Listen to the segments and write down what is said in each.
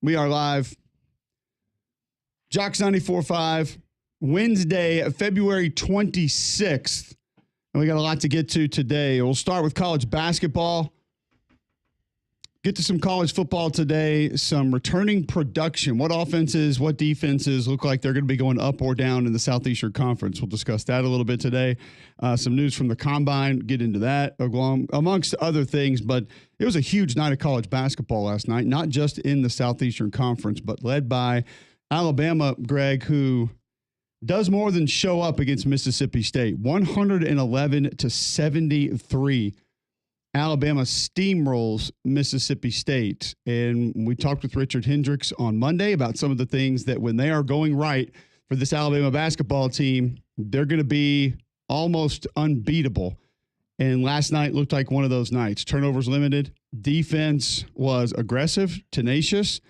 We are live. Jocks 94.5, Wednesday, February 26th. And we got a lot to get to today. We'll start with college basketball. Get to some college football today, some returning production. What offenses, what defenses look like they're going to be going up or down in the Southeastern Conference. We'll discuss that a little bit today. Some news from the Combine, get into that, amongst other things. But it was a huge night of college basketball last night, not just in the Southeastern Conference, but led by Alabama, Greg, who does more than show up against Mississippi State. 111-73. Alabama steamrolls Mississippi State. And we talked with Richard Hendricks on Monday about some of the things that when they are going right for this Alabama basketball team, they're going to be almost unbeatable. And last night looked like one of those nights. Turnovers limited. Defense was aggressive, tenacious,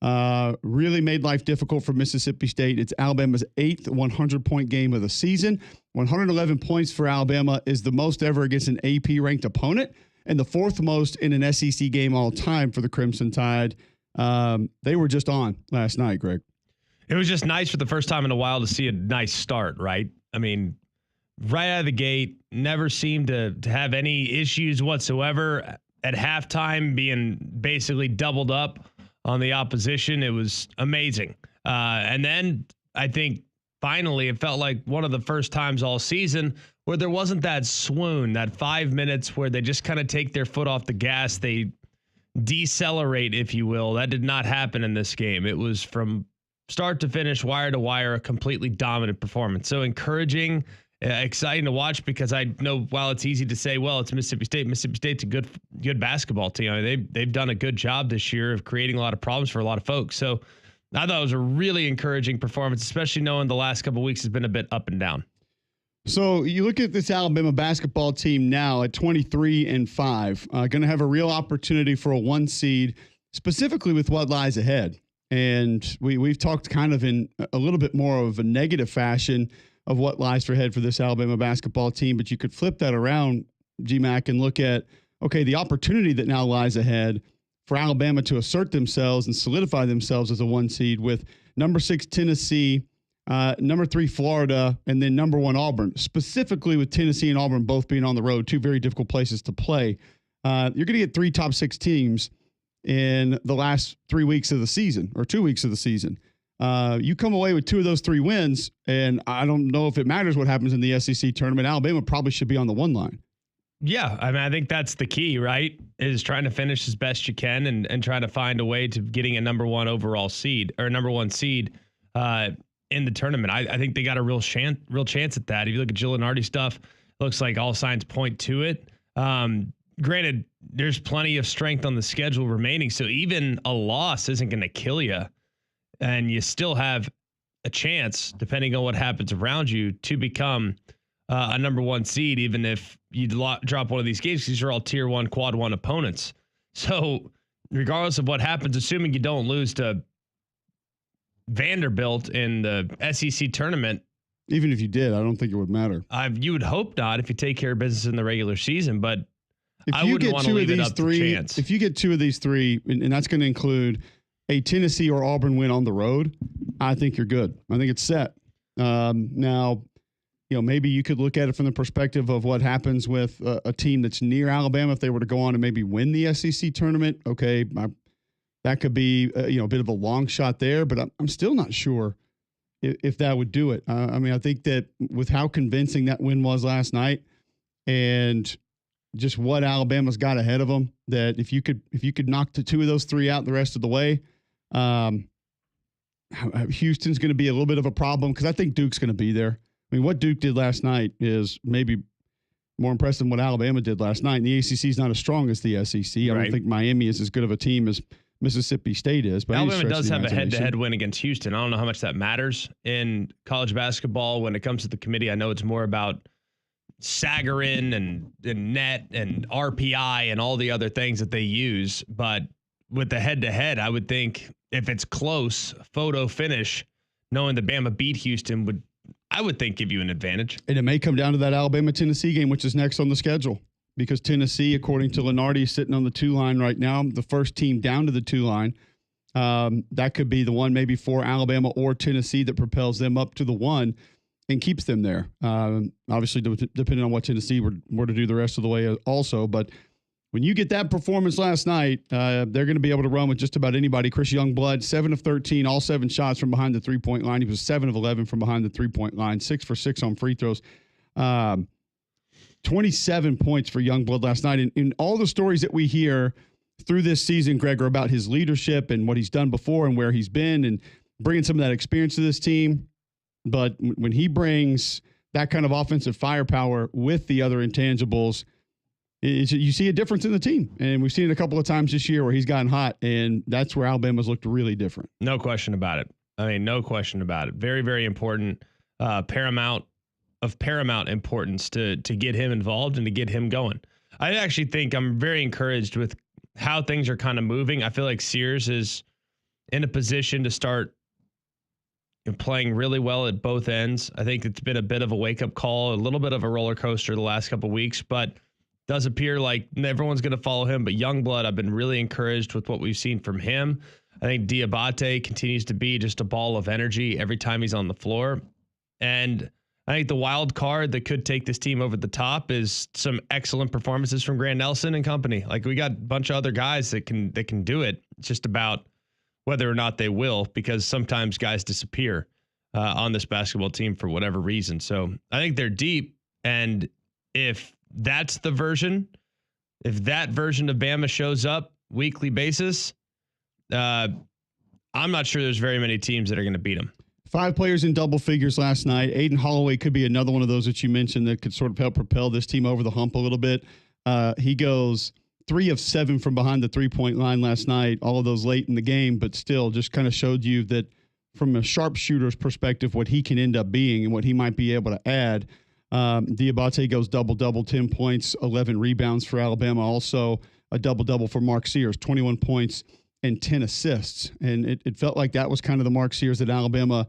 really made life difficult for Mississippi State. It's Alabama's 8th 100-point game of the season. 111 points for Alabama is the most ever against an AP-ranked opponent, and the fourth most in an SEC game all time for the Crimson Tide. They were just on last night, Greg. It was just nice for the first time in a while to see a nice start, right? I mean, right out of the gate, never seemed to have any issues whatsoever. At halftime, being basically doubled up on the opposition, it was amazing. And then I think finally it felt like one of the first times all season where there wasn't that swoon, that 5 minutes where they just kind of take their foot off the gas. They decelerate, if you will. That did not happen in this game. It was from start to finish, wire to wire, a completely dominant performance. So encouraging, exciting to watch, because I know while it's easy to say, well, it's Mississippi State's a good basketball team. I mean, they've done a good job this year of creating a lot of problems for a lot of folks. So I thought it was a really encouraging performance, especially knowing the last couple of weeks has been a bit up and down. So you look at this Alabama basketball team now at 23-5, going to have a real opportunity for a 1 seed, specifically with what lies ahead. And we've talked kind of in a little bit more of a negative fashion of what lies ahead for this Alabama basketball team, but you could flip that around, GMAC, and look at, okay, the opportunity that now lies ahead for Alabama to assert themselves and solidify themselves as a 1 seed with number 6 Tennessee, number 3 Florida, and then number 1 Auburn, specifically with Tennessee and Auburn both being on the road, 2 very difficult places to play. You're going to get 3 top 6 teams in the last 3 weeks of the season, or 2 weeks of the season. You come away with 2 of those 3 wins, and I don't know if it matters what happens in the SEC tournament. Alabama probably should be on the 1 line. Yeah, I mean, I think that's the key, right? Is trying to finish as best you can and trying to find a way to getting a number 1 overall seed or number 1 seed in the tournament. I think they got a real chance at that. If you look at Jill Lenardi stuff, looks like all signs point to it. Granted, there's plenty of strength on the schedule remaining, so even a loss isn't going to kill you, and you still have a chance, depending on what happens around you, to become a number 1 seed, even if you drop one of these games, because these are all tier 1, quad 1 opponents. So regardless of what happens, assuming you don't lose to Vanderbilt in the SEC tournament. Even if you did, I don't think it would matter. You would hope not if you take care of business in the regular season, but I wouldn't want to leave it up to chance. If you get 2 of these 3, and that's going to include a Tennessee or Auburn win on the road, I think you're good. I think it's set. Now, maybe you could look at it from the perspective of what happens with a team that's near Alabama. If they were to go on and maybe win the SEC tournament, okay, that could be a bit of a long shot there, but I'm still not sure if that would do it. I mean, I think that with how convincing that win was last night, and just what Alabama's got ahead of them, that if you could knock the 2 of those 3 out the rest of the way, Houston's going to be a little bit of a problem, because I think Duke's going to be there. I mean, what Duke did last night is maybe more impressive than what Alabama did last night. And the ACC is not as strong as the SEC. I don't think Miami is as good of a team as Mississippi State is. But Alabama does have a head-to-head win against Houston. I don't know how much that matters in college basketball when it comes to the committee. I know it's more about Sagarin and net and RPI and all the other things that they use. But with the head-to-head, I would think if it's close, photo finish, knowing that Bama beat Houston would, I would think, give you an advantage. And it may come down to that Alabama-Tennessee game, which is next on the schedule, because Tennessee, according to Lenardi, is sitting on the 2 line right now, the first team down to the 2 line. that could be the one maybe for Alabama or Tennessee that propels them up to the one and keeps them there. Obviously, depending on what Tennessee were to do the rest of the way also. But when you get that performance last night, they're going to be able to run with just about anybody. Chris Youngblood, 7 of 13, all 7 shots from behind the three-point line. He was 7 of 11 from behind the three-point line, 6 for 6 on free throws. 27 points for Youngblood last night. And all the stories that we hear through this season, Greg, are about his leadership and what he's done before and where he's been and bringing some of that experience to this team. But when he brings that kind of offensive firepower with the other intangibles, you see a difference in the team. And we've seen it a couple of times this year where he's gotten hot, and that's where Alabama's looked really different. No question about it. I mean, no question about it. Very, very important, paramount importance to get him involved and to get him going. I actually think I'm very encouraged with how things are kind of moving. I feel like Sears is in a position to start playing really well at both ends. I think it's been a bit of a wake-up call, a little bit of a roller coaster the last couple of weeks, but does appear like everyone's going to follow him. But Youngblood, I've been really encouraged with what we've seen from him. I think Diabate continues to be just a ball of energy every time he's on the floor. And I think the wild card that could take this team over the top is some excellent performances from Grant Nelson and company. Like, we got a bunch of other guys that can do it. It's just about whether or not they will, because sometimes guys disappear on this basketball team for whatever reason. So I think they're deep. And if that's the version, if that version of Bama shows up weekly basis, I'm not sure there's very many teams that are going to beat them. 5 players in double figures last night. Aiden Holloway could be another one of those that you mentioned that could sort of help propel this team over the hump a little bit. He goes 3 of 7 from behind the three-point line last night, all of those late in the game, but still just kind of showed you that from a sharpshooter's perspective, what he can end up being and what he might be able to add. Diabate goes double-double, 10 points, 11 rebounds for Alabama. Also a double-double for Mark Sears, 21 points and 10 assists. And it felt like that was kind of the Mark Sears that Alabama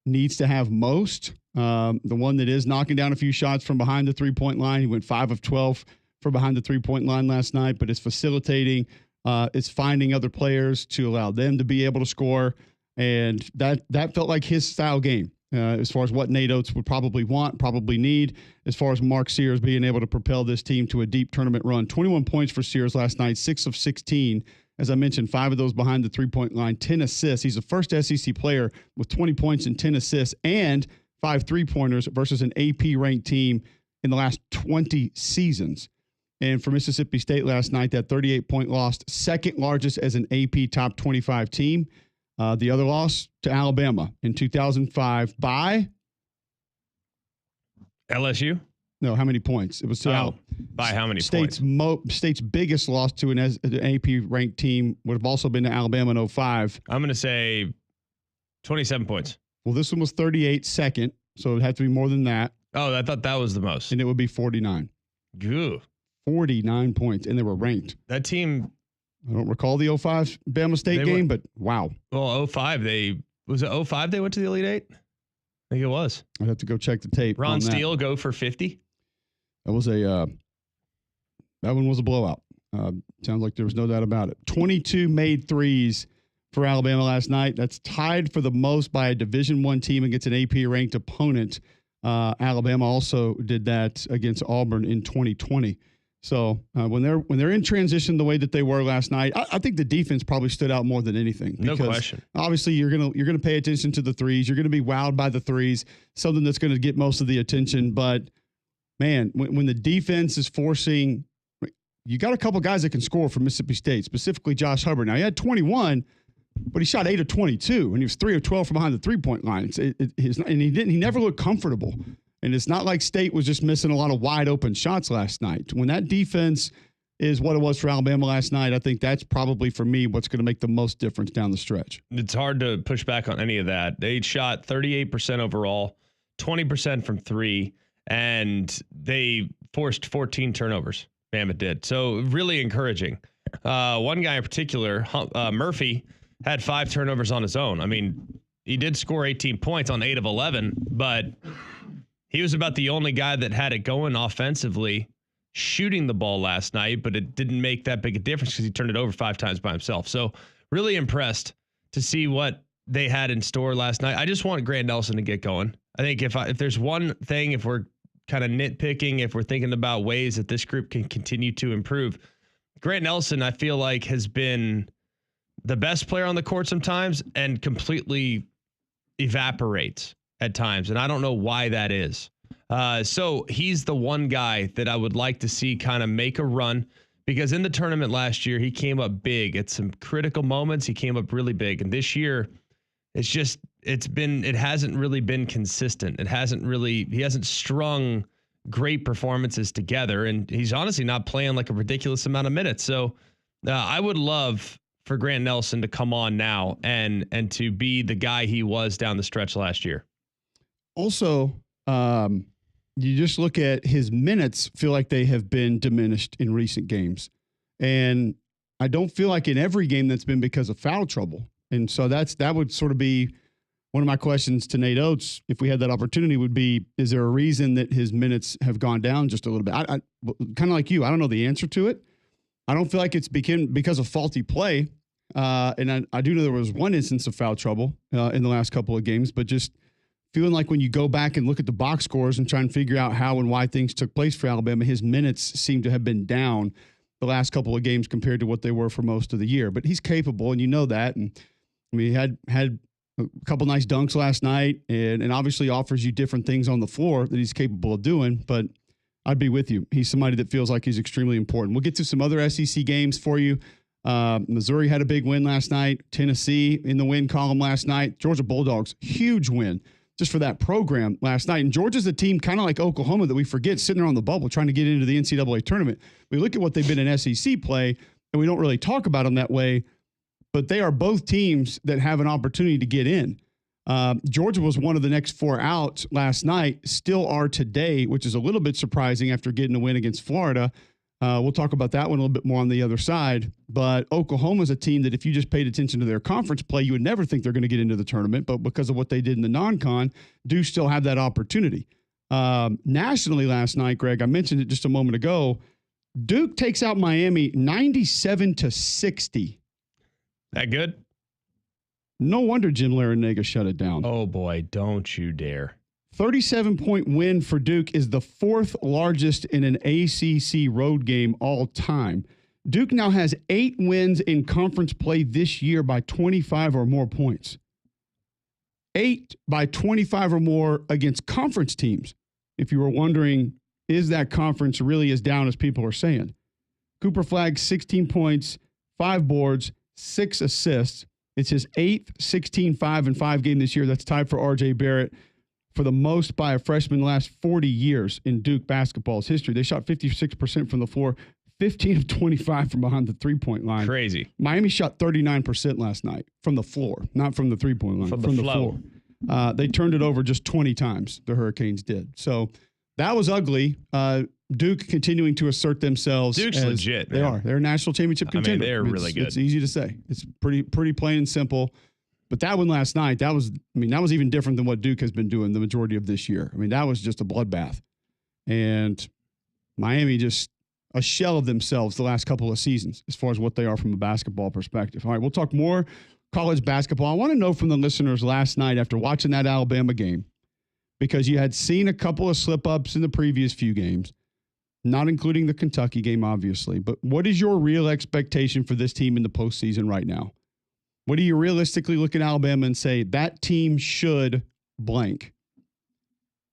needs to have most. The one that is knocking down a few shots from behind the three-point line. He went 5 of 12 from behind the three-point line last night, but it's facilitating, it's finding other players to allow them to be able to score. And that felt like his style game. As far as what Nate Oates would probably want, probably need, as far as Mark Sears being able to propel this team to a deep tournament run. 21 points for Sears last night, 6 of 16. As I mentioned, 5 of those behind the three-point line, 10 assists. He's the first SEC player with 20 points and 10 assists and 5 three-pointers versus an AP-ranked team in the last 20 seasons. And for Mississippi State last night, that 38-point loss, second largest as an AP top 25 team. The other loss to Alabama in 2005 by LSU. No, how many points? It was to by how many State's points? State's biggest loss to an AP ranked team would have also been to Alabama in 05. I'm going to say 27 points. Well, this one was 38 second, so it would have to be more than that. Oh, I thought that was the most. And it would be 49. Goo. 49 points, and they were ranked. That team. I don't recall the 05 Bama State game, but wow. Well, 05, was it 05 they went to the Elite Eight? I think it was. I'd have to go check the tape. Ron Steele go for 50. That was that one was a blowout. Sounds like there was no doubt about it. 22 made threes for Alabama last night. That's tied for the most by a Division I team against an AP ranked opponent. Alabama also did that against Auburn in 2020. So when they're in transition the way that they were last night, I think the defense probably stood out more than anything. No question. Obviously, you're gonna pay attention to the threes. You're gonna be wowed by the threes, something that's gonna get most of the attention. But man, when the defense is forcing, you got a couple guys that can score for Mississippi State, specifically Josh Hubbard. Now he had 21, but he shot 8 of 22, and he was 3 of 12 from behind the three-point line. And he never looked comfortable. And it's not like State was just missing a lot of wide open shots last night. When that defense is what it was for Alabama last night, I think that's probably, for me, what's going to make the most difference down the stretch. It's hard to push back on any of that. They shot 38% overall, 20% from 3, and they forced 14 turnovers. Bama did. So really encouraging. One guy in particular, Murphy, had 5 turnovers on his own. I mean, he did score 18 points on 8 of 11, but he was about the only guy that had it going offensively, shooting the ball last night, but it didn't make that big a difference because he turned it over 5 times by himself. So really impressed to see what they had in store last night. I just want Grant Nelson to get going. I think if there's one thing, if we're kind of nitpicking, if we're thinking about ways that this group can continue to improve, Grant Nelson, I feel like, has been the best player on the court sometimes and completely evaporates at times. And I don't know why that is. So he's the one guy that I would like to see kind of make a run, because in the tournament last year, he came up big at some critical moments. He came up really big. And this year, it hasn't really been consistent. He hasn't strung great performances together. And he's honestly not playing like a ridiculous amount of minutes. So I would love for Grant Nelson to come on now and to be the guy he was down the stretch last year. Also, you just look at his minutes, feel like they have been diminished in recent games. And I don't feel like in every game that's been because of foul trouble. And so that would sort of be one of my questions to Nate Oates, if we had that opportunity, would be, is there a reason that his minutes have gone down just a little bit? I kind of like you, I don't know the answer to it. I don't feel like it's because of faulty play. And I do know there was one instance of foul trouble in the last couple of games, but just feeling like when you go back and look at the box scores and try and figure out how and why things took place for Alabama, his minutes seem to have been down the last couple of games compared to what they were for most of the year. But he's capable, and you know that. And I mean, he had a couple nice dunks last night, and obviously offers you different things on the floor that he's capable of doing. But I'd be with you. He's somebody that feels like he's extremely important. We'll get to some other SEC games for you. Missouri had a big win last night. Tennessee in the win column last night. Georgia Bulldogs, huge win just for that program last night. And Georgia's a team kind of like Oklahoma that we forget sitting around the bubble trying to get into the NCAA tournament. We look at what they've been in SEC play, and we don't really talk about them that way, but they are both teams that have an opportunity to get in. Georgia was one of the next four out last night, still are today, which is a little bit surprising after getting a win against Florida. We'll talk about that one a little bit more on the other side. But Oklahoma's a team that if you just paid attention to their conference play, you would never think they're going to get into the tournament. But because of what they did in the non-con, do still have that opportunity. Nationally last night, Greg, I mentioned it just a moment ago, Duke takes out Miami 97-60. That good? No wonder Jim Larinaga shut it down. Oh, boy, don't you dare. 37-point win for Duke is the fourth largest in an ACC road game all time. Duke now has 8 wins in conference play this year by 25 or more points. 8 by 25 or more against conference teams. If you were wondering, is that conference really as down as people are saying? Cooper Flagg, 16 points, 5 boards, 6 assists. It's his 8th 16-5-5 game this year. That's tied for R.J. Barrett for the most by a freshman in the last 40 years in Duke basketball's history. They shot 56% from the floor, 15 of 25 from behind the three-point line. Crazy. Miami shot 39% last night from the floor, not from the three-point line, from the floor. They turned it over just 20 times, the Hurricanes did. So that was ugly. Duke continuing to assert themselves. Duke's legit. They are. They're a national championship contender. They're really good. It's easy to say. It's pretty plain and simple. But that one last night, that was even different than what Duke has been doing the majority of this year. I mean, that was just a bloodbath. And Miami just a shell of themselves the last couple of seasons as far as what they are from a basketball perspective. All right, we'll talk more college basketball. I want to know from the listeners last night after watching that Alabama game, because you had seen a couple of slip-ups in the previous few games, not including the Kentucky game, obviously. But what is your real expectation for this team in the postseason right now? What do you realistically look at Alabama and say that team should blank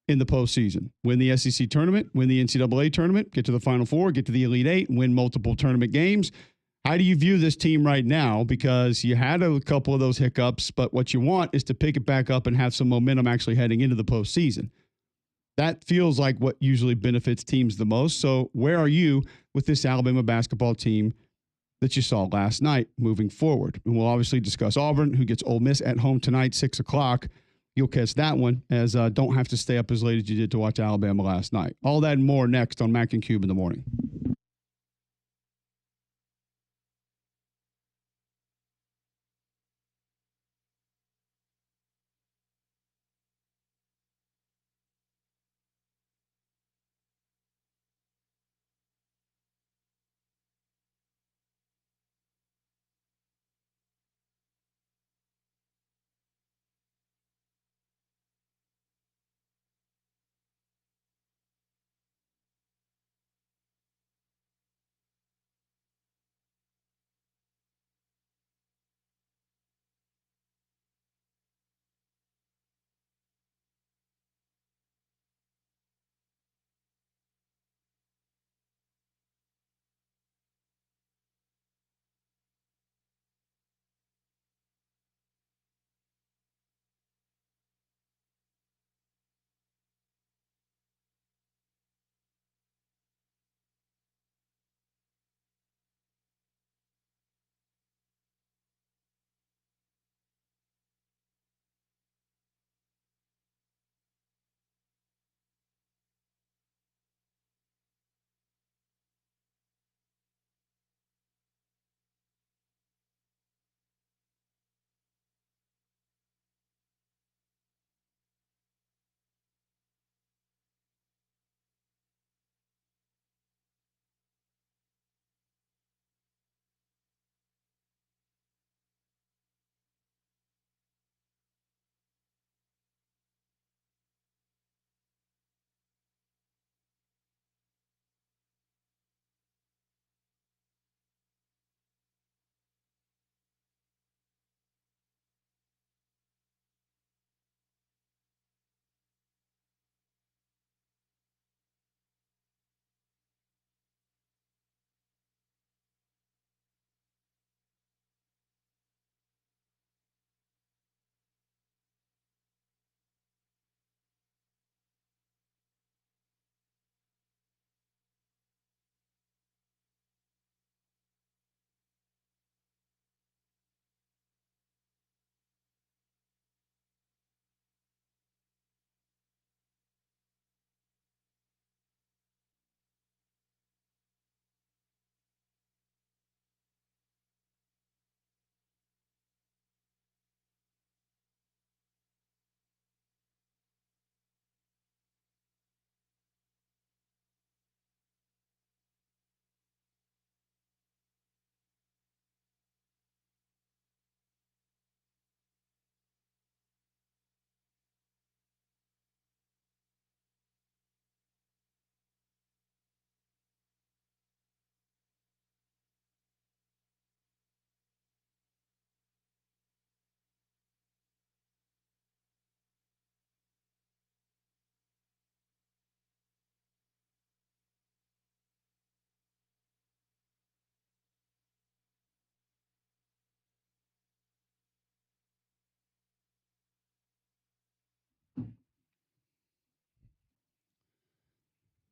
in the postseason? Win the SEC tournament, win the NCAA tournament, get to the Final Four, get to the Elite Eight, win multiple tournament games. How do you view this team right now? Because you had a couple of those hiccups, but what you want is to pick it back up and have some momentum actually heading into the postseason. That feels like what usually benefits teams the most. So where are you with this Alabama basketball team that you saw last night moving forward? And we'll obviously discuss Auburn, who gets Ole Miss at home tonight, 6 o'clock. You'll catch that one, as don't have to stay up as late as you did to watch Alabama last night. All that and more next on Mac and Cube in the morning.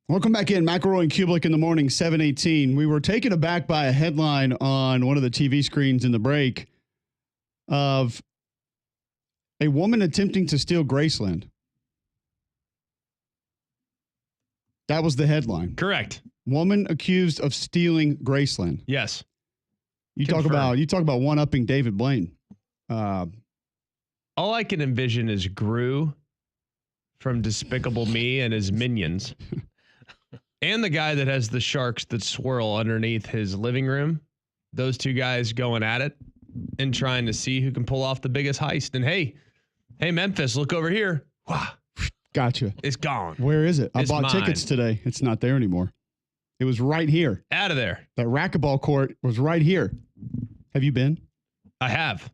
Welcome back in. McElroy and Cubelic in the morning, 7:18. We were taken aback by a headline on one of the TV screens in the break of a woman attempting to steal Graceland. That was the headline. Correct. Woman accused of stealing Graceland. Yes. You talk about one-upping David Blaine. All I can envision is Gru from Despicable Me and his minions. And the guy that has the sharks that swirl underneath his living room. Those two guys going at it and trying to see who can pull off the biggest heist. And hey, Memphis, look over here. Wow. Gotcha. It's gone. Where is it? I It's bought tickets today. It's not there anymore. It was right here. Out of there. That racquetball court was right here. Have you been? I have.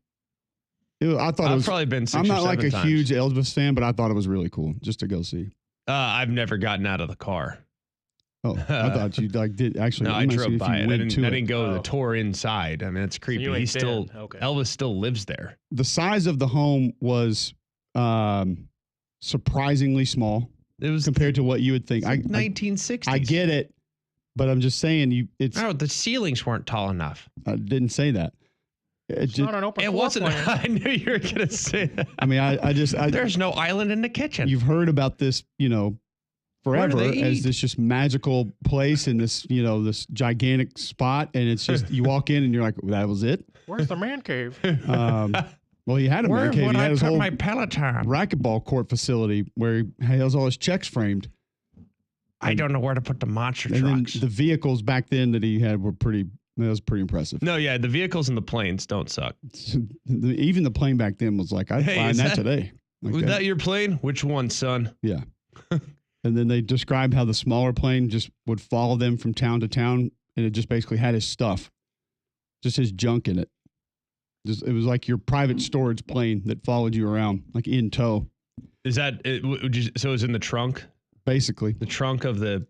I thought I've probably been 6 I'm or not 7 like a times. huge Elvis fan, but I thought it was really cool just to go see. I've never gotten out of the car. Oh, I thought you did actually. No, I drove by it. I didn't go the tour inside. I mean, it's creepy. you ain't He's still been. Okay. Elvis still lives there. The size of the home was surprisingly small It was compared to what you would think. like 1960s. I get it, but I'm just saying No, the ceilings weren't tall enough. I didn't say that. It's not an open It floor wasn't. plan. I knew you were going to say that. I mean, I There's no island in the kitchen. you've heard about this, forever Where do they as eat? this just magical place in this, this gigantic spot. And it's just, you walk in and you're like, that was it. Where's the man cave? Well, he had a man cave. He had his whole Peloton? racquetball court facility where he has all his checks framed. I don't know where to put the monster And then trucks. the vehicles back then that he had were that was pretty impressive. No, yeah, the vehicles and the planes don't suck. Even the plane back then was like, I'd Hey, find is that that- today. Like Was that your plane? Which one, son? Yeah. And then they described how the smaller plane just would follow them from town to town, and it just basically had his stuff, just his junk in it. It was like your private storage plane that followed you around, like in tow, Is that it? So it was in the trunk? basically. The trunk of the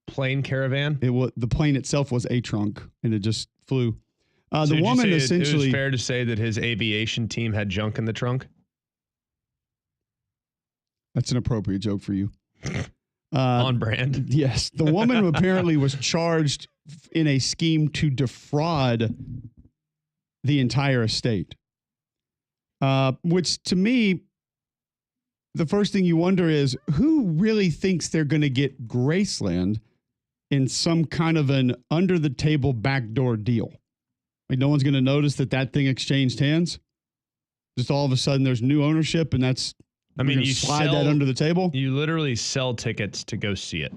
plane caravan? The plane itself was a trunk, and it just flew. So The would you woman say it essentially. was fair to say that his aviation team had junk in the trunk? That's an appropriate joke for you. On brand. Yes. The woman apparently was charged in a scheme to defraud the entire estate. Which to me, the first thing you wonder is who really thinks they're going to get Graceland in some kind of an under the table backdoor deal? Like no one's going to notice that thing exchanged hands. Just all of a sudden there's new ownership and I mean, you slide that under the table. You literally sell tickets to go see it.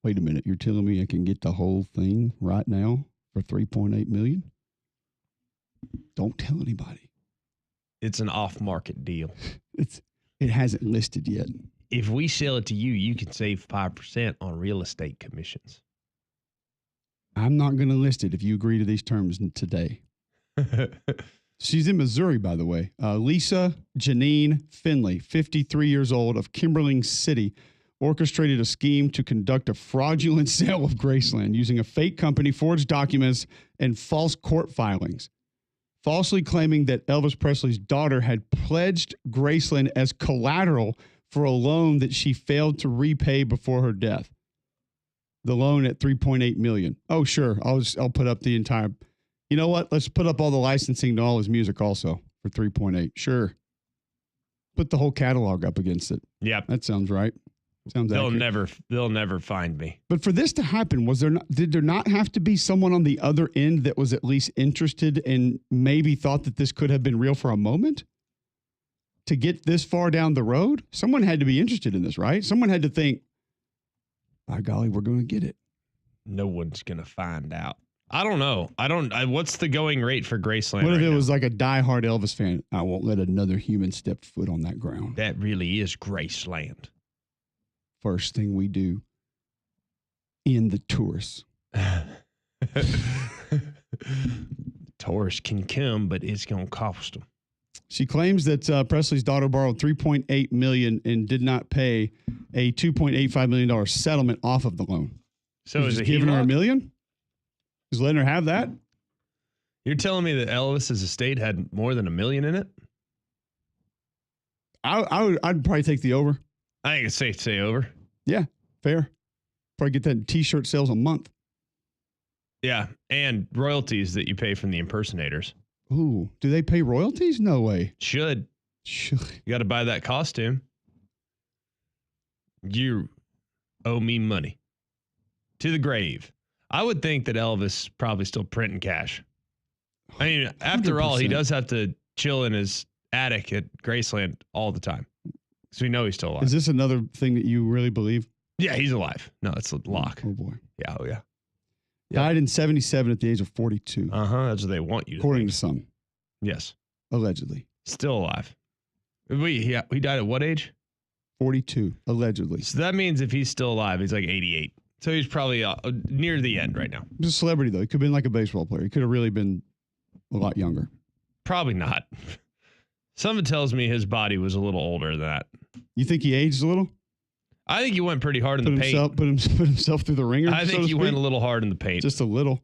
Wait a minute, you're telling me I can get the whole thing right now for $3.8 million? Don't tell anybody. It's an off-market deal. It hasn't listed yet. If we sell it to you, you can save 5% on real estate commissions. I'm not going to list it if you agree to these terms today. She's in Missouri, by the way. Lisa Janine Finley, 53 years old, of Kimberling City, orchestrated a scheme to conduct a fraudulent sale of Graceland using a fake company, forged documents, and false court filings, falsely claiming that Elvis Presley's daughter had pledged Graceland as collateral for a loan that she failed to repay before her death. The loan at $3.8 million. Oh, sure. I'll put up the entire. You know what? Let's put up all the licensing to all his music also for 3.8. Sure. Put the whole catalog up against it. Yep. That sounds right. Sounds accurate. They'll never find me. But for this to happen, did there not have to be someone on the other end that was at least interested and maybe thought that this could have been real for a moment? To get this far down the road, someone had to be interested in this, right? Someone had to think, by golly, we're going to get it. No one's going to find out. I don't know. What's the going rate for Graceland? What if right it now? was like a diehard Elvis fan? I won't let another human step foot on that ground. That really is Graceland. First thing we do in the tourists. Tourists can come, but it's going to cost them. She claims that Presley's daughter borrowed $3.8 million and did not pay a $2.85 million settlement off of the loan. So He's is just it giving her $1 HELOC? million? He's letting her have that? You're telling me that Elvis's estate had more than $1 million in it? I'd probably take the over. I think it's safe to say over. Yeah, fair. Probably get that T-shirt sales a month. Yeah, and royalties that you pay from the impersonators. Ooh, do they pay royalties? No way. Should. You got to buy that costume. You owe me money. To the grave. I would think that Elvis probably still printing cash. I mean, after all, he 100%. does have to chill in his attic at Graceland all the time. So we know he's still alive. Is this another thing that you really believe? Yeah, he's alive. No, it's a lock. Oh, boy. Yeah, oh yeah. Yep. Died in 77 at the age of 42. That's what they want you to according think. to some. Yes. Allegedly. Still alive. He died at what age? 42, allegedly. So that means if he's still alive, he's like 88. So he's probably near the end right now. He's a celebrity, though. He could have been like a baseball player. He could have really been a lot younger. Probably not. Something tells me his body was a little older than that. You think he aged a little? I think he went pretty hard in the paint. Put himself through the ringer. I think he went a little hard in the paint. Just a little.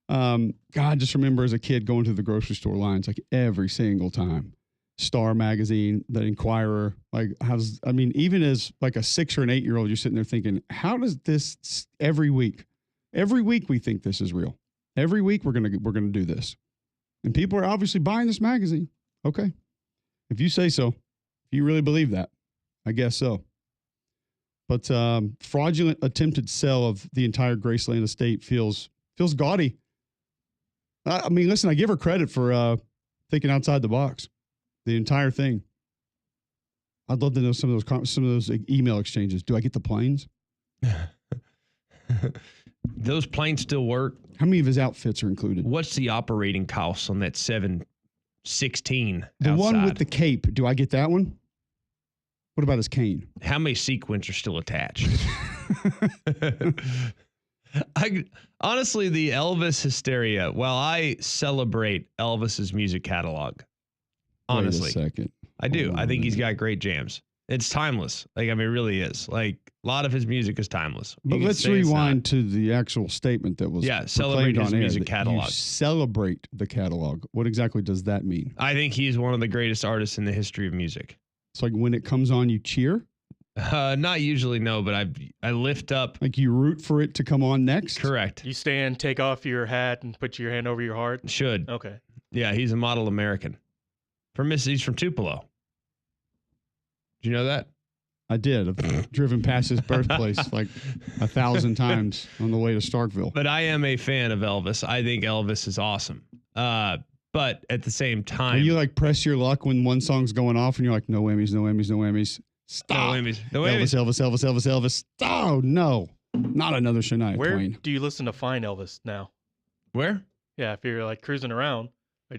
God, I just remember as a kid going to the grocery store lines like every single time. Star Magazine, the Inquirer, even as like a 6 or an 8-year-old, you're sitting there thinking, how does this every week we think this is real. Every week we're gonna do this, and people are obviously buying this magazine. Okay, if you say so, if you really believe that, I guess so. But fraudulent attempted sale of the entire Graceland estate feels gaudy. I mean, listen, I give her credit for thinking outside the box. The entire thing. I'd love to know some of those email exchanges. Do I get the planes? Those planes still work. How many of his outfits are included? What's the operating cost on that 716? The outside? one with the cape. Do I get that one? What about his cane? How many sequins are still attached? Honestly, the Elvis hysteria. While I celebrate Elvis's music catalog, honestly, wait a second. I do. I think he's got great jams. It's timeless. It really is. A lot of his music is timeless. But let's rewind to the actual statement that was celebrate his music catalog. You celebrate the catalog. What exactly does that mean? I think he's one of the greatest artists in the history of music. It's like when it comes on, you cheer? Not usually, no, but I lift up. Like you root for it to come on next? Correct. You stand, take off your hat, and put your hand over your heart? Should. Okay. Yeah, he's a model American. He's from Tupelo. Did you know that? I did. I've driven past his birthplace like 1,000 times on the way to Starkville. But I am a fan of Elvis. I think Elvis is awesome. But at the same time, you press your luck when one song's going off and you're like, no whammies, no whammies, no whammies. Stop. No whammies. No whammies. Elvis. Oh, no. Not another Shania Where Twain. do you listen to find Elvis now? Where? Yeah, if you're cruising around.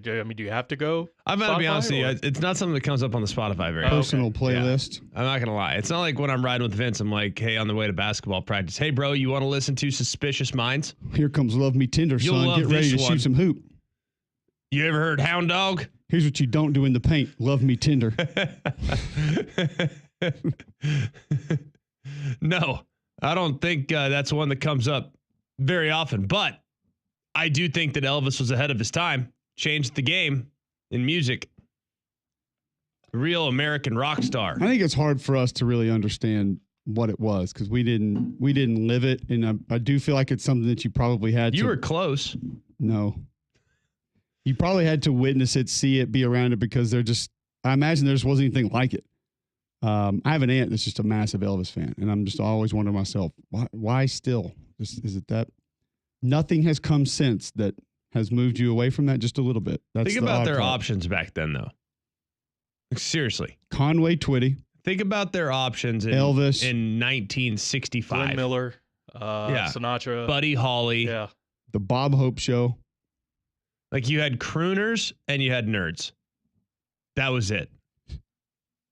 Do you have to go? I'm going to be honest with you. It's not something that comes up on the Spotify very often. Personal playlist. Yeah. I'm not going to lie. It's not like when I'm riding with Vince, I'm like, hey, on the way to basketball practice, hey, bro, you want to listen to Suspicious Minds? Here comes Love Me Tender, You'll son. love Get ready to this one. shoot some hoop. You ever heard Hound Dog? Here's what you don't do in the paint. Love Me Tender. No, I don't think that's one that comes up very often. But I do think that Elvis was ahead of his time, changed the game in music. Real American rock star. I think it's hard for us to really understand what it was because we didn't live it, and I do feel like it's something that you probably had. You were close. No, you probably had to witness it, see it, be around it because I imagine there just wasn't anything like it. I have an aunt that's just a massive Elvis fan, and I'm just always wondering myself, why still? Is it that nothing has come since that has moved you away from that just a little bit? Think about their options back then, though. Seriously. Conway Twitty. Think about their options Elvis in 1965. Glenn Miller, Sinatra, Buddy Holly. Yeah. The Bob Hope Show. You had crooners and you had nerds. That was it.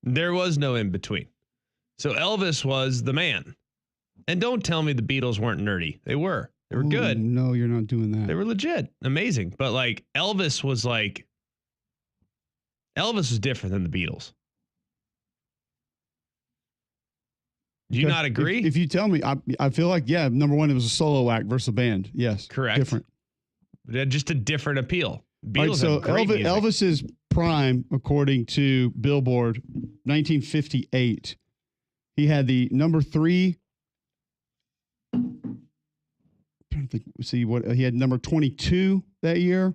There was no in between. So Elvis was the man. And don't tell me the Beatles weren't nerdy. They were. They were good. No, you're not doing that. They were legit. Amazing. But Elvis was Elvis was different than the Beatles. Do you not agree? If you tell me, I feel like, number one, it was a solo act versus a band. Yes. Correct. Different. Just a different appeal. Beatles so have great music. Elvis's prime, according to Billboard, 1958. He had the number 3 think see what he had number 22 that year.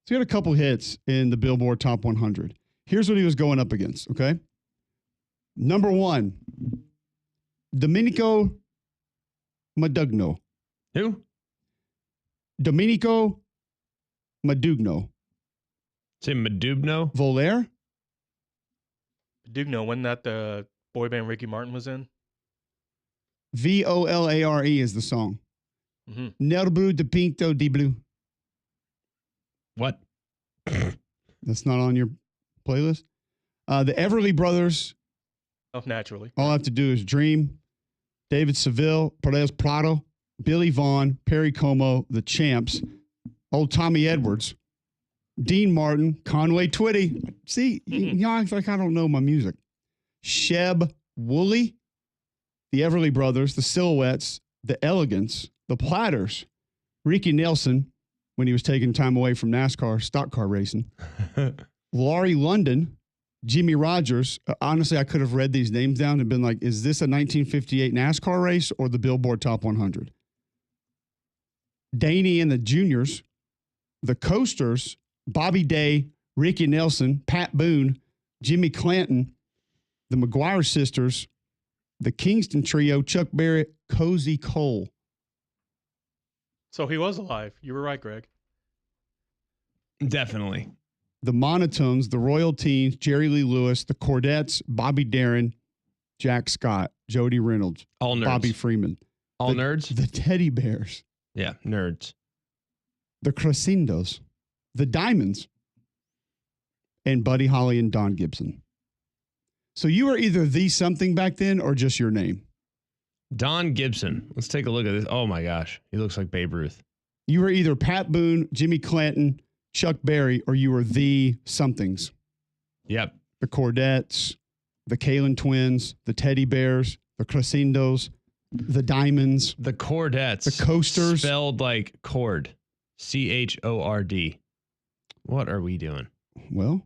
So he had a couple hits in the Billboard Top 100. Here's what he was going up against, okay? Number 1, Domenico Modugno. Who? Domenico Modugno. Say Madubno? Volare? Dugno, wasn't that the boy band Ricky Martin was in? Volare is the song. Mm-hmm. Nerbu de Pinto di Blue. What? That's not on your playlist? The Everly Brothers. Oh, naturally. All I have to do is dream. David Seville, Perez Prado, Billy Vaughn, Perry Como, The Champs, old Tommy Edwards, Dean Martin, Conway Twitty. See, you act like I don't know my music. Sheb Woolley, the Everly Brothers, the Silhouettes, the Elegants, the Platters, Ricky Nelson, when he was taking time away from NASCAR, stock car racing, Laurie London, Jimmy Rogers. Honestly, I could have read these names down and been like, is this a 1958 NASCAR race or the Billboard Top 100? Daney and the Juniors, the Coasters, Bobby Day, Ricky Nelson, Pat Boone, Jimmy Clanton, the McGuire Sisters, the Kingston Trio, Chuck Berry, Cozy Cole. So he was alive. You were right, Greg. Definitely. The Monotones, the Royal Teens, Jerry Lee Lewis, the Cordettes, Bobby Darin, Jack Scott, Jody Reynolds, All nerds. Bobby Freeman. All nerds? The Teddy Bears, Yeah, nerds. the Crescendos, the Diamonds, and Buddy Holly and Don Gibson. So you were either the something back then or just your name. Don Gibson. Let's take a look at this. Oh my gosh. He looks like Babe Ruth. You were either Pat Boone, Jimmy Clanton, Chuck Berry, or you were the somethings. Yep. The Cordettes, the Kalen Twins, the Teddy Bears, the Crescendos, the Diamonds, The Cordettes. the Coasters. Spelled like cord. Chord. What are we doing? Well,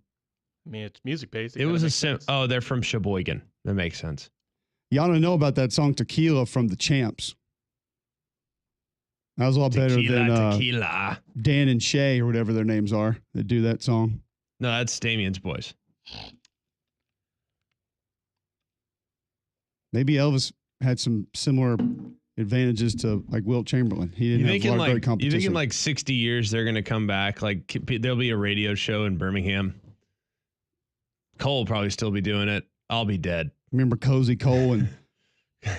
I mean, it's music based. It was a oh, they're from Sheboygan. That makes sense. y'all don't know about that song Tequila from the Champs. That was a lot better than Tequila. Dan and Shay or whatever their names are that do that song. No, that's Damien's boys. Maybe Elvis had some similar advantages to like Wilt Chamberlain. He didn't have a lot of great You competition. think in like 60 years they're going to come back? Like there'll be a radio show in Birmingham. Cole will probably still be doing it. I'll be dead. Remember Cozy Cole and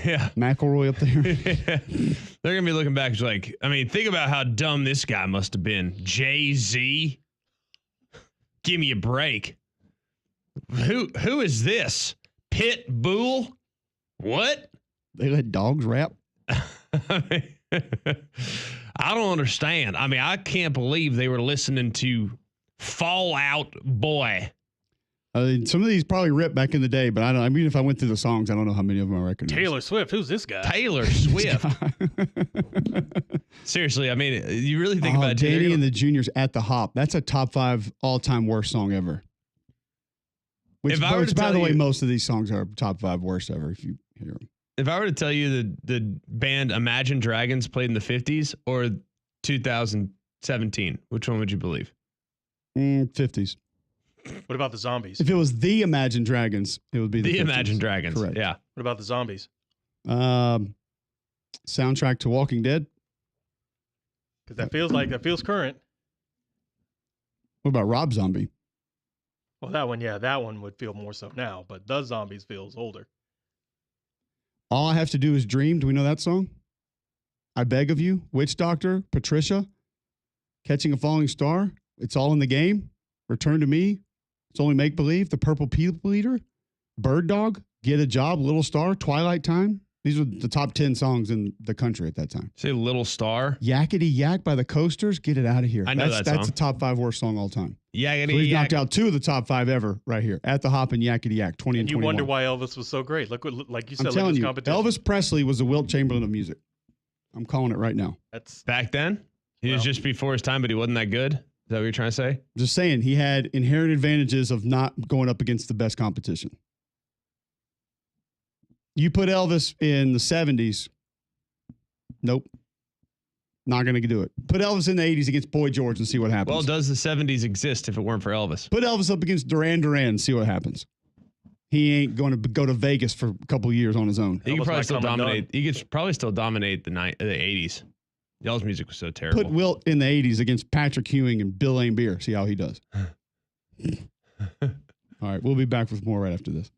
Yeah. McElroy up there? They're going to be looking back just like, I mean, think about how dumb this guy must have been. Jay-Z? Give me a break. Who is this? Pitbull? What? They let dogs rap. I don't understand. I mean, I can't believe they were listening to Fall Out Boy. Some of these probably ripped back in the day, but I don't. I mean, if I went through the songs, I don't know how many of them I recognize. Taylor Swift. Who's this guy? Taylor Swift. Seriously, I mean, you really think about it. Danny and the Juniors at the Hop. That's a top 5 all-time worst song ever. Which, by the way, most of these songs are top 5 worst ever if you hear them. If I were to tell you the band Imagine Dragons played in the 50s or 2017, which one would you believe? 50s. What about the zombies? If it was the Imagine Dragons, it would be the 50s. Imagine Dragons. Correct. Yeah. What about the zombies? Soundtrack to Walking Dead. Because that feels current. What about Rob Zombie? Well, that one would feel more so now, but the zombies feels older. All I Have to Do Is Dream. Do we know that song? I Beg of You. Witch Doctor. Patricia. Catching a Falling Star. It's All in the Game. Return to Me. It's Only Make Believe. The Purple People Eater. Bird Dog. Get a Job. Little Star. Twilight Time. These were the top 10 songs in the country at that time. Say Little Star. Yakety Yak by the Coasters. Get it out of here. I know that's a top 5 worst song all time. Yakety So we've Yak. knocked out 2 of the top 5 ever right here. At the Hop and Yakety Yak. 20 and And you 21. wonder why Elvis was so great. Look what, like you said, I'm telling look at you, his competition. Elvis Presley was the Wilt Chamberlain of music. I'm calling it right now. That's Back then? He was just before his time, but he wasn't that good? Is that what you're trying to say? Just saying, he had inherent advantages of not going up against the best competition. You put Elvis in the 70s, nope. Not going to do it. Put Elvis in the 80s against Boy George and see what happens. Well, does the 70s exist if it weren't for Elvis? Put Elvis up against Duran Duran and see what happens. He ain't going to go to Vegas for a couple of years on his own. He could probably still dominate. He could probably still dominate the 80s. Y'all's music was so terrible. Put Wilt in the 80s against Patrick Ewing and Bill Laimbeer. See how he does. All right, we'll be back with more right after this.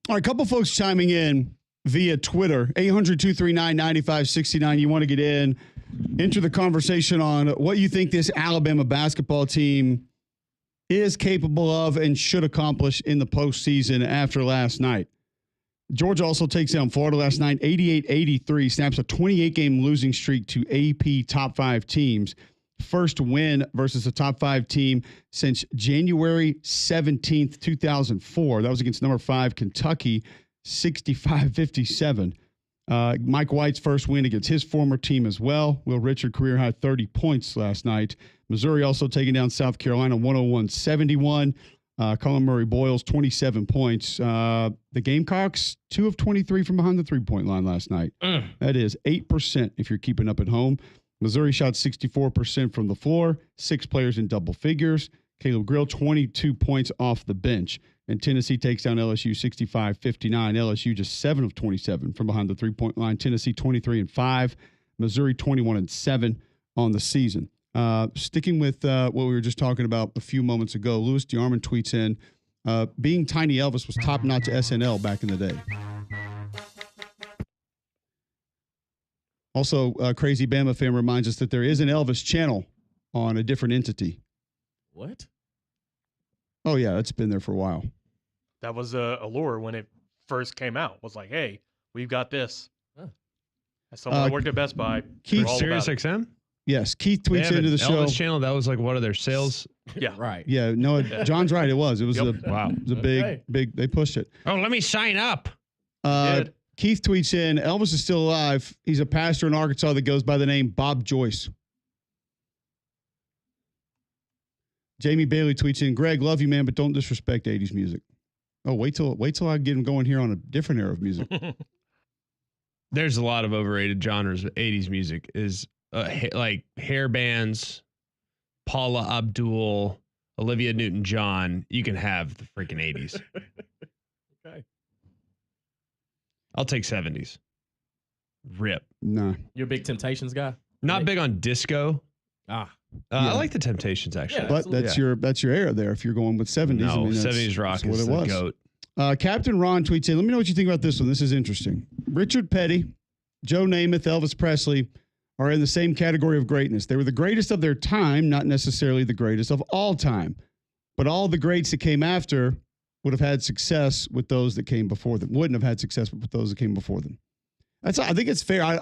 All right, a couple folks chiming in via Twitter, 800-239-9569. You want to get in, enter the conversation on what you think this Alabama basketball team is capable of and should accomplish in the postseason after last night. Georgia also takes down Florida last night, 88-83, snaps a 28-game losing streak to AP top 5 teams. First win versus a top 5 team since January 17th, 2004. That was against number 5 Kentucky, 65-57. Mike White's first win against his former team as well. Will Richard career high 30 points last night. Missouri also taking down South Carolina 101-71. Colin Murray Boyles 27 points. The Gamecocks 2 of 23 from behind the 3-point line last night. That is 8% if you're keeping up at home. Missouri shot 64% from the floor, 6 players in double figures. Caleb Grill, 22 points off the bench. And Tennessee takes down LSU 65-59. LSU just 7 of 27 from behind the 3-point line. Tennessee 23-5. Missouri 21-7 on the season. Sticking with what we were just talking about a few moments ago, Louis DeArmond tweets in, being Tiny Elvis was top-notch SNL back in the day. Also, Crazy Bama fan reminds us that there is an Elvis channel on a different entity. What? Oh, yeah, it's been there for a while. That was a allure when it first came out. Was like, hey, we've got this. Huh. As someone who worked at Best Buy, Keith, all Sirius about it. XM? Yes, Keith tweets They have into an the show. Elvis channel. That was like one of their sales. Yeah. Right. Yeah, no, John's right. It was. It was Yep. a Wow. it was a big, Okay. big. They pushed it. Oh, let me sign up. Did. Keith tweets in, Elvis is still alive. He's a pastor in Arkansas that goes by the name Bob Joyce. Jamie Bailey tweets in, Greg, love you, man, but don't disrespect 80s music. Oh, wait till I get him going here on a different era of music. There's a lot of overrated genres of 80s music. Is like hair bands, Paula Abdul, Olivia Newton-John. You can have the freaking 80s. Okay. I'll take 70s. Rip. Nah. You're a big Temptations guy? Not big on disco. Ah. I like the Temptations actually. Yeah. But Absolutely. that's your era there if you're going with 70s. No, I mean, that's 70s rock what is it the was. goat. Captain Ron tweets in, let me know what you think about this one. This is interesting. Richard Petty, Joe Namath, Elvis Presley are in the same category of greatness. They were the greatest of their time, not necessarily the greatest of all time. But all the greats that came after would have had success with those that came before them. Wouldn't have had success with those that came before them. I think it's fair. I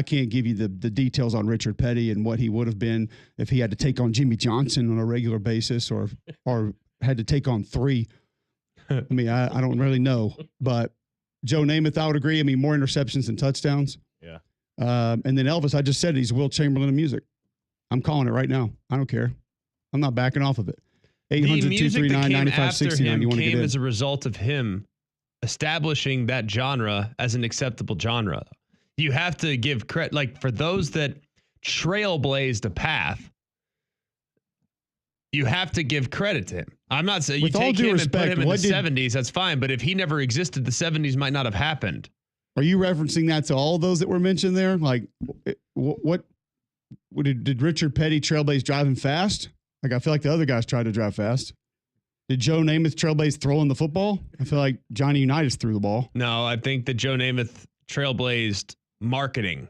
can't give you the details on Richard Petty and what he would have been if he had to take on Jimmy Johnson on a regular basis or had to take on 3. I mean, I don't really know, but Joe Namath, I would agree. I mean, more interceptions than touchdowns. Yeah. And then Elvis, I just said he's Will Chamberlain of music. I'm calling it right now. I don't care. I'm not backing off of it. The music that came after 800-239-9569. him You want to get came in? as a result of him establishing that genre as an acceptable genre. You have to give credit, like for those that trailblazed a path, you have to give credit to him. I'm not saying you With all take due him respect, and put him in the what did- 70s, that's fine. But if he never existed, the 70s might not have happened. Are you referencing that to all those that were mentioned there? Like, what did Richard Petty trailblaze driving fast? Like, I feel like the other guys tried to drive fast. Did Joe Namath trailblaze throwing the football? I feel like Johnny Unitas threw the ball. No, I think that Joe Namath trailblazed marketing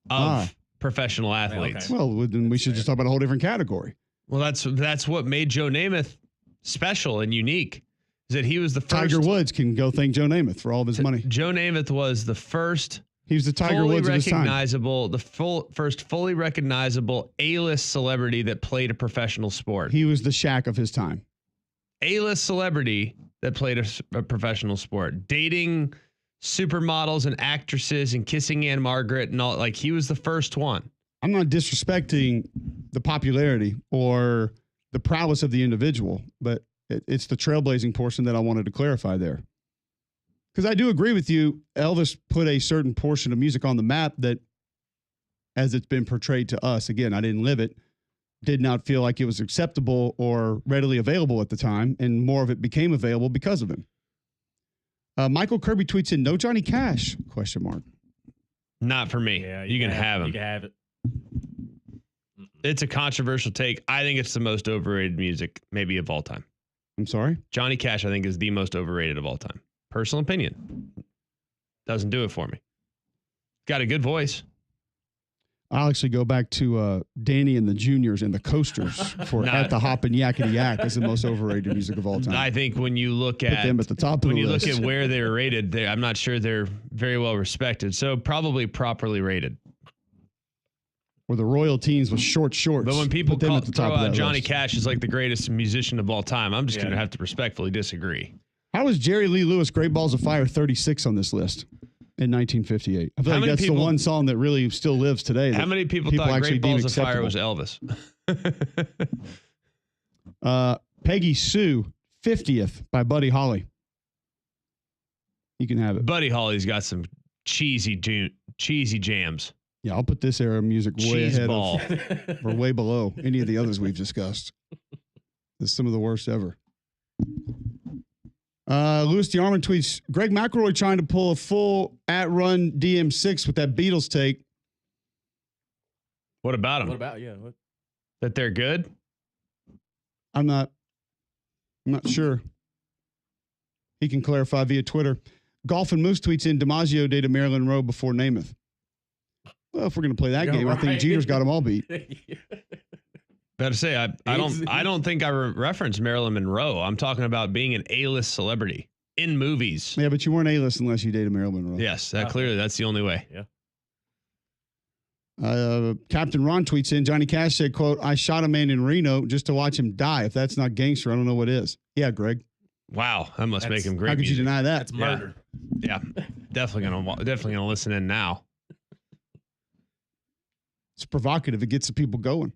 of professional athletes. okay. Well, then we should just talk about a whole different category. Well, that's what made Joe Namath special and unique. Is that he was the first. Tiger Woods can go thank Joe Namath for all of his money. Joe Namath was the first He was the Tiger fully Woods of his time. recognizable, first fully recognizable A-list celebrity that played a professional sport. He was the Shaq of his time. A-list celebrity that played a professional sport, dating supermodels and actresses and kissing Anne Margaret and all. Like, he was the first one. I'm not disrespecting the popularity or the prowess of the individual, but it's the trailblazing portion that I wanted to clarify there. Because I do agree with you, Elvis put a certain portion of music on the map that, as it's been portrayed to us, again, I didn't live it, did not feel like it was acceptable or readily available at the time, and more of it became available because of him. Michael Kirby tweets in, no Johnny Cash, question mark. Not for me. Yeah, you can have him. You can have it. It's a controversial take. I think it's the most overrated music maybe of all time. I'm sorry? Johnny Cash, I think, is the most overrated of all time. Personal opinion. Doesn't do it for me. Got a good voice. I'll actually go back to Danny and the Juniors and the Coasters for At the Hop and Yakety Yak as the most overrated music of all time. I think when you look Put at them at the top of when the you list. look at where they're rated, I'm not sure they're very well respected. So probably properly rated. Or the Royal Teens with short shorts. But when people Put them at the top throw of out that Johnny list. Cash as like the greatest musician of all time, I'm just Yeah. going to have to respectfully disagree. How was Jerry Lee Lewis Great Balls of Fire 36 on this list in 1958? I feel How like many that's people- the one song that really still lives today. How that many people thought actually Great deem Balls of Fire was acceptable. Elvis? Peggy Sue, 50th by Buddy Holly. You can have it. Buddy Holly's got some cheesy jams. Yeah, I'll put this era of music way Cheese ahead ball. of, or way below any of the others we've discussed. It's some of the worst ever. Louis DeArmond tweets, Greg McElroy trying to pull a full at-run DM6 with that Beatles take. What about him? What about, yeah. What? That they're good? I'm not sure. He can clarify via Twitter. Golf and Moose tweets in, DiMaggio dated Marilyn Monroe before Namath. Well, if we're going to play that You're game, I think right. Jeter's got them all beat. Better say, I don't think I referenced Marilyn Monroe. I'm talking about being an A-list celebrity in movies. Yeah, but you weren't A-list unless you dated Marilyn Monroe. Yes, clearly that's the only way. Yeah. Captain Ron tweets in, Johnny Cash said, quote, I shot a man in Reno just to watch him die. If that's not gangster, I don't know what is. Yeah, Greg. Wow, that must make him great. How could you deny that? That's murder. Yeah, definitely gonna listen in now. It's provocative. It gets the people going.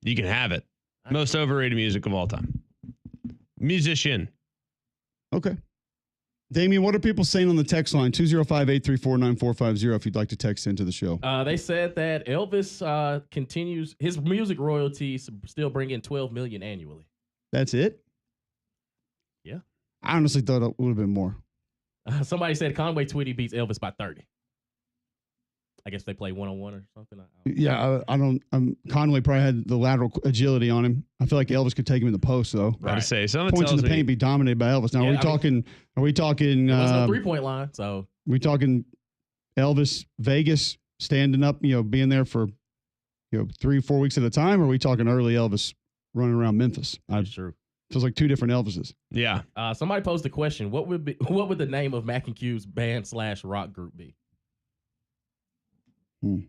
You can have it. Most overrated music of all time. Musician. Okay. Damien, what are people saying on the text line? 205-834-9450 if you'd like to text into the show. They said that Elvis continues his music royalties still bring in $12 million annually. That's it? Yeah. I honestly thought it would have been more. Somebody said Conway Twitty beats Elvis by 30. I guess they play one-on-one or something. Yeah, I don't. Conway probably had the lateral agility on him. I feel like Elvis could take him in the post, though. Gotta say, some Points in the paint be dominated by Elvis. Now, Yeah, are we talking? There was no three-point line, so we talking Elvis Vegas standing up, being there for 3-4 weeks at a time, or are we talking early Elvis running around Memphis? that's true. Feels like two different Elvises. Yeah. Somebody posed the question: what would the name of Mac and Q's band/rock group be?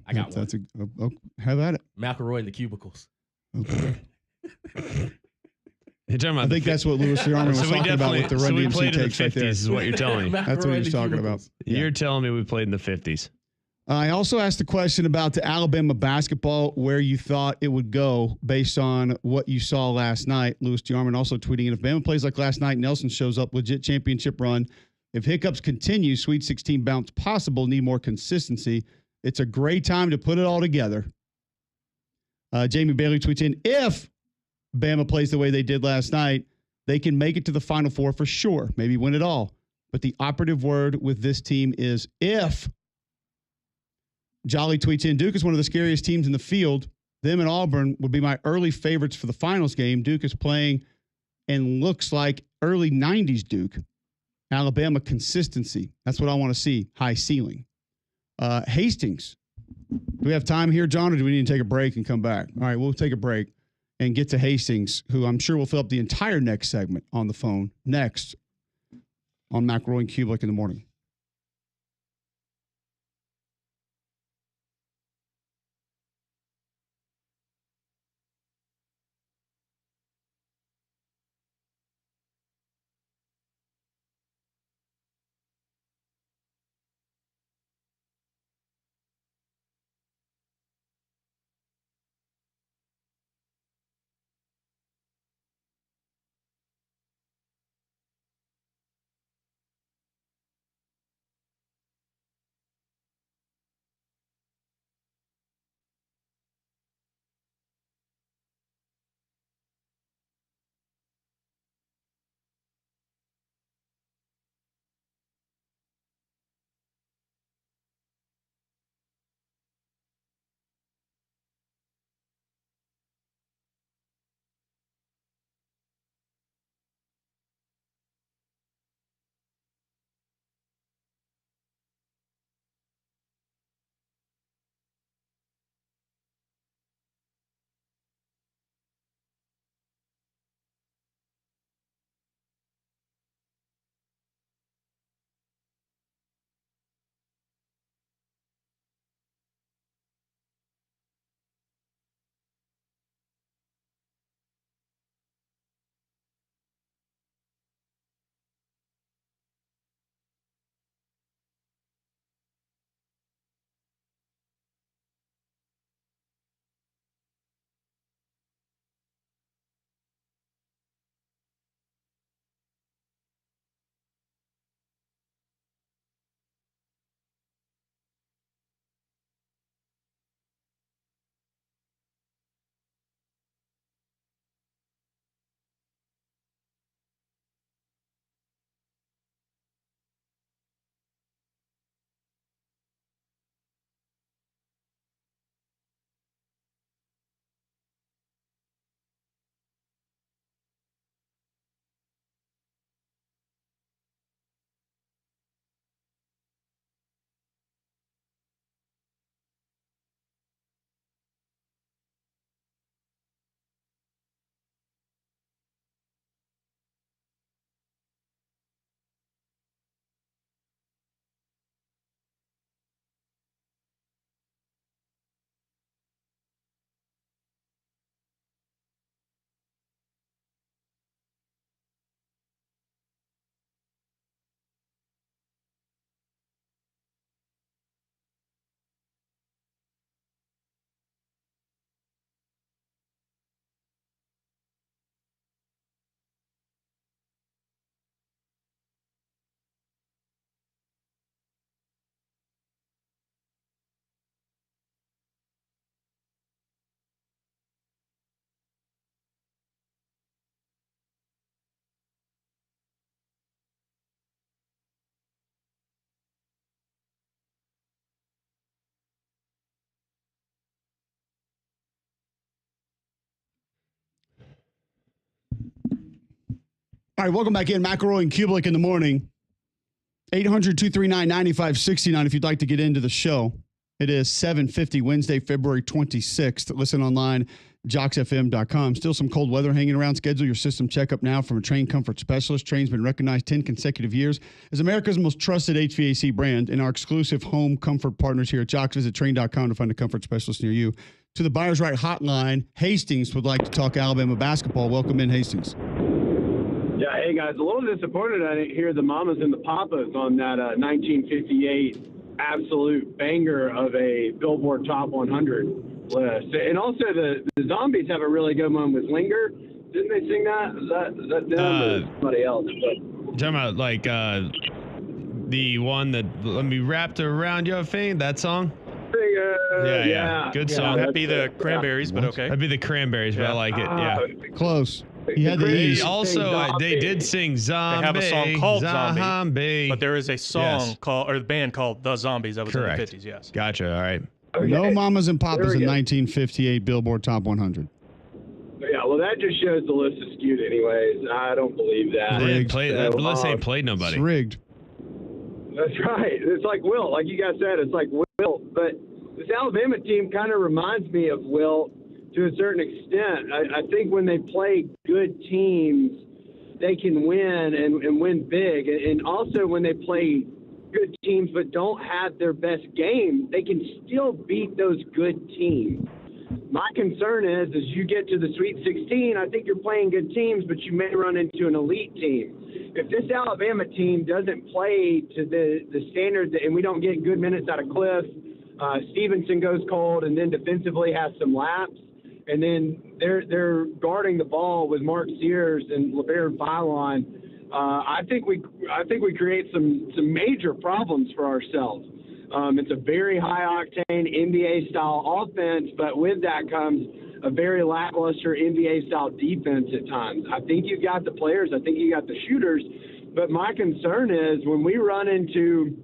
I got one. Have at it. McElroy and the Cubicles. Okay. I think that's what Louis Armin was talking about with the Run DMC takes right there. Is what you're telling me. That's what he was talking about. Yeah. You're telling me we played in the 50s. I also asked a question about the Alabama basketball, where you thought it would go based on what you saw last night. Louis Armin also tweeting in, if Bama plays like last night, Nelson shows up, legit championship run. If hiccups continue, Sweet 16 bounce possible, need more consistency. It's a great time to put it all together. Jamie Bailey tweets in, if Bama plays the way they did last night, they can make it to the Final Four for sure, maybe win it all. But the operative word with this team is if. Jolly tweets in, Duke is one of the scariest teams in the field. Them and Auburn would be my early favorites for the finals game. Duke is playing and looks like early 90s Duke. Alabama consistency. That's what I want to see. High ceiling. Hastings. Do we have time here, John, or do we need to take a break and come back? All right, we'll take a break and get to Hastings, who I'm sure will fill up the entire next segment on the phone next on McElroy and Cubelic in the morning. All right, welcome back in. McElroy and Cubelic in the morning. 800-239-9569 if you'd like to get into the show. It is 7:50 Wednesday, February 26th. Listen online, jocksfm.com. Still some cold weather hanging around. Schedule your system checkup now from a Train Comfort Specialist. Train's been recognized 10 consecutive years as America's most trusted HVAC brand, and our exclusive home comfort partners here at Jocks. Visit Train.com to find a comfort specialist near you. To the Buyers Right hotline, Hastings would like to talk Alabama basketball. Welcome in, Hastings. Yeah, hey guys, a little disappointed I didn't hear the Mamas and the Papas on that 1958 absolute banger of a Billboard Top 100 list. And also the Zombies have a really good one with Linger. Didn't they sing that? Is that them or somebody else? Talking about like the one that Let Me Wrap Around Your Finger, that song? Yeah. Good song. That'd be the Cranberries, but okay. That'd be the Cranberries, but I like it. Yeah. Close. He had the They E's. also they did sing Zombie. They have a song called Zombie, but but there is a song called, or the band called The Zombies that was Correct. in the 50s, yes. Gotcha. All right. No Mamas and There Papas we in go. 1958 Billboard Top 100. Yeah, well, that just shows the list is skewed anyways. I don't believe that. They didn't Rigged. play that list ain't played nobody. It's rigged. That's right. It's like Wilt. Like you guys said, it's like Wilt. But this Alabama team kind of reminds me of Wilt to a certain extent. I think when they play good teams, they can win and win big. And also when they play good teams but don't have their best game, they can still beat those good teams. My concern is as you get to the Sweet 16, I think you're playing good teams, but you may run into an elite team. If this Alabama team doesn't play to the standard, and we don't get good minutes out of Cliff, Stevenson goes cold, and then defensively has some laps, and then they're guarding the ball with Mark Sears and LeBaron Philon. I think we create some major problems for ourselves. It's a very high-octane NBA-style offense, but with that comes a very lackluster NBA-style defense at times. I think you've got the players. I think you got the shooters. But my concern is when we run into,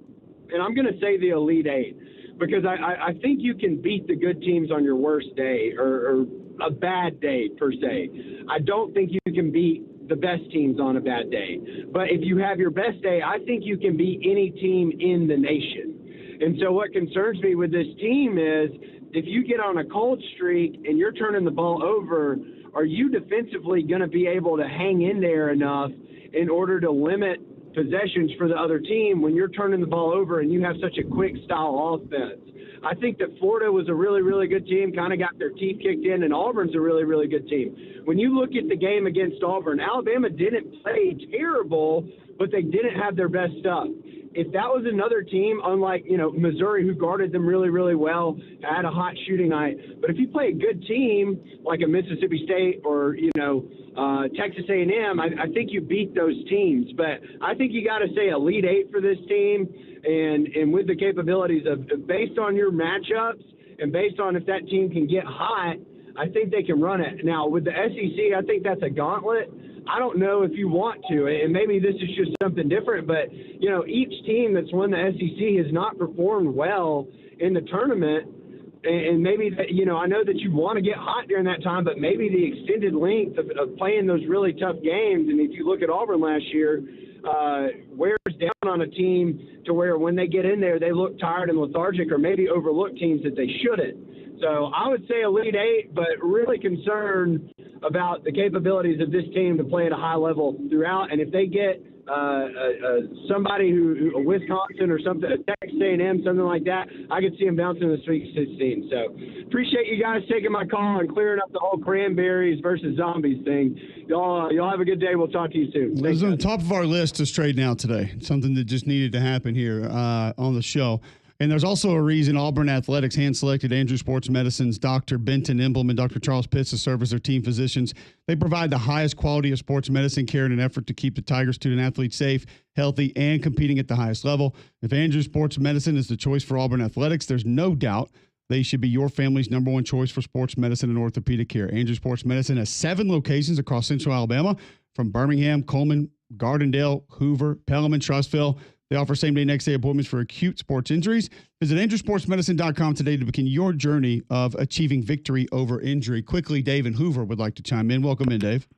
and I'm going to say the Elite Eight, because I think you can beat the good teams on your worst day or a bad day, per se. I don't think you can beat the best teams on a bad day. But if you have your best day, I think you can beat any team in the nation. And so what concerns me with this team is if you get on a cold streak and you're turning the ball over, are you defensively going to be able to hang in there enough in order to limit possessions for the other team when you're turning the ball over and you have such a quick style offense? I think that Florida was a really, really good team, kind of got their teeth kicked in, and Auburn's a really, really good team. When you look at the game against Auburn, Alabama didn't play terrible, but they didn't have their best stuff. If that was another team, unlike, Missouri, who guarded them really, really well, had a hot shooting night. But if you play a good team like a Mississippi State or, Texas A&M, I think you beat those teams. But I think you got to say Elite Eight for this team, and with the capabilities of based on your matchups and based on if that team can get hot, I think they can run it. Now, with the SEC, I think that's a gauntlet. I don't know if you want to, and maybe this is just something different, but, each team that's won the SEC has not performed well in the tournament, and maybe, I know that you want to get hot during that time, but maybe the extended length of playing those really tough games, and if you look at Auburn last year, wears down on a team to where when they get in there, they look tired and lethargic or maybe overlook teams that they shouldn't. So I would say Elite Eight, but really concerned about the capabilities of this team to play at a high level throughout. And if they get somebody who a Wisconsin or something, a Texas A&M, something like that, I could see them bouncing in the Sweet 16. So appreciate you guys taking my call and clearing up the whole Cranberries versus Zombies thing. Y'all have a good day. We'll talk to you soon. It was on the top of our list to straighten out today. Something that just needed to happen here on the show. And there's also a reason Auburn Athletics hand-selected Andrew Sports Medicine's Dr. Benton Emblem and Dr. Charles Pitts to serve as their team physicians. They provide the highest quality of sports medicine care in an effort to keep the Tiger student-athletes safe, healthy, and competing at the highest level. If Andrew Sports Medicine is the choice for Auburn Athletics, there's no doubt they should be your family's number one choice for sports medicine and orthopedic care. Andrew Sports Medicine has 7 locations across central Alabama, from Birmingham, Coleman, Gardendale, Hoover, Pelham, and Trussville. They offer same-day, next-day appointments for acute sports injuries. Visit AndrewSportsMedicine.com today to begin your journey of achieving victory over injury. Quickly, Dave and Hoover would like to chime in. Welcome in, Dave.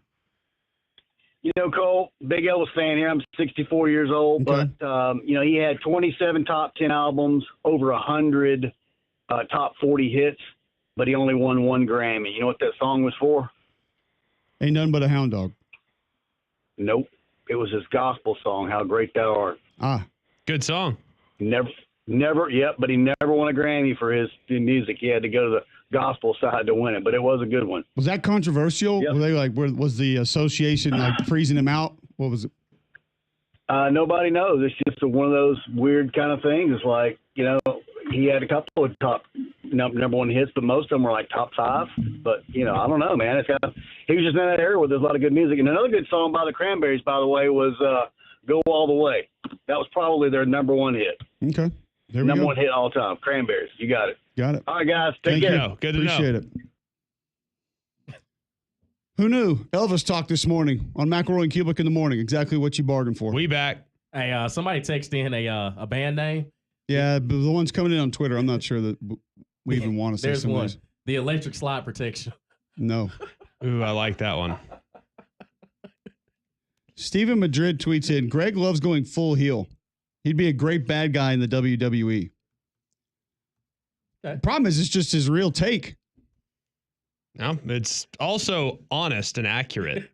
Cole, big Elvis fan here. I'm 64 years old, Okay. but he had 27 top 10 albums, over 100 top 40 hits, but he only won 1 Grammy. You know what that song was for? Ain't nothing but a hound dog. Nope. It was his gospel song, How Great Thou Art. Ah, Good song. Never, yep, but he never won a Grammy for his music. He had to go to the gospel side to win it, but it was a good one. was that controversial? Yep. Were they like, was the association like freezing him out? What was it? Nobody knows. It's just one of those weird kind of things. It's like, he had a couple of top number 1 hits, but most of them were like top 5. But, I don't know, man. He was just in that era where there's a lot of good music. And another good song by the Cranberries, by the way, was Go All the Way. That was probably their number 1 hit. Okay. There we Number go. 1 hit all time. Cranberries. You got it. Got it. All right, guys. Take Thank care. you. Good to Appreciate know. it. Who knew? Elvis talked this morning on McElroy and Cubelic in the morning. Exactly what you bargained for. We back. Hey, somebody text in a band name. Yeah, but the ones coming in on Twitter, I'm not sure that we even want to say There's some of one. these. The electric slide protection. No. Ooh, I like that one. Steven Madrid tweets in, Greg loves going full heel. He'd be a great bad guy in the WWE. Okay. Problem is, it's just his real take. No, it's also honest and accurate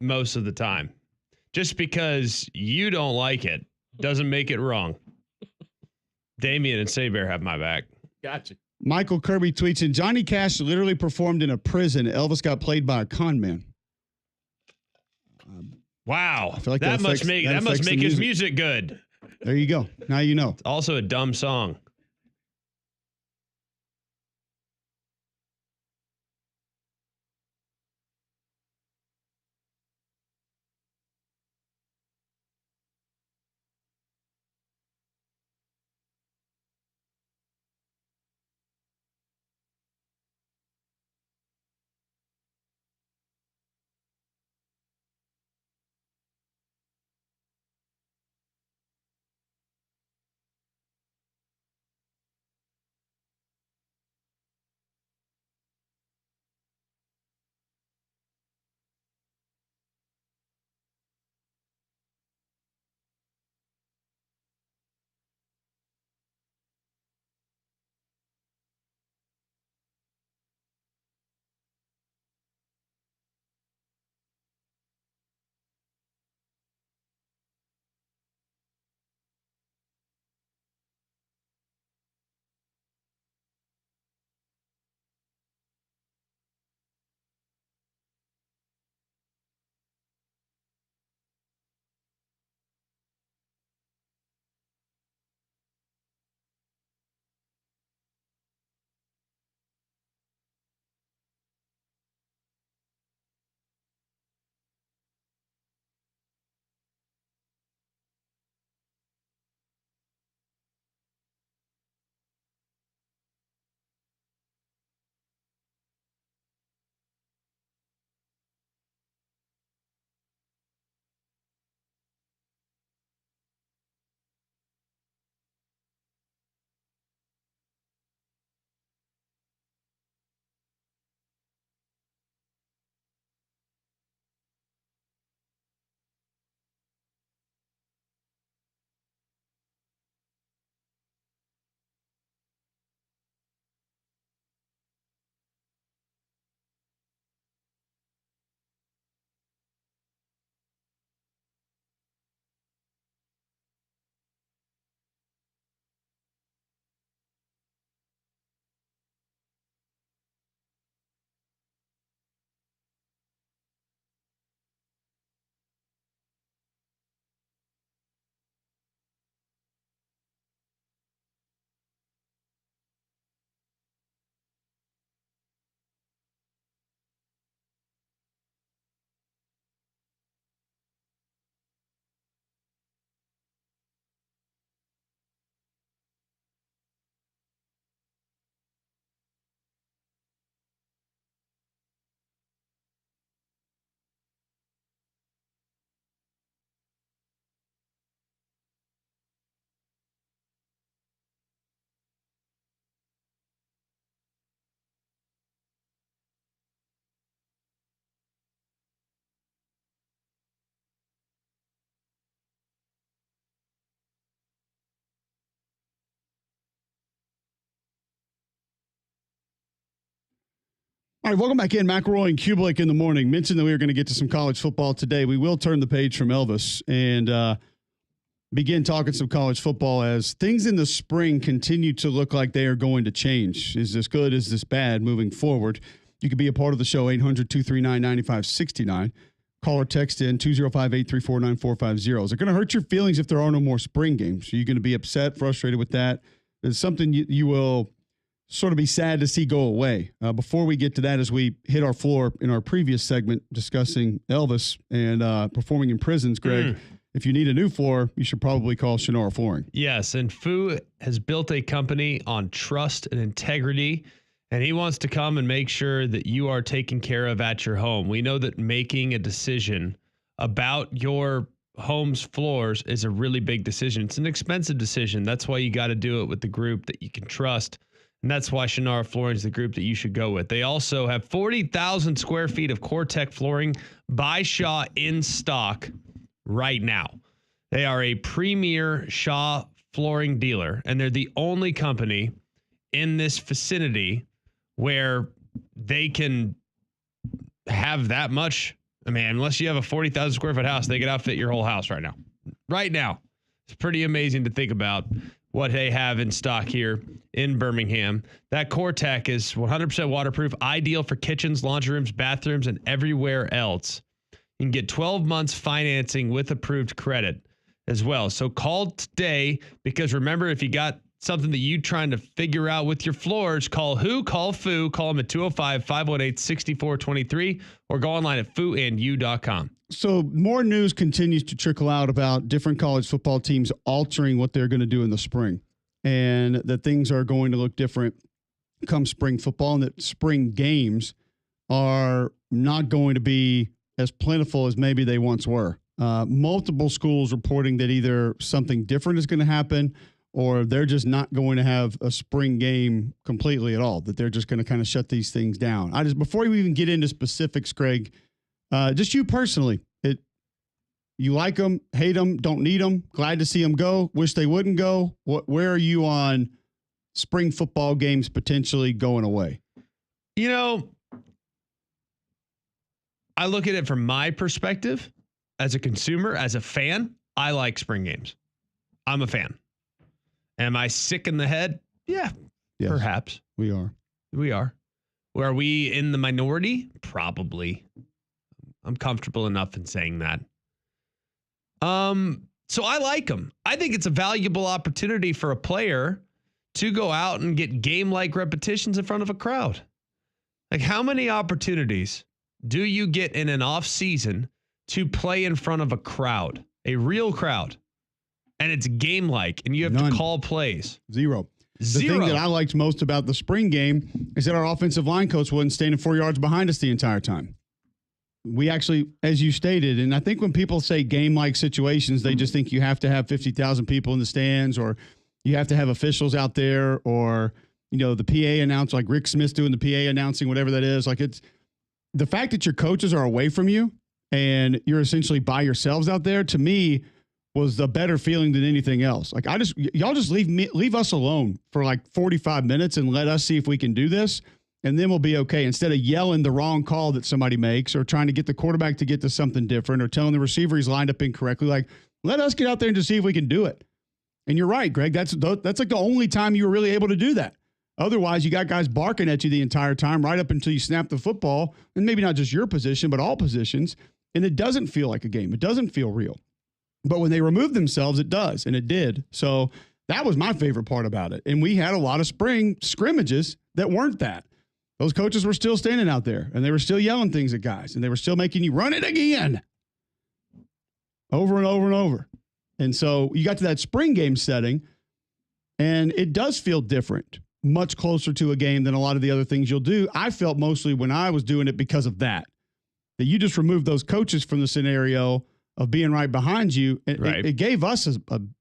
most of the time. Just because you don't like it doesn't make it wrong. Damien and Saber have my back. Gotcha. Michael Kirby tweets in, Johnny Cash literally performed in a prison. Elvis got played by a con man. Wow. I feel like that must make the his music good. There you go. Now you know. Also a dumb song. All right, welcome back in. McElroy and Cubelic in the morning. Mentioned that we were going to get to some college football today. We will turn the page from Elvis and begin talking some college football as things in the spring continue to look like they are going to change. Is this good? Is this bad moving forward? You can be a part of the show, 800-239-9569. Call or text in 205-834-9450. Is it going to hurt your feelings if there are no more spring games? Are you going to be upset, frustrated with that? It's something you will sort of be sad to see go away. Before we get to that, as we hit our floor in our previous segment discussing Elvis and performing in prisons, Greg, if you need a new floor, you should probably call Shannara Flooring. Yes, and Fu has built a company on trust and integrity, and he wants to come and make sure that you are taken care of at your home. We know that making a decision about your home's floors is a really big decision. It's an expensive decision. That's why you got to do it with the group that you can trust. And that's why Shannara Flooring is the group that you should go with. They also have 40,000 square feet of CoreTech flooring by Shaw in stock right now. They are a premier Shaw flooring dealer, and they're the only company in this vicinity where they can have that much. I mean, unless you have a 40,000 square foot house, they can outfit your whole house right now. Right now. It's pretty amazing to think about what they have in stock here in Birmingham. That CoreTech is 100% waterproof, ideal for kitchens, laundry rooms, bathrooms, and everywhere else. You can get 12 months financing with approved credit as well. So call today, because remember, if you got something that you're trying to figure out with your floors, call who? Call Fu. Call them at 205-518-6423 or go online at fuandyou.com. So more news continues to trickle out about different college football teams altering what they're going to do in the spring, and that things are going to look different come spring football, and that spring games are not going to be as plentiful as maybe they once were. Multiple schools reporting that either something different is going to happen or they're just not going to have a spring game completely at all, that they're just going to kind of shut these things down. Before we even get into specifics, Greg, just you personally, you like them, hate them, don't need them, glad to see them go, wish they wouldn't go. Where are you on spring football games potentially going away? You know, I look at it from my perspective as a consumer, as a fan. I like spring games. I'm a fan. Am I sick in the head? Yeah, yes, perhaps. We are. Are we in the minority? Probably. I'm comfortable enough in saying that. So I like them. I think it's a valuable opportunity for a player to go out and get game-like repetitions in front of a crowd. Like, how many opportunities do you get in an off season to play in front of a crowd, a real crowd, and it's game-like, and you have to call plays? Zero. The thing that I liked most about the spring game is that our offensive line coach wasn't standing 4 yards behind us the entire time. We actually, as you stated, and I think when people say game-like situations, they just think you have to have 50,000 people in the stands, or you have to have officials out there, or, you know, the PA announcer, like Rick Smith doing the PA announcing, whatever that is. Like, it's the fact that your coaches are away from you and you're essentially by yourselves out there, to me, was the better feeling than anything else. Like, y'all just leave us alone for like 45 minutes and let us see if we can do this, and then we'll be okay. Instead of yelling the wrong call that somebody makes, or trying to get the quarterback to get to something different, or telling the receiver he's lined up incorrectly. Like, let us get out there and just see if we can do it. And you're right, Greg. That's like the only time you were really able to do that. Otherwise, you got guys barking at you the entire time, right up until you snap the football, and maybe not just your position, but all positions. And it doesn't feel like a game. It doesn't feel real. But when they remove themselves, it does, and it did. So that was my favorite part about it. And we had a lot of spring scrimmages that weren't that. Those coaches were still standing out there, and they were still yelling things at guys, and they were still making you run it again over and over and over. And so you got to that spring game setting, and it does feel different, much closer to a game than a lot of the other things you'll do. I felt mostly when I was doing it because of that you just removed those coaches from the scenario of being right behind you. It gave us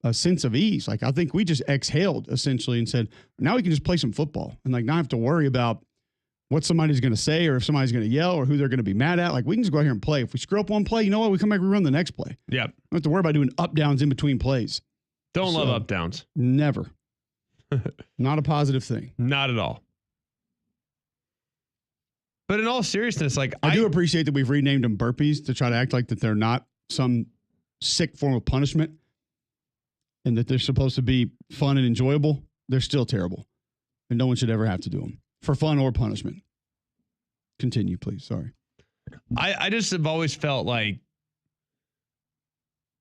a sense of ease. Like, I think we just exhaled essentially and said, now we can just play some football and like not have to worry about what somebody's going to say, or if somebody's going to yell, or who they're going to be mad at. Like, we can just go out here and play. If we screw up one play, you know what? We come back, we run the next play. Yeah. Don't have to worry about doing up downs in between plays. Don't love up downs. Never. Not a positive thing. Not at all. But in all seriousness, like I do appreciate that we've renamed them burpees to try to act like that they're not some sick form of punishment and that they're supposed to be fun and enjoyable. They're still terrible. And no one should ever have to do them for fun or punishment. Continue, please. Sorry. I just have always felt like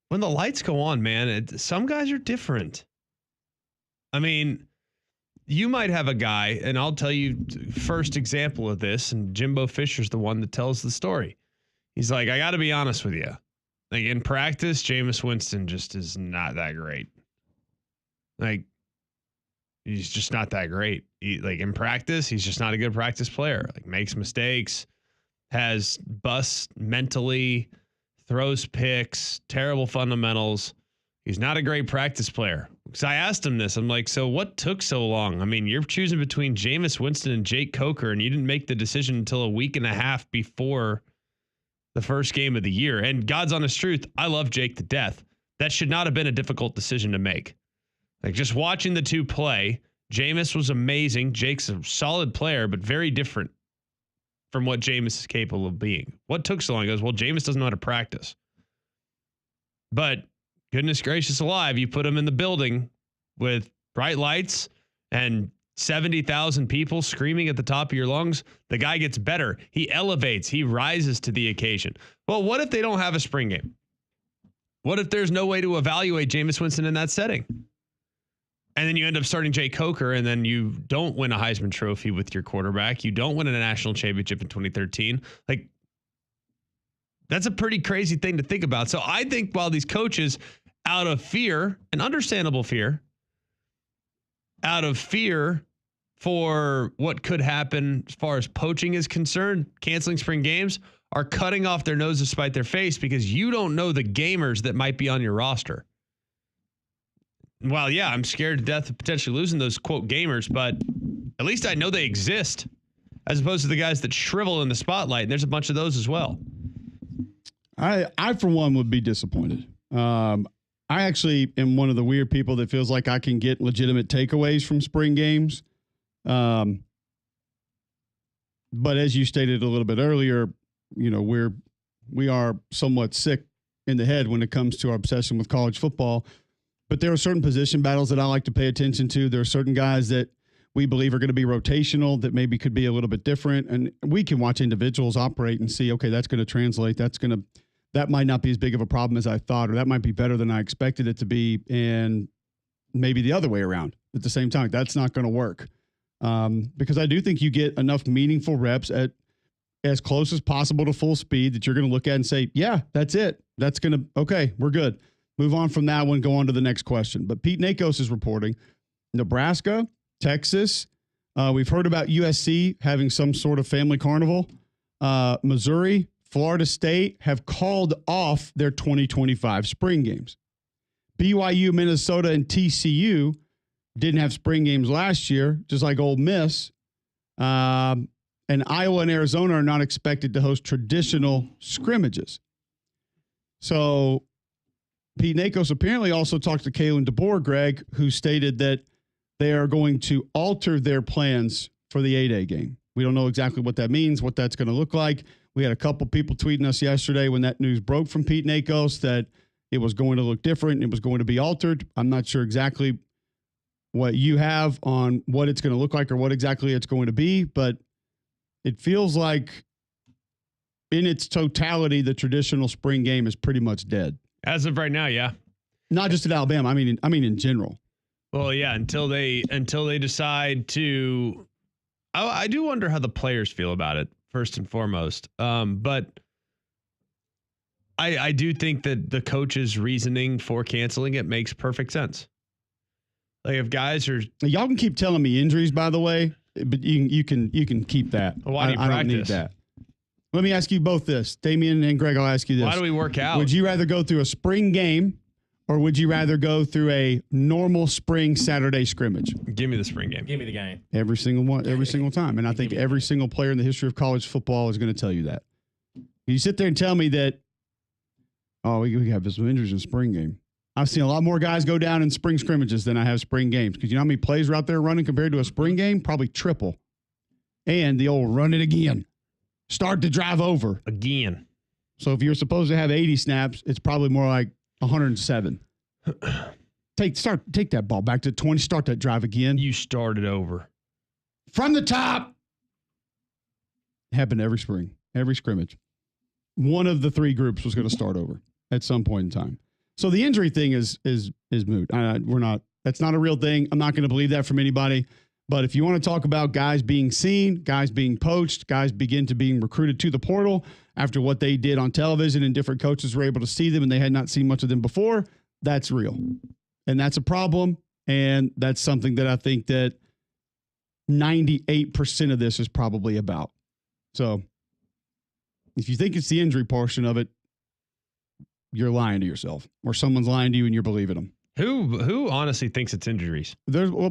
when the lights go on, man, some guys are different. I mean, you might have a guy, and I'll tell you first example of this, and Jimbo Fisher's the one that tells the story. He's like, I got to be honest with you. Like in practice, Jameis Winston just is not that great. Like he's just not that great. Like in practice, he's just not a good practice player. Like makes mistakes, has busts mentally, throws picks, terrible fundamentals. He's not a great practice player. Because I asked him this. I'm like, so what took so long? I mean, you're choosing between Jameis Winston and Jake Coker, and you didn't make the decision until a week and a half before the first game of the year. And God's honest truth, I love Jake to death. That should not have been a difficult decision to make. Like just watching the two play, Jameis was amazing. Jake's a solid player, but very different from what Jameis is capable of being. What took so long? He goes, well, Jameis doesn't know how to practice. But goodness gracious alive, you put him in the building with bright lights and 70,000 people screaming at the top of your lungs. The guy gets better. He elevates. He rises to the occasion. Well, what if they don't have a spring game? What if there's no way to evaluate Jameis Winston in that setting? And then you end up starting Jake Coker, and then you don't win a Heisman Trophy with your quarterback. You don't win a national championship in 2013. Like, that's a pretty crazy thing to think about. So I think while these coaches, out of fear, an understandable fear, out of fear for what could happen as far as poaching is concerned, canceling spring games, are cutting off their nose to spite their face because you don't know the gamers that might be on your roster. Well, yeah, I'm scared to death of potentially losing those, quote, gamers, but at least I know they exist as opposed to the guys that shrivel in the spotlight. And there's a bunch of those as well. I for one, would be disappointed. I actually am one of the weird people that feels like I can get legitimate takeaways from spring games. But as you stated a little bit earlier, you know, we are somewhat sick in the head when it comes to our obsession with college football. But there are certain position battles that I like to pay attention to. There are certain guys that we believe are going to be rotational that maybe could be a little bit different. And we can watch individuals operate and see, okay, that's going to translate. That might not be as big of a problem as I thought, or that might be better than I expected it to be. And maybe the other way around at the same time. That's not going to work. Because I do think you get enough meaningful reps at as close as possible to full speed that you're going to look at and say, yeah, that's it. That's going to, okay, we're good. Move on from that one, go on to the next question. But Pete Nakos is reporting Nebraska, Texas. We've heard about USC having some sort of family carnival. Missouri, Florida State have called off their 2025 spring games. BYU, Minnesota, and TCU didn't have spring games last year, just like Ole Miss. And Iowa and Arizona are not expected to host traditional scrimmages. So Pete Nakos apparently also talked to Kalen DeBoer, Greg, who stated that they are going to alter their plans for the 8A game. We don't know exactly what that means, what that's going to look like. We had a couple people tweeting us yesterday when that news broke from Pete Nakos that it was going to look different. It was going to be altered. I'm not sure exactly what you have on what it's going to look like or what exactly it's going to be, but it feels like in its totality, the traditional spring game is pretty much dead. As of right now, yeah. Not just at Alabama. I mean in general. Well, yeah, until they decide to. I do wonder how the players feel about it, first and foremost. But I do think that the coach's reasoning for canceling it makes perfect sense. Like if guys are, y'all can keep telling me injuries, by the way, but you can keep that. Well, why do you practice? I don't need that. Let me ask you both this. Damian and Greg, I'll ask you this. Why do we work out? Would you rather go through a spring game or would you rather go through a normal spring Saturday scrimmage? Give me the spring game. Give me the game. Every single one, every single time. And I think every single player in the history of college football is going to tell you that. You sit there and tell me that, oh, we have some injuries in spring game. I've seen a lot more guys go down in spring scrimmages than I have spring games. Because you know how many plays are out there running compared to a spring game? Probably triple. And the old run it again. start the drive over. Again. So if you're supposed to have 80 snaps, it's probably more like 107. Take that ball back to 20. Start that drive again. You started over. From the top. Happened every spring, every scrimmage. One of the three groups was going to start over at some point in time. So the injury thing is moot. That's not a real thing. I'm not going to believe that from anybody. But if you want to talk about guys being seen, guys being poached, guys begin to being recruited to the portal after what they did on television and different coaches were able to see them and they had not seen much of them before, that's real. And that's a problem. And that's something that I think that 98% of this is probably about. So if you think it's the injury portion of it, you're lying to yourself, or someone's lying to you and you're believing them. Who honestly thinks it's injuries? There are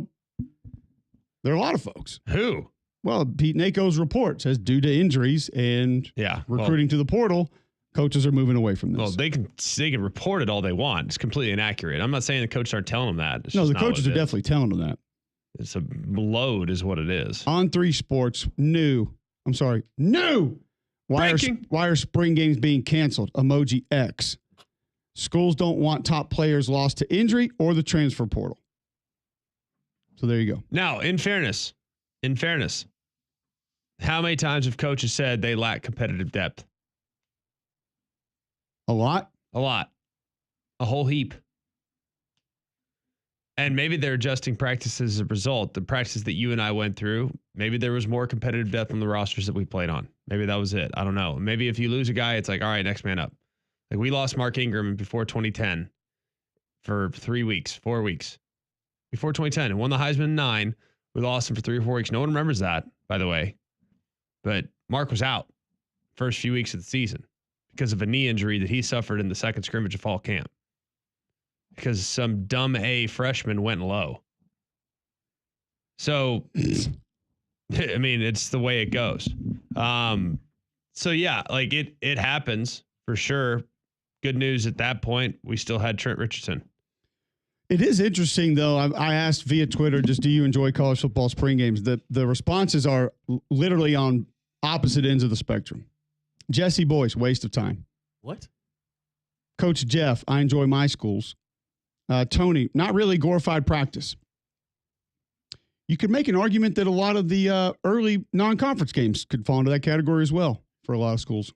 a lot of folks. Who? Well, Pete Nako's report says due to injuries and recruiting to the portal, coaches are moving away from this. Well, they can report it all they want. It's completely inaccurate. I'm not saying the coaches aren't telling them that. It's no, just the not coaches what are it is. definitely telling them that. It's a load is what it is. On 3 Sports, new. Why are spring games being canceled? Emoji X. Schools don't want top players lost to injury or the transfer portal. So there you go. Now, in fairness, how many times have coaches said they lack competitive depth? A lot? A lot. A whole heap. And maybe they're adjusting practices as a result. The practices that you and I went through, maybe there was more competitive depth on the rosters that we played on. Maybe that was it. I don't know. Maybe if you lose a guy, it's like, all right, next man up. Like we lost Mark Ingram before 2010 for 3 weeks, 4 weeks. Before 2010 and won the Heisman in 9. We lost him for 3 or 4 weeks. No one remembers that, by the way. But Mark was out first few weeks of the season because of a knee injury that he suffered in the second scrimmage of fall camp. Because some dumb A freshman went low. So, I mean, it's the way it goes. So yeah, like it happens for sure. Good news at that point, we still had Trent Richardson. It is interesting, though. I asked via Twitter, just do you enjoy college football spring games? The responses are literally on opposite ends of the spectrum. Jesse Boyce, waste of time. What? Coach Jeff, I enjoy my schools. Tony, not really glorified practice. You could make an argument that a lot of the early non-conference games could fall into that category as well for a lot of schools.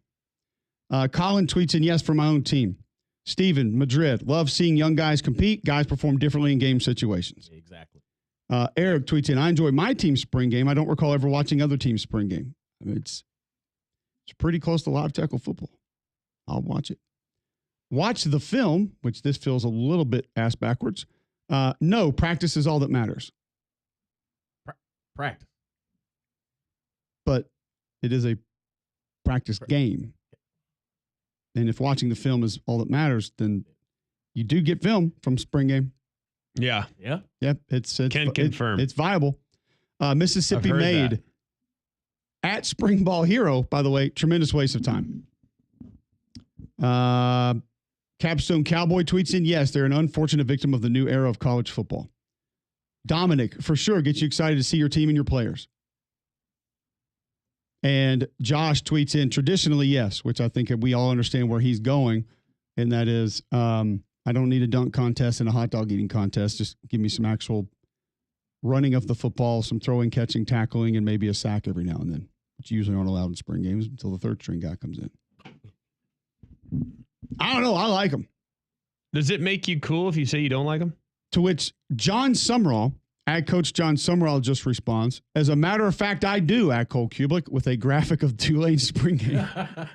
Colin tweets in, yes, for my own team. Steven, Madrid, love seeing young guys compete. Guys perform differently in game situations. Exactly. Eric tweets in, I enjoy my team's spring game. I don't recall ever watching other teams' spring game. I mean, it's pretty close to live tackle football. I'll watch it. Watch the film, which this feels a little bit ass backwards. No, practice is all that matters. Practice. But it is a practice game. And if watching the film is all that matters, then you do get film from spring game. Yeah. Yeah. Yep. It's Can confirm. It's viable. Mississippi I've heard made that. at Spring Ball Hero, by the way, tremendous waste of time. Capstone Cowboy tweets in, yes, they're an unfortunate victim of the new era of college football. Dominic, for sure, gets you excited to see your team and your players. And Josh tweets in, traditionally, yes, which I think we all understand where he's going. And that is, I don't need a dunk contest and a hot dog eating contest. Just give me some actual running of the football, some throwing, catching, tackling, and maybe a sack every now and then, which usually aren't allowed in spring games until the third string guy comes in. I don't know. I like them. Does it make you cool if you say you don't like them? To which John Summerall, at Coach John Summerall, just responds, as a matter of fact, I do, at Cole Cubelic, with a graphic of Tulane spring game,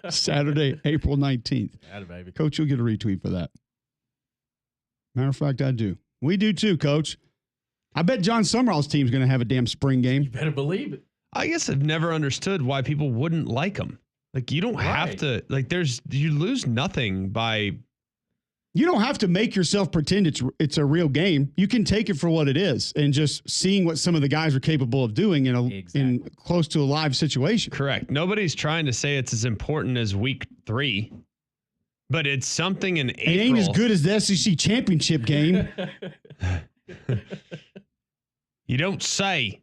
Saturday, April 19th. Baby. Coach, you'll get a retweet for that. Matter of fact, I do. We do too, Coach. I bet John Summerall's team's going to have a damn spring game. You better believe it. I guess I've never understood why people wouldn't like them. Like, you don't have to, like, you lose nothing by. You don't have to make yourself pretend it's a real game. You can take it for what it is and just seeing what some of the guys are capable of doing in close to a live situation. Correct. Nobody's trying to say it's as important as week 3, but it's something in April. It ain't as good as the SEC championship game. You don't say.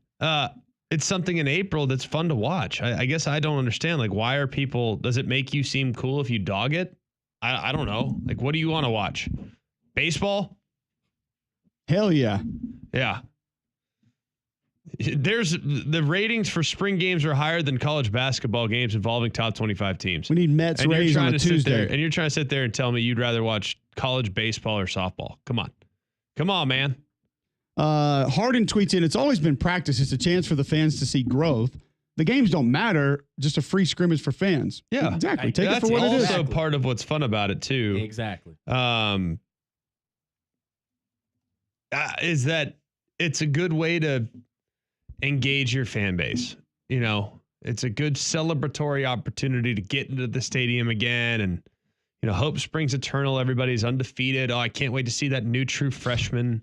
it's something in April that's fun to watch. I guess I don't understand. Like, why are people? Does it make you seem cool if you dog it? I don't know. Like, what do you want to watch? Baseball? Hell yeah. Yeah. There's the ratings for spring games are higher than college basketball games involving top 25 teams. We need Mets Rays on a Tuesday. And you're trying to sit there and tell me you'd rather watch college baseball or softball. Come on, man. Harden tweets in, it's always been practice. It's a chance for the fans to see growth. The games don't matter, just a free scrimmage for fans. Yeah. Exactly. Take it for what it is. That's also part of what's fun about it, too. Exactly. Is that it's a good way to engage your fan base. You know, it's a good celebratory opportunity to get into the stadium again. And, you know, hope springs eternal. Everybody's undefeated. Oh, I can't wait to see that new true freshman.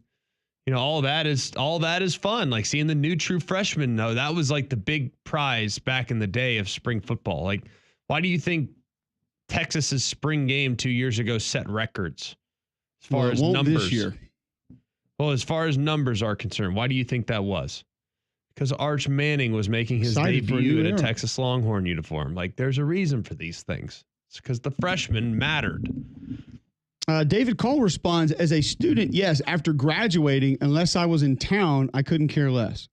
You know, all that is fun. Like seeing the new true freshman. No, that was like the big prize back in the day of spring football. Like, why do you think Texas's spring game 2 years ago set records as far as numbers? This year. Well, as far as numbers are concerned, why do you think that was? Because Arch Manning was making his debut in a Texas Longhorn uniform. Like, there's a reason for these things. It's because the freshmen mattered. David Cole responds, as a student, yes, after graduating, unless I was in town, I couldn't care less.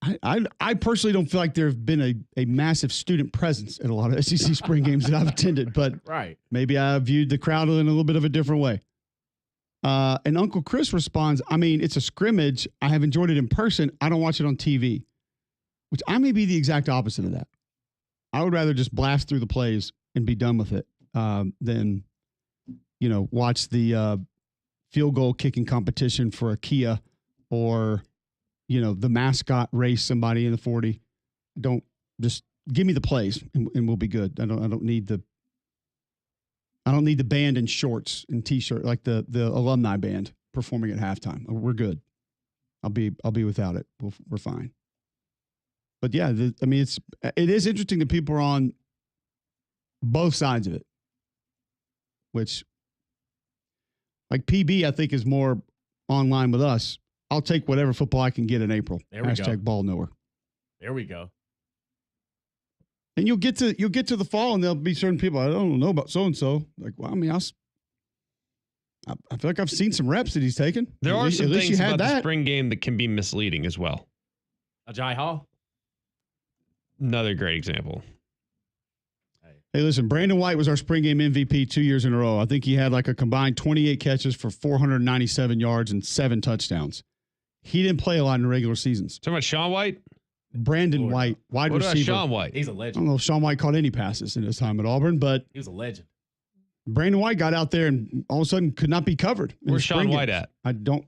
I personally don't feel like there have been a massive student presence at a lot of SEC spring games that I've attended, but maybe I viewed the crowd in a little bit of a different way. And Uncle Chris responds, I mean, it's a scrimmage. I have enjoyed it in person. I don't watch it on TV, which I may be the exact opposite of that. I would rather just blast through the plays and be done with it than, you know, watch the field goal kicking competition for a Kia or, you know, the mascot race somebody in the 40. Don't just give me the plays and we'll be good. I don't need the band in shorts and t-shirt like the alumni band performing at halftime. We're good. I'll be without it. We're fine. But yeah, it is interesting that people are on both sides of it, which like PB, I think is more online with us. I'll take whatever football I can get in April. There we go. Ball knower. There we go. And you'll get to the fall, and there'll be certain people I don't know about so and so. Like, well, I mean, I feel like I've seen some reps that he's taken. There are some things about the spring game that can be misleading as well. Ajay Hall, another great example. Hey, listen, Brandon White was our spring game MVP 2 years in a row. I think he had like a combined 28 catches for 497 yards and 7 touchdowns. He didn't play a lot in the regular seasons. Talking about Sean White? Brandon White, wide receiver. What about Sean White? He's a legend. I don't know if Sean White caught any passes in his time at Auburn, but he was a legend. Brandon White got out there and all of a sudden could not be covered. Where's Sean White at? I'm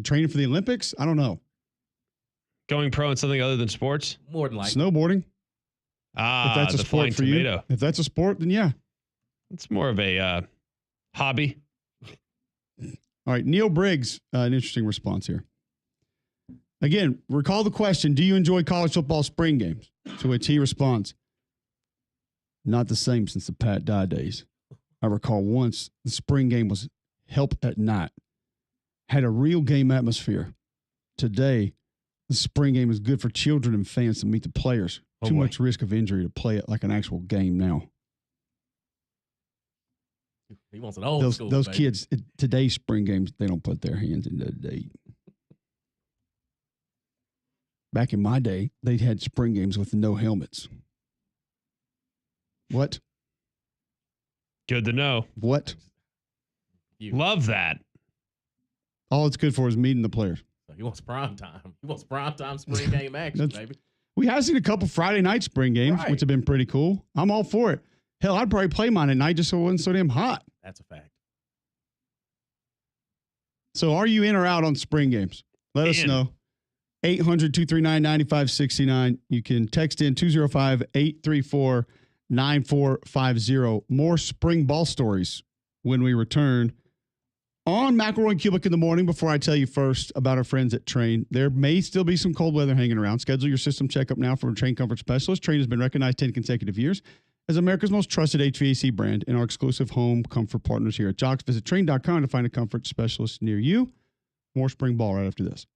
training for the Olympics? I don't know. Going pro in something other than sports? More than likely. Snowboarding. If that's a sport for you. If that's a sport, then yeah. It's more of a hobby. All right, Neil Briggs, an interesting response here. Again, recall the question, do you enjoy college football spring games? To which he responds, not the same since the Pat Dye days. I recall once the spring game was help at night. Had a real game atmosphere. Today, the spring game is good for children and fans to meet the players. Too much risk of injury to play it like an actual game now. He wants an old school. Those kids, today's spring games, they don't put their hands in the day. Back in my day, they had spring games with no helmets. What? Good to know. What? Love that. All it's good for is meeting the players. He wants prime time. He wants prime time spring game action, baby. We have seen a couple Friday night spring games, which have been pretty cool. I'm all for it. Hell, I'd probably play mine at night just so it wasn't so damn hot. That's a fact. So are you in or out on spring games? Let us know. 800-239-9569. You can text in 205-834-9450. More spring ball stories when we return on McElroy and Cubelic in the morning. Before I tell you first about our friends at Train, there may still be some cold weather hanging around. Schedule your system checkup now from a Train Comfort Specialist. Train has been recognized 10 consecutive years as America's most trusted HVAC brand and our exclusive home comfort partners here at Jocks. Visit Train.com to find a comfort specialist near you. More spring ball right after this.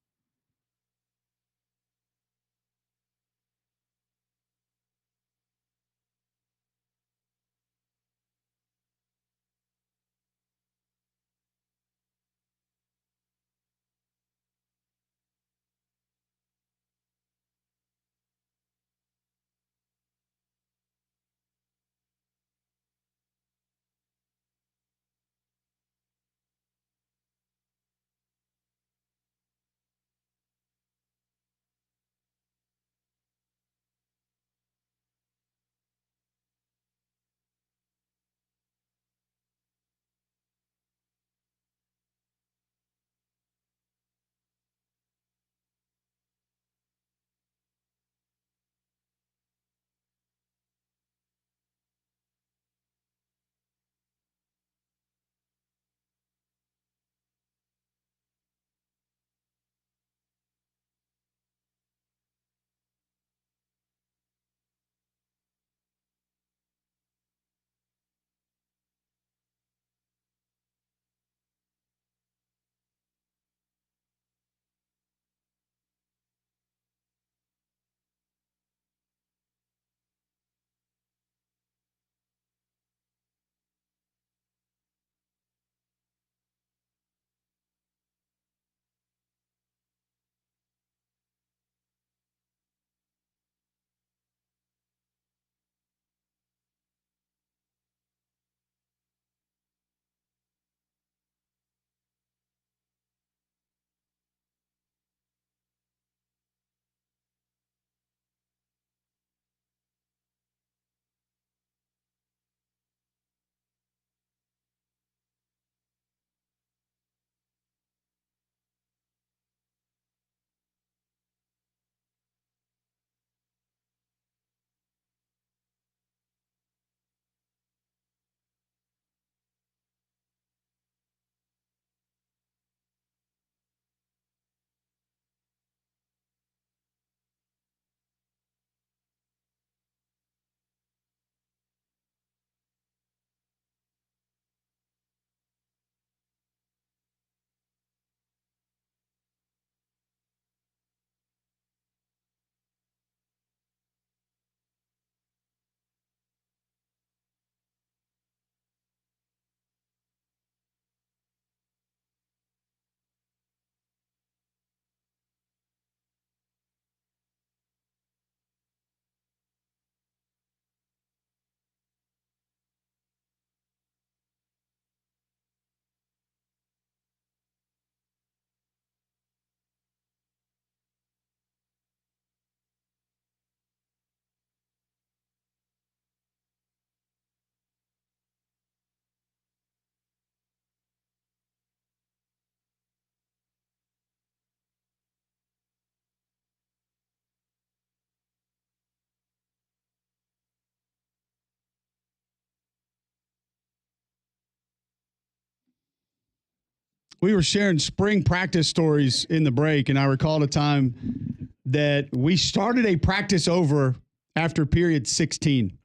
We were sharing spring practice stories in the break, and I recalled a time that we started a practice over after period 16.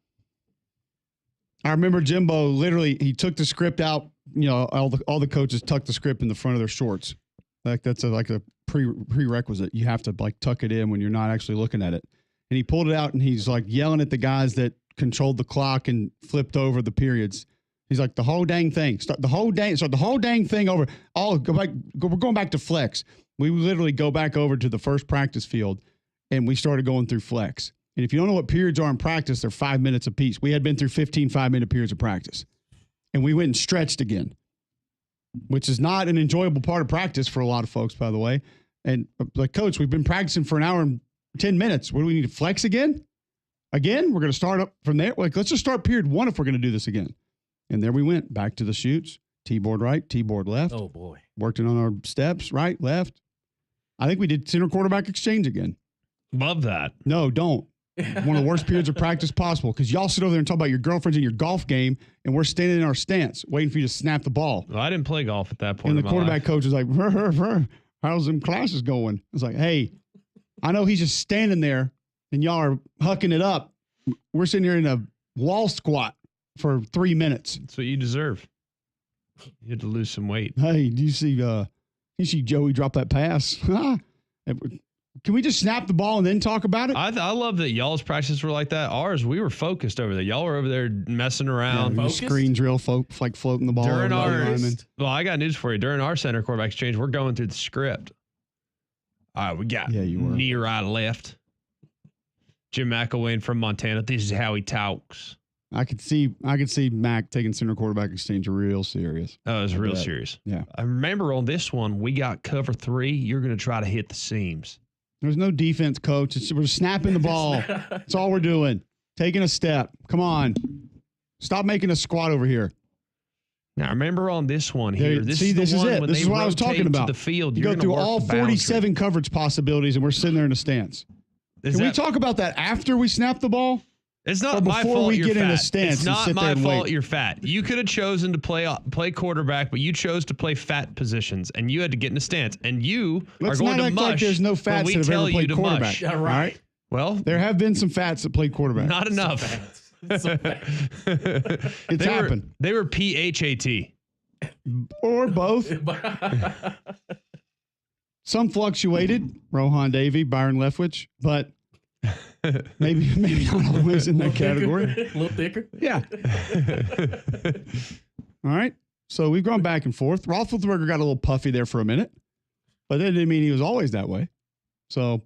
I remember Jimbo literally, he took the script out. You know, all the coaches tuck the script in the front of their shorts. Like that's like a prerequisite. You have to like tuck it in when you're not actually looking at it. And he pulled it out and he's like yelling at the guys that controlled the clock and flipped over the periods. He's like, the whole dang thing. Start the whole dang thing over. We're going back to flex. We literally go back over to the first practice field and we started going through flex. And if you don't know what periods are in practice, they're 5 minutes apiece. We had been through 15 5-minute periods of practice. And we went and stretched again, which is not an enjoyable part of practice for a lot of folks, by the way. And like, coach, we've been practicing for an hour and 10 minutes. What do we need to flex again? Again, we're going to start up from there. Like, let's just start period one if we're going to do this again. And there we went, back to the shoots. T-board right, T-board left. Oh, boy. Working on our steps, right, left. I think we did center quarterback exchange again. Love that. No, don't. One of the worst periods of practice possible because y'all sit over there and talk about your girlfriends and your golf game, and we're standing in our stance waiting for you to snap the ball. Well, I didn't play golf at that point. And in the my quarterback life. coach is like, how's them classes going? It's like, hey, I know he's just standing there and y'all are hucking it up. We're sitting here in a wall squat for 3 minutes. That's what you deserve. You had to lose some weight. Hey, do you see You see Joey drop that pass. Can we just snap the ball and then talk about it? I love that y'all's practices were like that. Ours, we were focused over there. Y'all were over there messing around. Yeah, screen drill, like floating the ball. During well, I got news for you. During our center quarterback exchange, we're going through the script. All right, we got knee right, left. Jim McElroy from Montana. This is how he talks. I could see Mac taking center quarterback exchange real serious. Oh, it was real serious. Yeah. I remember on this one, we got cover 3. You're going to try to hit the seams. There's no defense, coach. We're snapping the ball. That's all we're doing. Taking a step. Come on. Stop making a squat over here. Now, remember on this one here. This is it. This is what I was talking about. The field, you go through all 47 coverage possibilities, and we're sitting there in a stance. Can we talk about that after we snap the ball? It's not my fault you're fat. In a stance it's not my fault you're fat. You could have chosen to play quarterback, but you chose to play fat positions, and you had to get in a stance. And you are going to mush like there's no fats that have ever played quarterback. All right. Well, there have been some fats that played quarterback. Not enough. It's happened. They were PHAT. Or both. Some fluctuated. Rohan Davey, Byron Leftwich, but maybe not always in that category. A little thicker. Yeah. All right. So we've gone back and forth. Roethlisberger got a little puffy there for a minute, but that didn't mean he was always that way. So,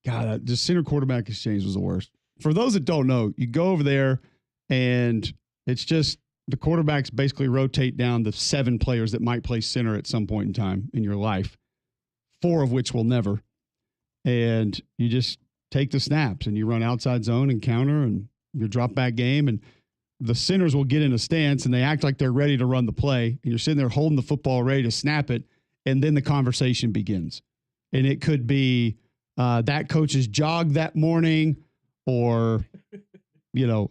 God, just center quarterback exchange was the worst. For those that don't know, you go over there and it's just the quarterbacks basically rotate down the 7 players that might play center at some point in time in your life, 4 of which will never. And you just take the snaps and you run outside zone and counter and your drop back game. And the centers will get in a stance and they act like they're ready to run the play. And you're sitting there holding the football ready to snap it. And then the conversation begins. And it could be that coach's jog that morning or,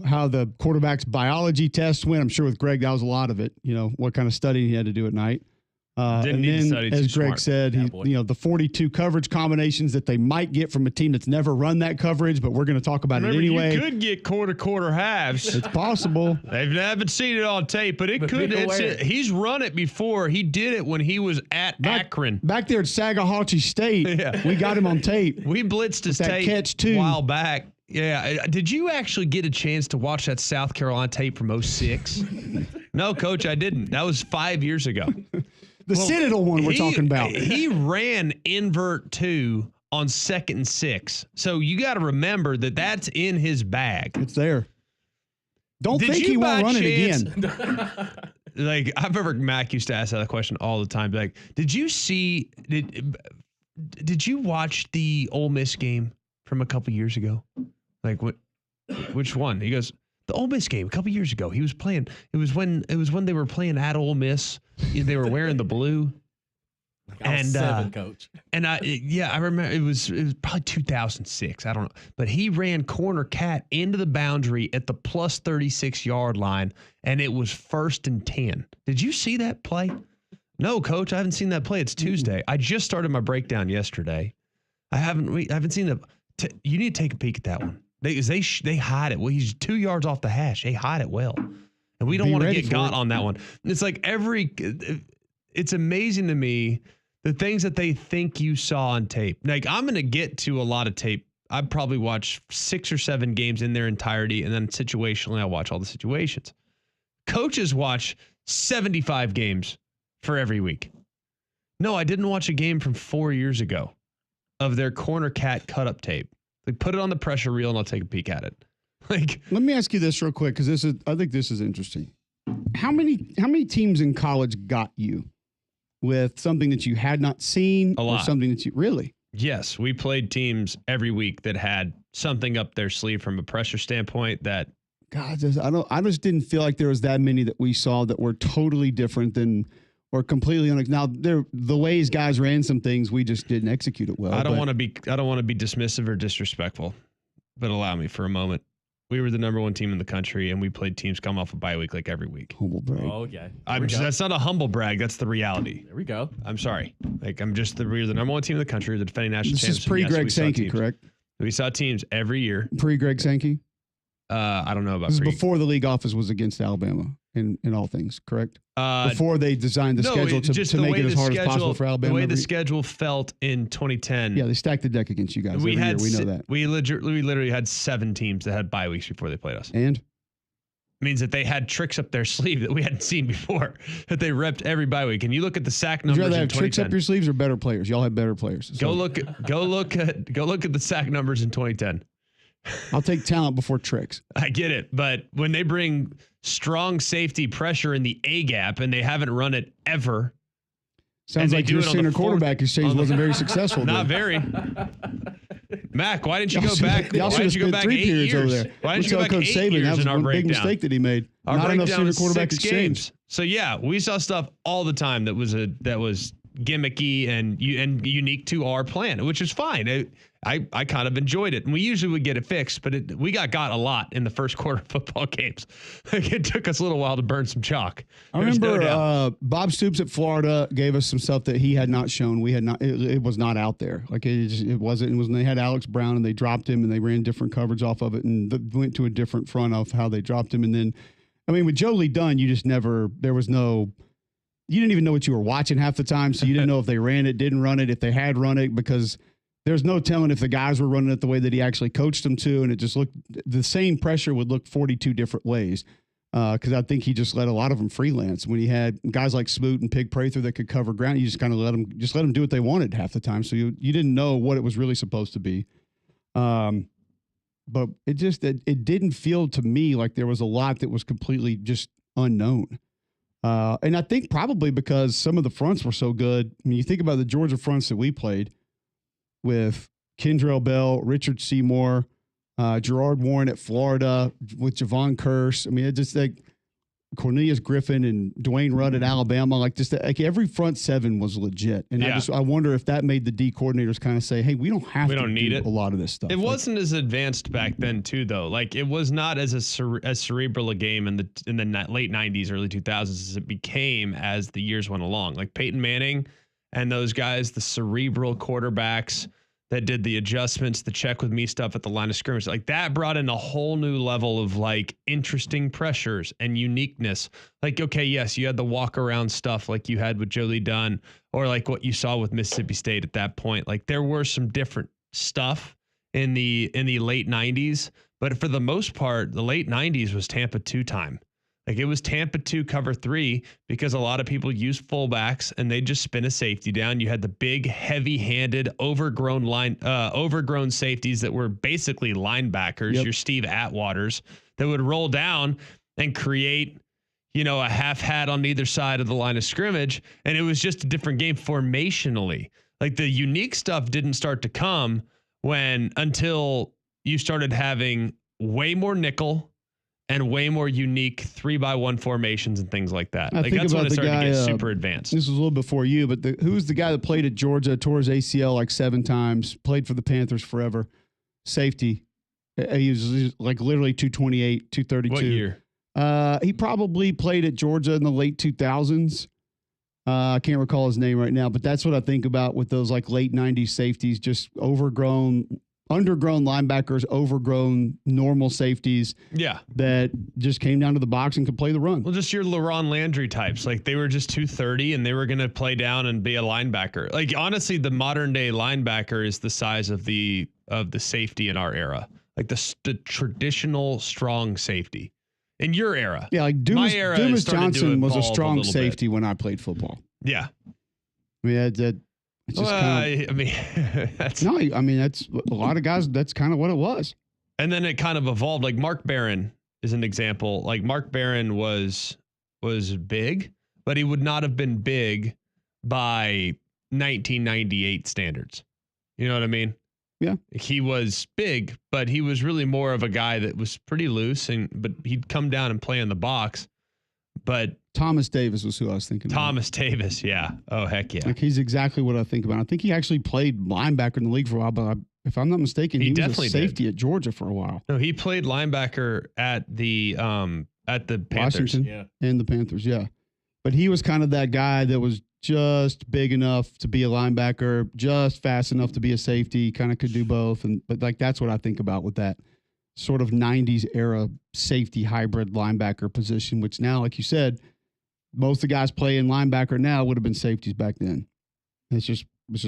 how the quarterback's biology test went. I'm sure with Greg, that was a lot of it. What kind of studying he had to do at night. Didn't need to study. As Greg said, the 42 coverage combinations that they might get from a team that's never run that coverage, but we're going to talk about it anyway. You could get quarter halves. It's possible. They haven't seen it on tape, but it could. He's run it before. He did it when he was at Akron. Back there at Sagahatchee State, we got him on tape. We blitzed his tape catch too. A while back. Yeah. Did you actually get a chance to watch that South Carolina tape from 06? No, Coach, I didn't. That was 5 years ago. The Citadel one we're talking about. He ran invert 2 on 2nd and 6. So you got to remember that that's in his bag. It's there. Don't think he won't run it again. Like, I remember Mac used to ask that question all the time. Like, did you watch the Ole Miss game from a couple years ago? Like, which one? He goes, the Ole Miss game a couple years ago. He was playing. It was when they were playing at Ole Miss. They were wearing the blue. And 7, Coach. And I remember it was probably 2006. I don't know, but he ran corner cat into the boundary at the plus 36 yard line, and it was 1st and 10. Did you see that play? No, Coach, I haven't seen that play. It's Tuesday. I just started my breakdown yesterday. I haven't seen the. You need to take a peek at that one. They hide it. Well, he's 2 yards off the hash. They hide it well. And we don't want to get got on that one. It's like it's amazing to me the things that they think you saw on tape. Like, I'm going to get to a lot of tape. I probably watch 6 or 7 games in their entirety, and then situationally I watch all the situations. Coaches watch 75 games for every week. No, I didn't watch a game from 4 years ago of their corner cat cut-up tape. Like, put it on the pressure reel, and I'll take a peek at it. Like, let me ask you this real quick, because I think this is interesting. How many teams in college got you with something that you had not seen, a lot. Or something that you really? Yes, we played teams every week that had something up their sleeve from a pressure standpoint. That God, I just didn't feel like there was that many that we saw that were totally different than. Or completely now the ways guys ran some things, we just didn't execute it well. I don't want to be dismissive or disrespectful, but allow me for a moment. We were the number 1 team in the country, and we played teams come off a bye week like every week. Humble brag. Oh, okay. That's not a humble brag. That's the reality. There we go. I'm sorry. Like, we're the number 1 team in the country, the defending national champions. This is pre-Greg Sankey, correct? We saw teams every year. Pre-Greg Sankey? I don't know about this is before the league office was against Alabama in all things, correct? before they designed the schedule to make it as hard as possible for Alabama. The way the schedule felt in 2010. Yeah, they stacked the deck against you guys every year. We know that. We literally had 7 teams that had bye weeks before they played us. And? Means that they had tricks up their sleeve that we hadn't seen before, that they repped every bye week. And you look at the sack numbers. Would you rather have tricks up your sleeves or better players? Y'all have better players. So. Go look at the sack numbers in 2010. I'll take talent before tricks. I get it, but when they bring strong safety pressure in the A gap and they haven't run it ever. Sounds like your center quarterback exchange wasn't very successful. Not very. Mac, why didn't you go back? Y'all should have spent 3 periods over there. Why didn't you go back Coach 8 Saban, years in our one breakdown? big mistake that he made. Our Not enough center quarterback 6 exchange. games. So yeah, we saw stuff all the time that was gimmicky and unique to our plan, which is fine. I kind of enjoyed it, and we usually would get it fixed, but we got a lot in the first quarter of football games. It took us a little while to burn some chalk. I remember Bob Stoops at Florida gave us some stuff that he had not shown. We had not. It was not out there. Like it wasn't. It was. They had Alex Brown and they dropped him and they ran different coverage off of it and went to a different front of how they dropped him. And then, I mean, with Joe Lee Dunn, you just never. There was no. You didn't even know what you were watching half the time, so you didn't know if they ran it, didn't run it, if they had run it, because there's no telling if the guys were running it the way that he actually coached them to, and it just looked the same pressure would look 42 different ways. Because I think he just let a lot of them freelance when he had guys like Smoot and Pig Prather that could cover ground. You just kind of let them do what they wanted half the time, so you didn't know what it was really supposed to be. But it didn't feel to me like there was a lot that was completely just unknown. And I think probably because some of the fronts were so good. I mean, you think about the Georgia fronts that we played with Kendrell Bell, Richard Seymour, Gerard Warren at Florida with Javon Curse. I mean, it just like Cornelius Griffin and Dwayne Rudd at Alabama. Like every front seven was legit. And I wonder if that made the D coordinators kind of say, hey, we don't need a lot of this stuff. It wasn't as advanced back then too, though. Like it was not as cerebral a game in the late 90s, early 2000s as it became as the years went along. Like Peyton Manning and those guys, the cerebral quarterbacks that did the adjustments, the check with me stuff at the line of scrimmage, like that brought in a whole new level of like interesting pressures and uniqueness. Like, okay, yes, you had the walk around stuff like you had with Joe Lee Dunn or like what you saw with Mississippi State at that point. Like there were some different stuff in the late 90s, but for the most part, the late 90s was Tampa 2 time. Like it was Tampa 2 cover 3 because a lot of people use fullbacks and they just spin a safety down. You had the big, heavy-handed, overgrown safeties that were basically linebackers. Your Steve Atwaters that would roll down and create, a half hat on either side of the line of scrimmage. And it was just a different game formationally. Like the unique stuff didn't start to come until you started having way more nickel and way more unique 3-by-1 formations and things like that. Like that's when it started to get super advanced. This was a little before you, but who's the guy that played at Georgia, tore his ACL like 7 times, played for the Panthers forever, safety. He was like literally 228, 232. What year? He probably played at Georgia in the late 2000s. I can't recall his name right now, but that's what I think about with those like late 90s safeties, just undergrown linebackers, overgrown normal safeties. Yeah. That just came down to the box and could play the run. Well, just your LaRon Landry types. Like they were just 230 and they were going to play down and be a linebacker. Like honestly, the modern day linebacker is the size of the safety in our era. Like the traditional strong safety in your era. Yeah. Like Dumas Johnson was a strong safety when I played football. Yeah. I mean, it's just that's a lot of guys. That's kind of what it was. And then it kind of evolved. Like Mark Barron is an example. Like Mark Barron was big, but he would not have been big by 1998 standards. You know what I mean? Yeah. He was big, but he was really more of a guy that was pretty loose but he'd come down and play in the box. But Thomas Davis was who I was thinking Thomas Davis, yeah. Oh, heck yeah. Like he's exactly what I think about. I think he actually played linebacker in the league for a while, but if I'm not mistaken, he was a safety at Georgia for a while. No, he played linebacker at the Panthers. Washington and the Panthers, yeah. But he was kind of that guy that was just big enough to be a linebacker, just fast enough to be a safety, kind of could do both. But like that's what I think about with that sort of 90s era safety hybrid linebacker position, which now, like you said, most of the guys playing linebacker now would have been safeties back then. It's just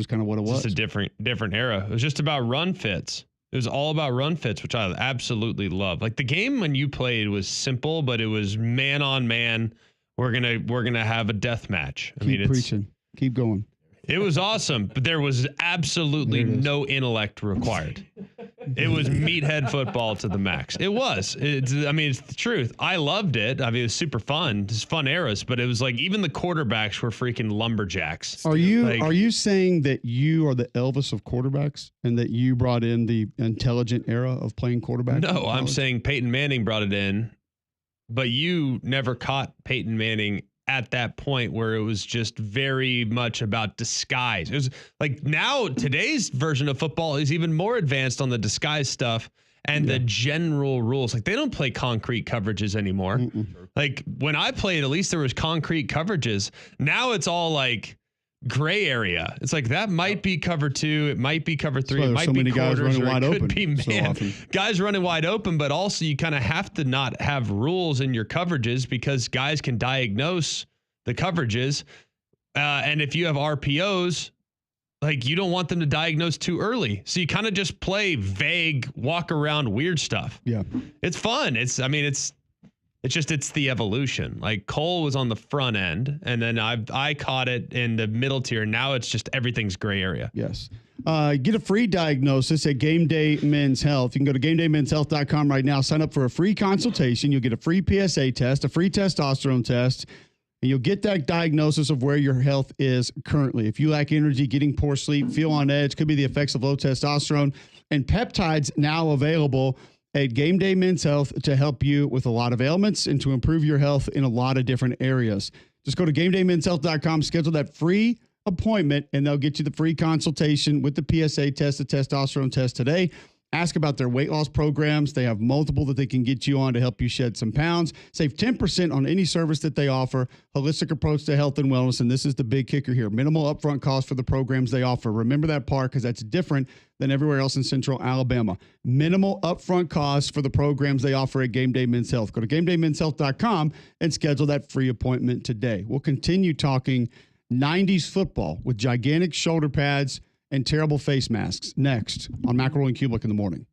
kind of what it was. Just a different era. It was just about run fits. It was all about run fits, which I absolutely love. Like the game when you played was simple, but it was man on man. We're gonna have a death match. Keep preaching. Keep going. It was awesome, but there was absolutely no intellect required. It was meathead football to the max. It was. It's the truth. I loved it. I mean, it was super fun. It's fun eras, but it was like even the quarterbacks were freaking lumberjacks. Are you saying that you are the Elvis of quarterbacks and that you brought in the intelligent era of playing quarterback? No, I'm saying Peyton Manning brought it in, but you never caught Peyton Manning at that point where it was just very much about disguise. It was like now today's version of football is even more advanced on the disguise stuff and the general rules. Like they don't play concrete coverages anymore. Like when I played, at least there was concrete coverages. Now it's all like gray area. It's like that might be cover 2, it might be cover 3, it might be quarters, or it could be guys running wide open, but also you kind of have to not have rules in your coverages because guys can diagnose the coverages. And if you have RPOs, like you don't want them to diagnose too early. So you kind of just play vague, walk around weird stuff. Yeah. It's fun. It's the evolution. Like Cole was on the front end, and then I caught it in the middle tier. Now it's just everything's gray area. Yes. Get a free diagnosis at Game Day Men's Health. You can go to GameDayMen'sHealth.com right now. Sign up for a free consultation. You'll get a free PSA test, a free testosterone test, and you'll get that diagnosis of where your health is currently. If you lack energy, getting poor sleep, feel on edge, could be the effects of low testosterone, and peptides now available at Game Day Men's Health to help you with a lot of ailments and to improve your health in a lot of different areas. Just go to GameDayMen'sHealth.com, schedule that free appointment, and they'll get you the free consultation with the PSA test, the testosterone test today. Ask about their weight loss programs. They have multiple that they can get you on to help you shed some pounds. Save 10% on any service that they offer. Holistic approach to health and wellness. And this is the big kicker here. Minimal upfront cost for the programs they offer. Remember that part because that's different than everywhere else in Central Alabama. Minimal upfront cost for the programs they offer at Game Day Men's Health. Go to GameDayMen'sHealth.com and schedule that free appointment today. We'll continue talking 90s football with gigantic shoulder pads and terrible face masks next on McElroy and Cubelic in the morning.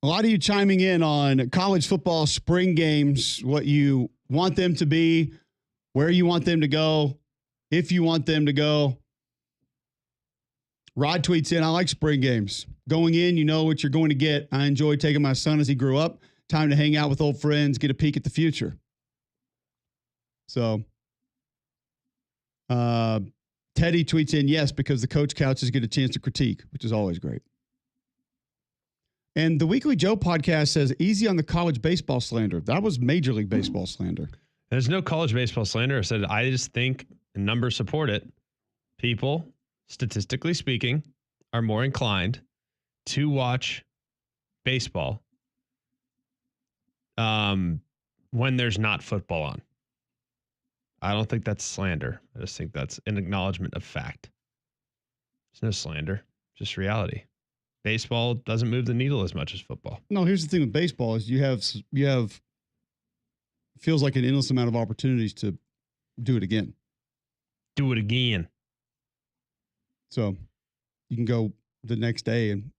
A lot of you chiming in on college football spring games, what you want them to be, where you want them to go, if you want them to go. Rod tweets in, I like spring games. Going in, you know what you're going to get. I enjoy taking my son as he grew up. Time to hang out with old friends, get a peek at the future. So, Teddy tweets in, yes, because the coach couches get a chance to critique, which is always great. And the Weekly Joe podcast says, easy on the college baseball slander. That was Major League Baseball slander. There's no college baseball slander. I said, I just think, and numbers support it, people, statistically speaking, are more inclined to watch baseball when there's not football on. I don't think that's slander. I just think that's an acknowledgement of fact. There's no slander, just reality. Baseball doesn't move the needle as much as football. No, here's the thing with baseball is you have feels like an endless amount of opportunities to do it again. Do it again. So you can go the next day and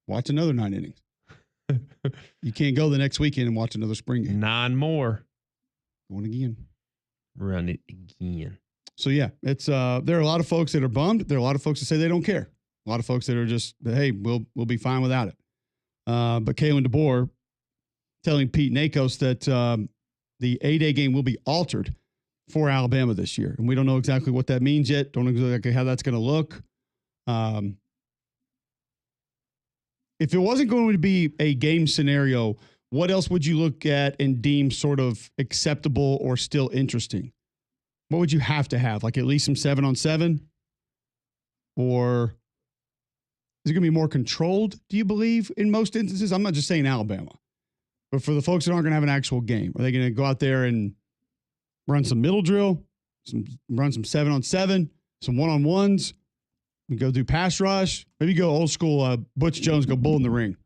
watch another 9 innings. You can't go the next weekend and watch another spring game. 9 more. Going again. Run it again. So yeah, it's there are a lot of folks that are bummed. There are a lot of folks that say they don't care. A lot of folks that are just, hey, we'll be fine without it. But Kalen DeBoer telling Pete Nakos that the A-Day game will be altered for Alabama this year. And we don't know exactly what that means yet. Don't know exactly how that's going to look. If it wasn't going to be a game scenario, what else would you look at and deem sort of acceptable or still interesting? What would you have to have? Like at least some 7-on-7? Or is it going to be more controlled, do you believe, in most instances? I'm not just saying Alabama. But for the folks that aren't going to have an actual game, are they going to go out there and run some middle drill, run some 7-on-7, some 1-on-1s, and go do pass rush? Maybe go old school Butch Jones, go bull in the ring,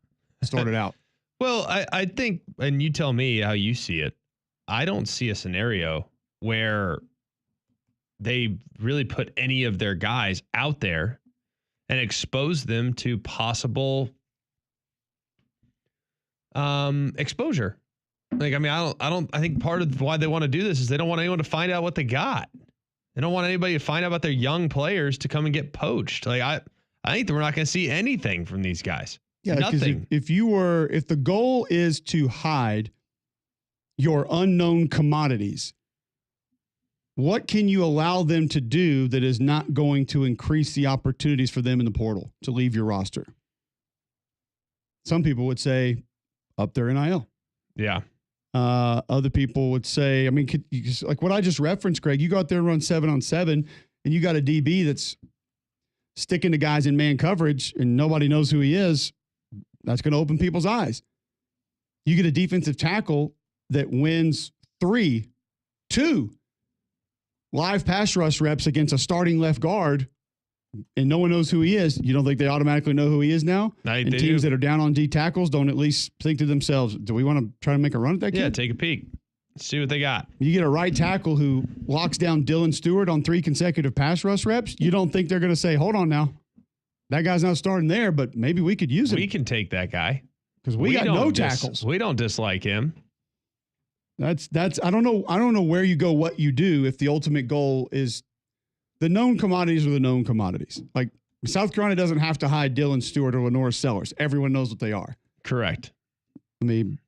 start it out. Well, I think, and you tell me how you see it, I don't see a scenario where they really put any of their guys out there and expose them to possible exposure. Like, I mean, I think part of why they want to do this is they don't want anyone to find out what they got. They don't want anybody to find out about their young players to come and get poached. Like, I think that we're not going to see anything from these guys. Yeah, nothing. If the goal is to hide your unknown commodities, what can you allow them to do that is not going to increase the opportunities for them in the portal to leave your roster? Some people would say up their NIL. Yeah. Other people would say, I mean, like what I just referenced, Greg, you go out there and run 7-on-7 and you got a DB that's sticking to guys in man coverage and nobody knows who he is. That's going to open people's eyes. You get a defensive tackle that wins 2 live pass rush reps against a starting left guard and no one knows who he is. You don't think they automatically know who he is now? And teams that are down on D tackles don't at least think to themselves, do we want to try to make a run at that kid? Yeah, take a peek. See what they got. You get a right tackle who locks down Dylan Stewart on 3 consecutive pass rush reps. You don't think they're going to say, hold on now. That guy's not starting there, but maybe we could use him. We can take that guy. Because we got no tackles. We don't dislike him. That's I don't know where you go, what you do if the ultimate goal is the known commodities are the known commodities. Like South Carolina doesn't have to hide Dylan Stewart or Lenore Sellers. Everyone knows what they are. Correct. I mean,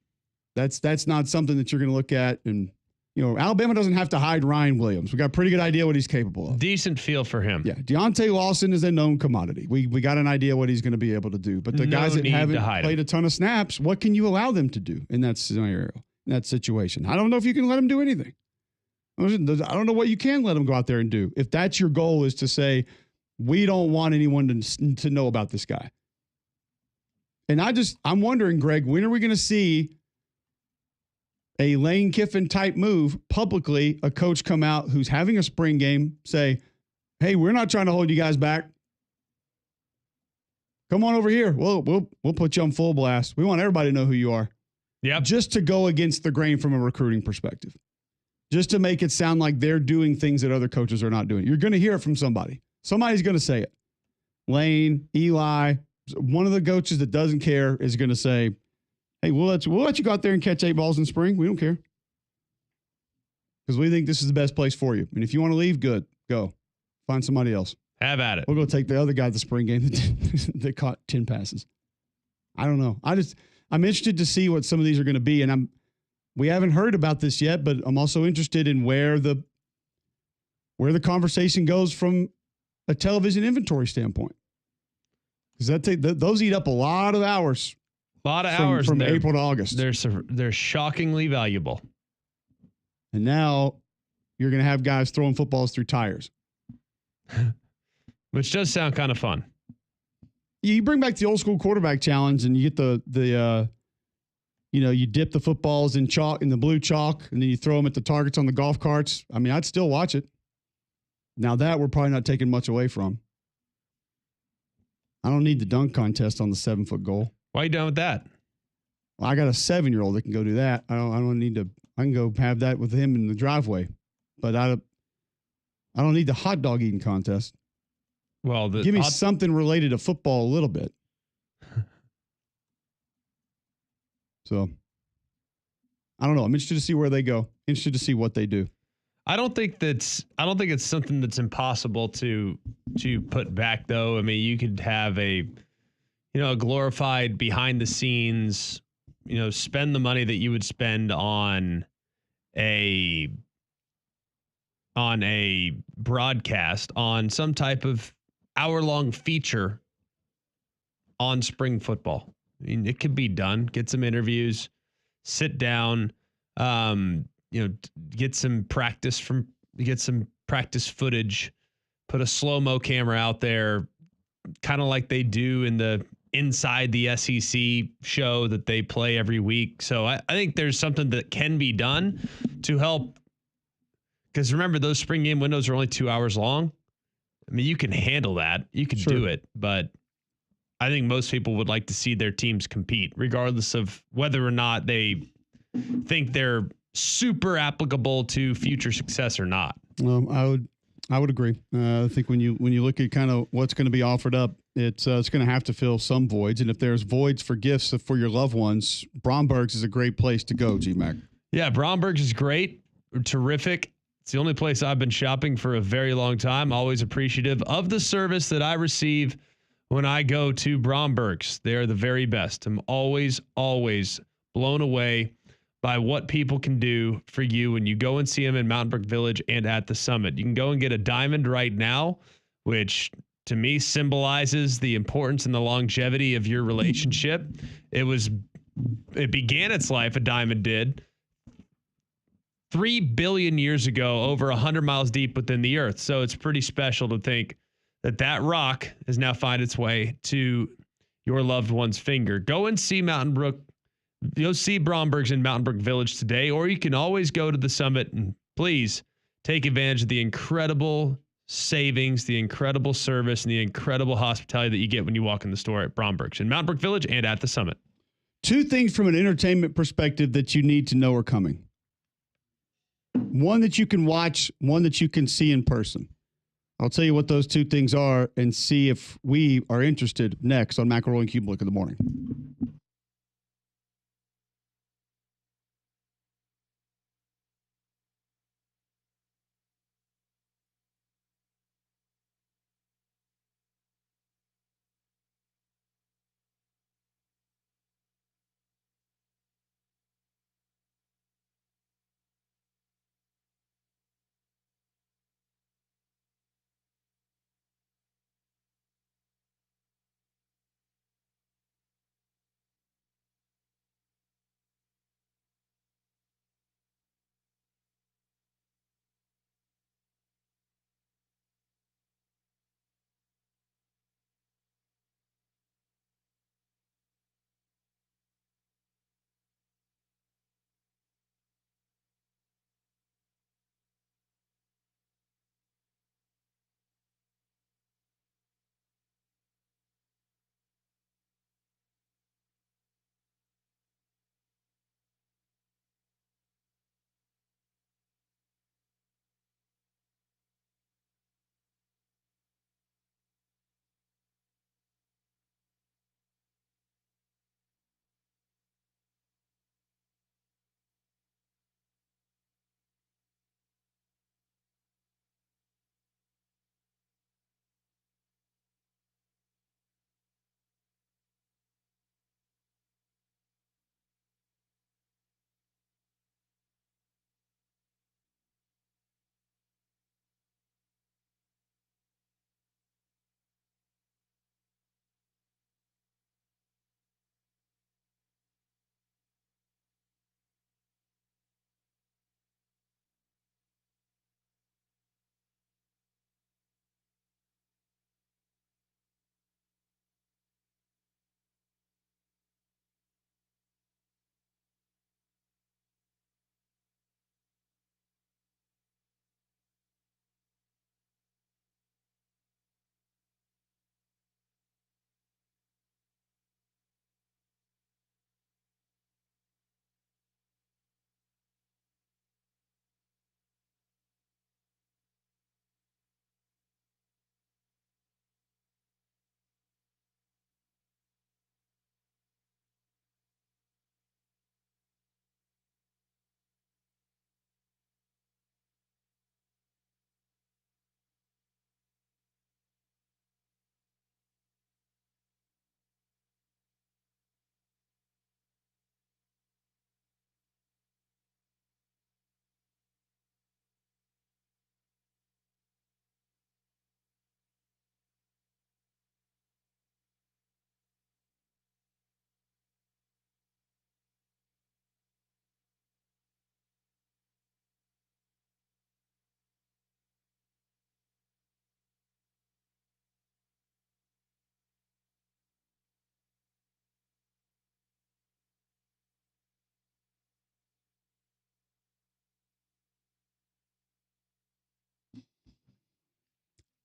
that's not something that you're going to look at. And, you know, Alabama doesn't have to hide Ryan Williams. We got a pretty good idea what he's capable of. Decent feel for him. Yeah. Deontay Lawson is a known commodity. We got an idea what he's going to be able to do. But the guys that haven't played a ton of snaps, what can you allow them to do in that scenario, in that situation? I don't know if you can let them do anything. I don't know what you can let them go out there and do. If that's your goal is to say, we don't want anyone to know about this guy. And I'm wondering, Greg, when are we going to see a Lane Kiffin type move publicly, a coach come out who's having a spring game, say, hey, we're not trying to hold you guys back. Come on over here. We'll put you on full blast. We want everybody to know who you are. Yeah. Just to go against the grain from a recruiting perspective. Just to make it sound like they're doing things that other coaches are not doing. You're going to hear it from somebody. Somebody's going to say it. Lane, Eli, one of the coaches that doesn't care is going to say, hey, we'll let you go out there and catch 8 balls in spring. We don't care. Because we think this is the best place for you. And if you want to leave, good. Go. Find somebody else. Have at it. We'll go take the other guy at the spring game that caught 10 passes. I don't know. I'm interested to see what some of these are going to be. And we haven't heard about this yet, but I'm also interested in where the conversation goes from a television inventory standpoint. Because those eat up a lot of hours. A lot of hours from April to August. They're shockingly valuable. And now you're going to have guys throwing footballs through tires. Which does sound kind of fun. You bring back the old school quarterback challenge and you get you dip the footballs in the blue chalk and then you throw them at the targets on the golf carts. I mean, I'd still watch it. Now that we're probably not taking much away from. I don't need the dunk contest on the 7-foot goal. Why are you done with that? Well, I got a 7-year-old that can go do that. I don't need to. I can go have that with him in the driveway, but I don't need the hot dog eating contest. Well, give me something related to football a little bit. So I don't know. I'm interested to see where they go. Interested to see what they do. I don't think it's something that's impossible to put back, though. I mean, you could have a glorified behind the scenes, spend the money that you would spend on a broadcast on some type of hour-long feature on spring football. I mean, it could be done. Get some interviews, sit down, get some practice footage, put a slow-mo camera out there, kind of like they do in the Inside the SEC show that they play every week. So I think there's something that can be done to help. Because remember, those spring game windows are only 2 hours long. I mean, you can handle that. You can do it. But I think most people would like to see their teams compete, regardless of whether or not they think they're super applicable to future success or not. Well, I would agree. I think when you look at kind of what's going to be offered up, it's going to have to fill some voids. And if there's voids for gifts for your loved ones, Bromberg's is a great place to go, G-Mac. Yeah, Bromberg's is great. Terrific. It's the only place I've been shopping for a very long time. Always appreciative of the service that I receive when I go to Bromberg's. They're the very best. I'm always blown away by what people can do for you when you go and see them in Mountain Brook Village and at the Summit. You can go and get a diamond right now, which to me symbolizes the importance and the longevity of your relationship. It began its life, a diamond did, 3 billion years ago, over 100 miles deep within the earth. So it's pretty special to think that rock has now found its way to your loved one's finger. Go and see You'll see Bromberg's in Mountain Brook Village today, or you can always go to the Summit and please take advantage of the incredible savings, the incredible service, and the incredible hospitality that you get when you walk in the store at Bromberg's in Mountain Brook Village and at the Summit. 2 things from an entertainment perspective that you need to know are coming. One that you can watch, one that you can see in person. I'll tell you what those 2 things are and see if we are interested next on McElroy and Cubelic in the morning.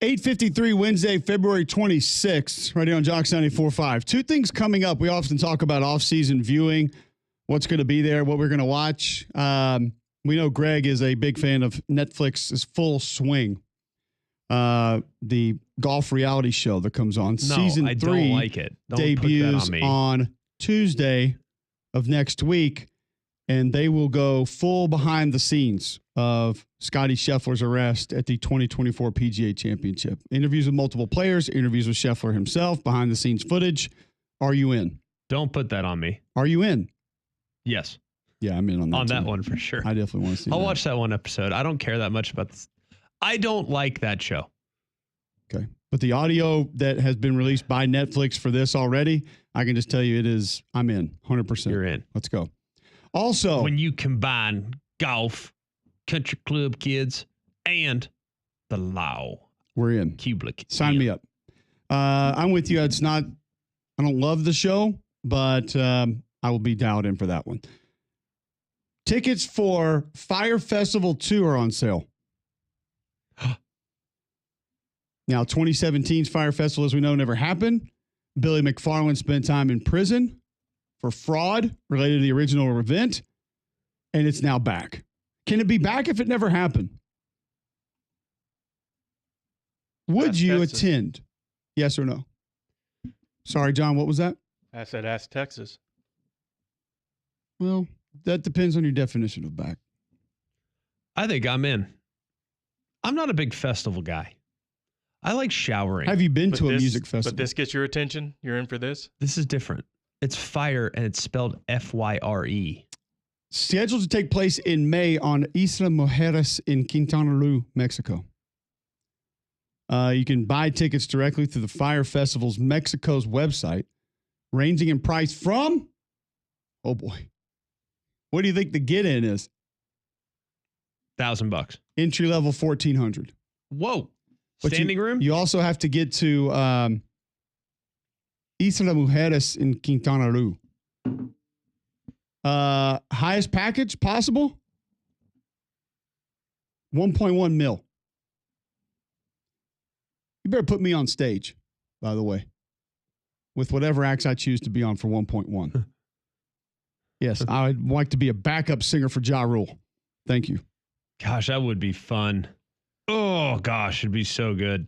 8:53 Wednesday, February 26th, right here on Jock 94.5. Two things coming up. We often talk about off-season viewing, what's going to be there, what we're going to watch. We know Greg is a big fan of Netflix's Full Swing, the golf reality show that comes on. No, Season 3 don't like it. Don't debuts put that on Tuesday of next week, and they will go full behind the scenes of Scottie Scheffler's arrest at the 2024 PGA Championship. Interviews with multiple players, interviews with Scheffler himself, behind the scenes footage. Are you in? Don't put that on me. Are you in? Yes. Yeah, I'm in on that. On that too. one for sure. I definitely want to see I'll that. watch that one episode. I don't care that much about this. I don't like that show. Okay. But the audio that has been released by Netflix for this already, I can just tell you I'm in 100%. You're in. Let's go. Also, When you combine golf, country club kids, and the law, we're in. Cubelic. Sign me up. I'm with you. I don't love the show, but I will be dialed in for that one. Tickets for Fire Festival 2 are on sale. Now, 2017's Fire Festival, as we know, never happened. Billy McFarland spent time in prison for fraud related to the original event, and it's now back. Can it be back if it never happened? Would Ask you Texas. attend? Yes or no? Sorry, John, what was that? I said, ask Texas. Well, that depends on your definition of back. I think I'm in. I'm not a big festival guy. I like showering. Have you been to a this- music festival? But this gets your attention? You're in for this? This is different. It's fire and it's spelled F-Y-R-E. Scheduled to take place in May on Isla Mujeres in Quintana Roo, Mexico. You can buy tickets directly through the Fire Festival's Mexico's website, ranging in price from, oh boy, what do you think the get-in is? $1,000. Entry level $1,400. Whoa. But Standing room? You also have to get to Isla Mujeres in Quintana Roo. Highest package possible? 1.1 mil. You better put me on stage, by the way, with whatever acts I choose to be on for 1.1. Yes, I'd like to be a backup singer for Ja Rule. Thank you. Gosh, that would be fun. Oh, gosh, it'd be so good.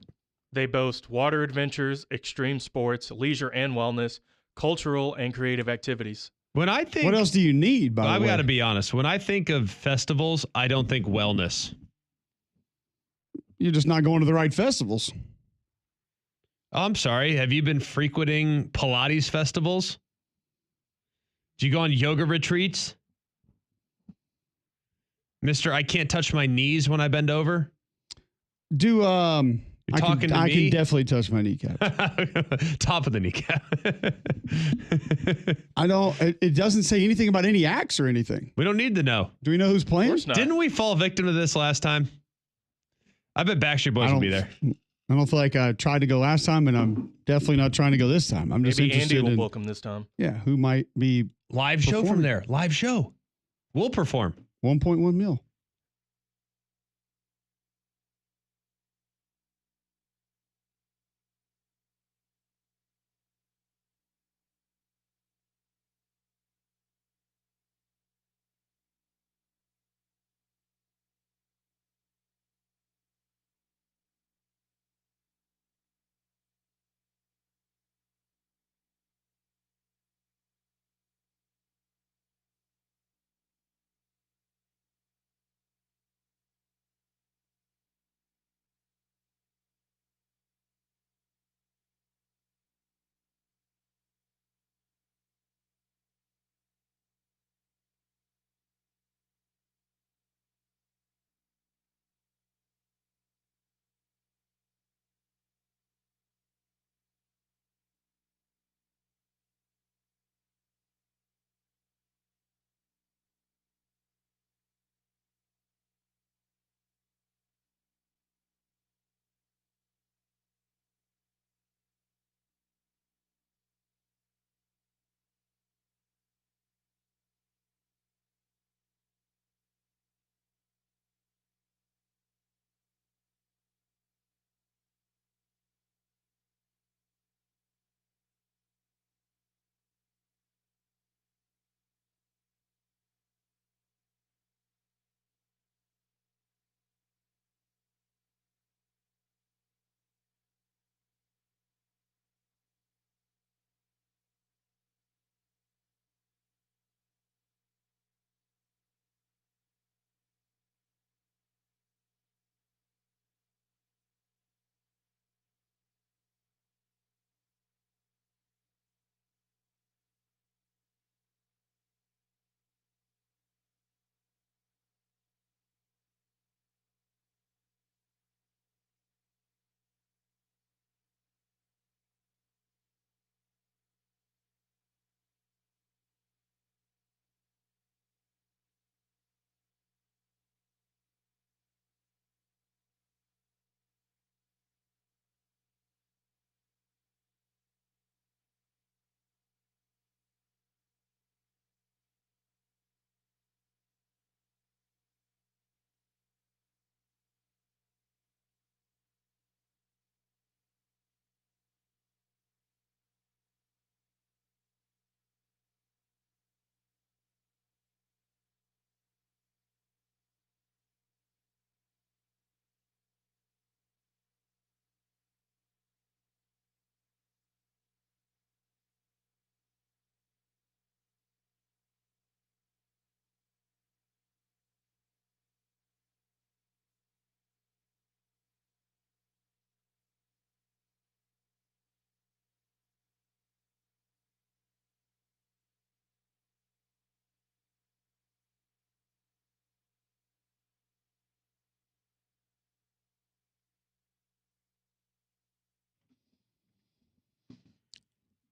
They boast water adventures, extreme sports, leisure and wellness, cultural and creative activities. When I think, What else do you need, by the I've way? got to be honest. When I think of festivals, I don't think wellness. You're just not going to the right festivals. Oh, I'm sorry. Have you been frequenting Pilates festivals? Do you go on yoga retreats? Mister, I can't touch my knees when I bend over. Do You're talking to I me? can definitely touch my kneecap. Top of the kneecap. I don't. It doesn't say anything about any acts or anything. We don't need to know. Do we know who's Of playing? course not. Didn't we fall victim to this last time? I bet Backstreet Boys will be there. I don't feel like I tried to go last time, and I'm definitely not trying to go this time. I'm just Maybe interested Andy will in book him this time. who might be Live show from Performing. there. Live show. We'll perform. 1.1 mil.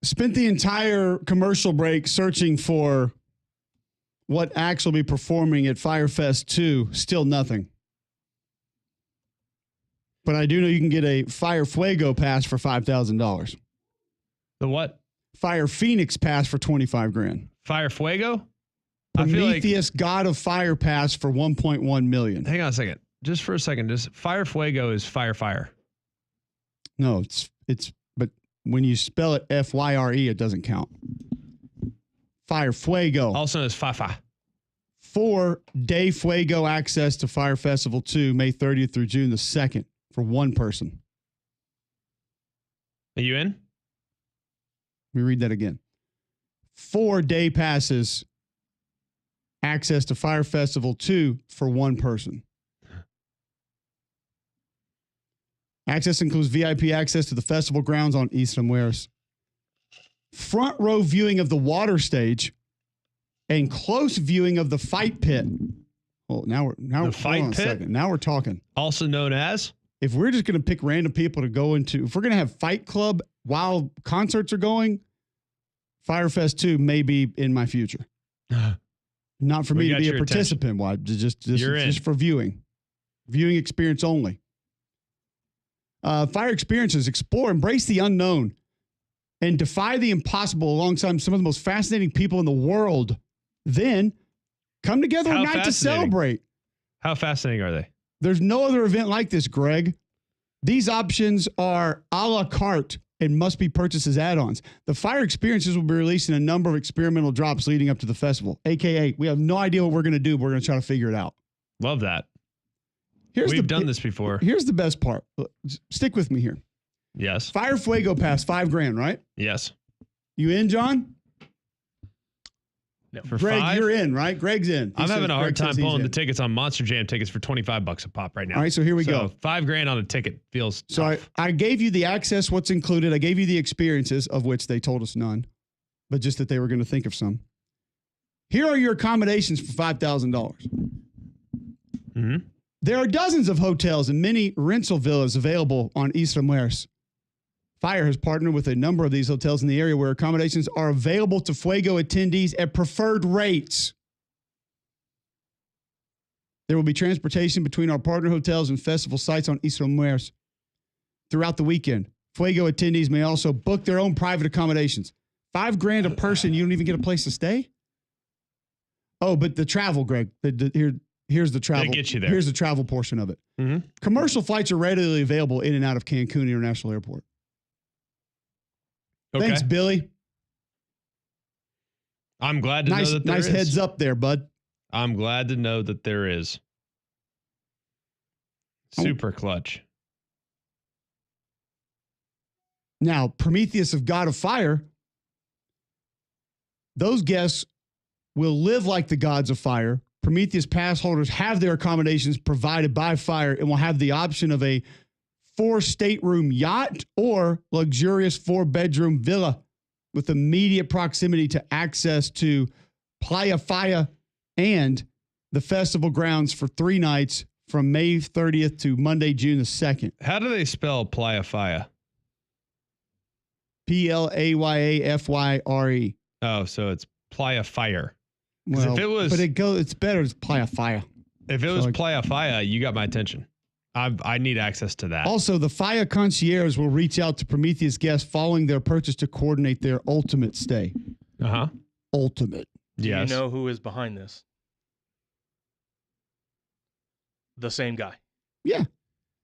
Spent the entire commercial break searching for what acts will be performing at Firefest 2. Still nothing. But I do know you can get a Fire Fuego pass for $5,000. The what? Fire Phoenix pass for $25,000. Fire Fuego? Prometheus God of Fire pass for $1.1 million. Hang on a second. Just for a second. Just Fire Fuego is fire. No, it's but when you spell it FYRE, it doesn't count. Fire Fuego. Also known as Fafa. 4-day Fuego access to Fire Festival 2, May 30th through June the 2nd for one person. Are you in? Let me read that again. 4-day passes, access to Fire Festival 2 for one person. Access includes VIP access to the festival grounds on Isla Mujeres. Front row viewing of the water stage and close viewing of the fight pit. Well, now The fight hold on a pit? second. Now we're talking. Also known as? If we're just going to pick random people to go into, if we're going to have Fight Club while concerts are going, Firefest 2 may be in my future. Not for We me to got be a your participant. Why? You're in. Just for viewing. Viewing experience only. Fire experiences, explore, embrace the unknown, and defy the impossible alongside some of the most fascinating people in the world. Then come together How at night to fascinating? celebrate. How fascinating are they? There's no other event like this, Greg. These options are a la carte and must be purchased as add-ons. The Fire experiences will be releasing a number of experimental drops leading up to the festival, a.k.a. we have no idea what we're going to do, but we're going to try to figure it out. Love that. We've We've done this before. Here's the best part. Stick with me here. Yes. Fire Fuego pass, $5,000, right? Yes. You in, John? No. For Greg, $5? you're in, right? Greg's in. I'm having a hard time pulling the ticket. tickets on Monster Jam tickets for $25 a pop right now. All right, so here we go. $5,000 on a ticket feels So I gave you the access, what's included. I gave you the experiences, of which they told us none, but just that they were going to think of some. Here are your accommodations for $5,000. Mm-hmm. There are dozens of hotels and many rental villas available on Isla Mujeres. Fire has partnered with a number of these hotels in the area where accommodations are available to Fuego attendees at preferred rates. There will be transportation between our partner hotels and festival sites on Isla Mujeres throughout the weekend. Fuego attendees may also book their own private accommodations. $5,000 a person, you don't even get a place to stay? Oh, but the travel, Greg. Here's the travel. They get you there. Here's the travel portion of it. Mm-hmm. Commercial flights are readily available in and out of Cancun International Airport. Okay. Thanks, Billy. I'm glad to know that there nice is. heads up there, bud. I'm glad to know that there is. Super clutch. Now, Prometheus of God of Fire, those guests will live like the gods of fire. Prometheus pass holders have their accommodations provided by Fire and will have the option of a 4-stateroom yacht or luxurious 4-bedroom villa with immediate proximity to access to Playa Faya and the festival grounds for 3 nights from May 30th to Monday, June the 2nd. How do they spell Playa Faya? Playafyre. Oh, so it's Playa Fire. Well, if it was- but it's better. It's Playa Faya. If it was So, Playa Faya, you got my attention. I need access to that. Also, the Faya concierge will reach out to Prometheus guests following their purchase to coordinate their ultimate stay. Uh-huh. Ultimate. Do Yes. you know who is behind this? The same guy. Yeah.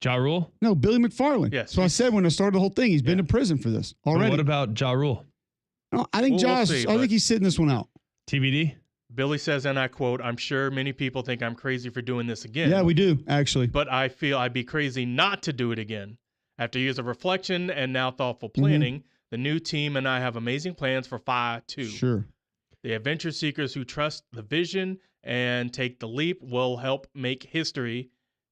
Ja Rule? No, Billy McFarland. Yes, So I said when I started the whole thing, he's been to prison for this But already. what about Ja Rule? No, I think We'll Josh. see, I but- think he's sitting this one out. TBD? Billy says, and I quote, "I'm sure many people think I'm crazy for doing this again. Yeah, we do actually. But I feel I'd be crazy not to do it again. After years of reflection and now thoughtful planning, the new team and I have amazing plans for Fire 2. Sure. The adventure seekers who trust the vision and take the leap will help make history.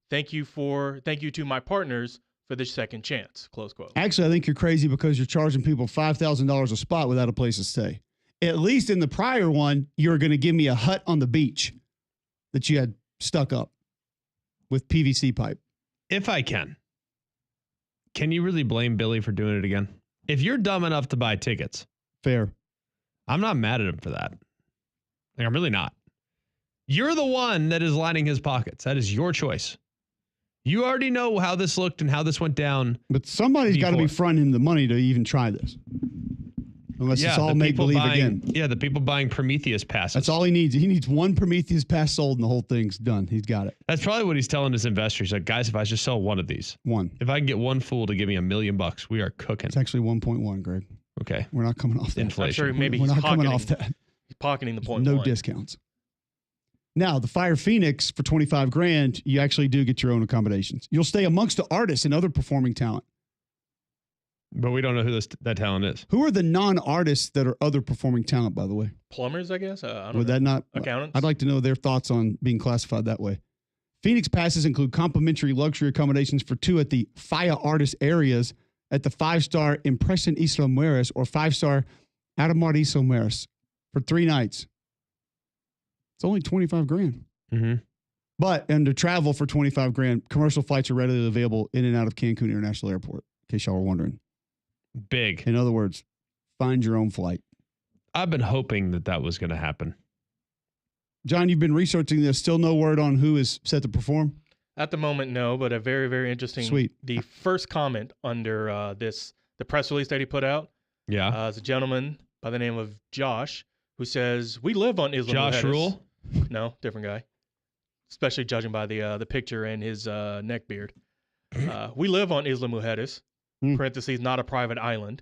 Thank you to my partners for this second chance." Close quote. Actually, I think you're crazy because you're charging people $5,000 a spot without a place to stay. At least in the prior one, you're going to give me a hut on the beach that you had stuck up with PVC pipe. If I can you really blame Billy for doing it again? If you're dumb enough to buy tickets Fair. I'm not mad at him for that. Like, I'm really not. You're the one that is lining his pockets. That is your choice. You already know how this looked and how this went down. But somebody's got to be before. fronting him the money to even try this. Unless it's all the make people believe buying, again. Yeah, the people buying Prometheus passes. That's all he needs. He needs one Prometheus pass sold and the whole thing's done. He's got it. That's probably what he's telling his investors. Like, guys, if I just sell one of these, One. if I can get one fool to give me $1 million, we are cooking. It's actually 1.1, Greg. Okay. We're not coming off that. Inflation. I'm sure maybe We're he's not coming pocketing, off that. he's pocketing the point No one. discounts. Now, the Fire Phoenix for $25,000, you actually do get your own accommodations. You'll stay amongst the artists and other performing talent. But we don't know who that talent is. Who are the non-artists that are other performing talent, by the way? Plumbers, I guess. I don't Would know. that not? Accountants. I'd like to know their thoughts on being classified that way. Phoenix passes include complimentary luxury accommodations for 2 at the Fire Artist areas at the 5-star Impression Isla Mujeres or 5-star Adamar Isla Mujeres for 3 nights. It's only $25,000. Mm-hmm. But under travel for $25,000, commercial flights are readily available in and out of Cancun International Airport, in case y'all were wondering. Big. In other words, find your own flight. I've been hoping that was going to happen. John, you've been researching this. Still no word on who is set to perform? At the moment, no, but a very, very interesting. Sweet. The first comment under the press release that he put out Yeah. is a gentleman by the name of Josh who says, "We live on Isla Josh Mujeres." Rule? No, different guy. Especially judging by the picture and his neck beard. We live on Isla Mujeres, parentheses, not a private island.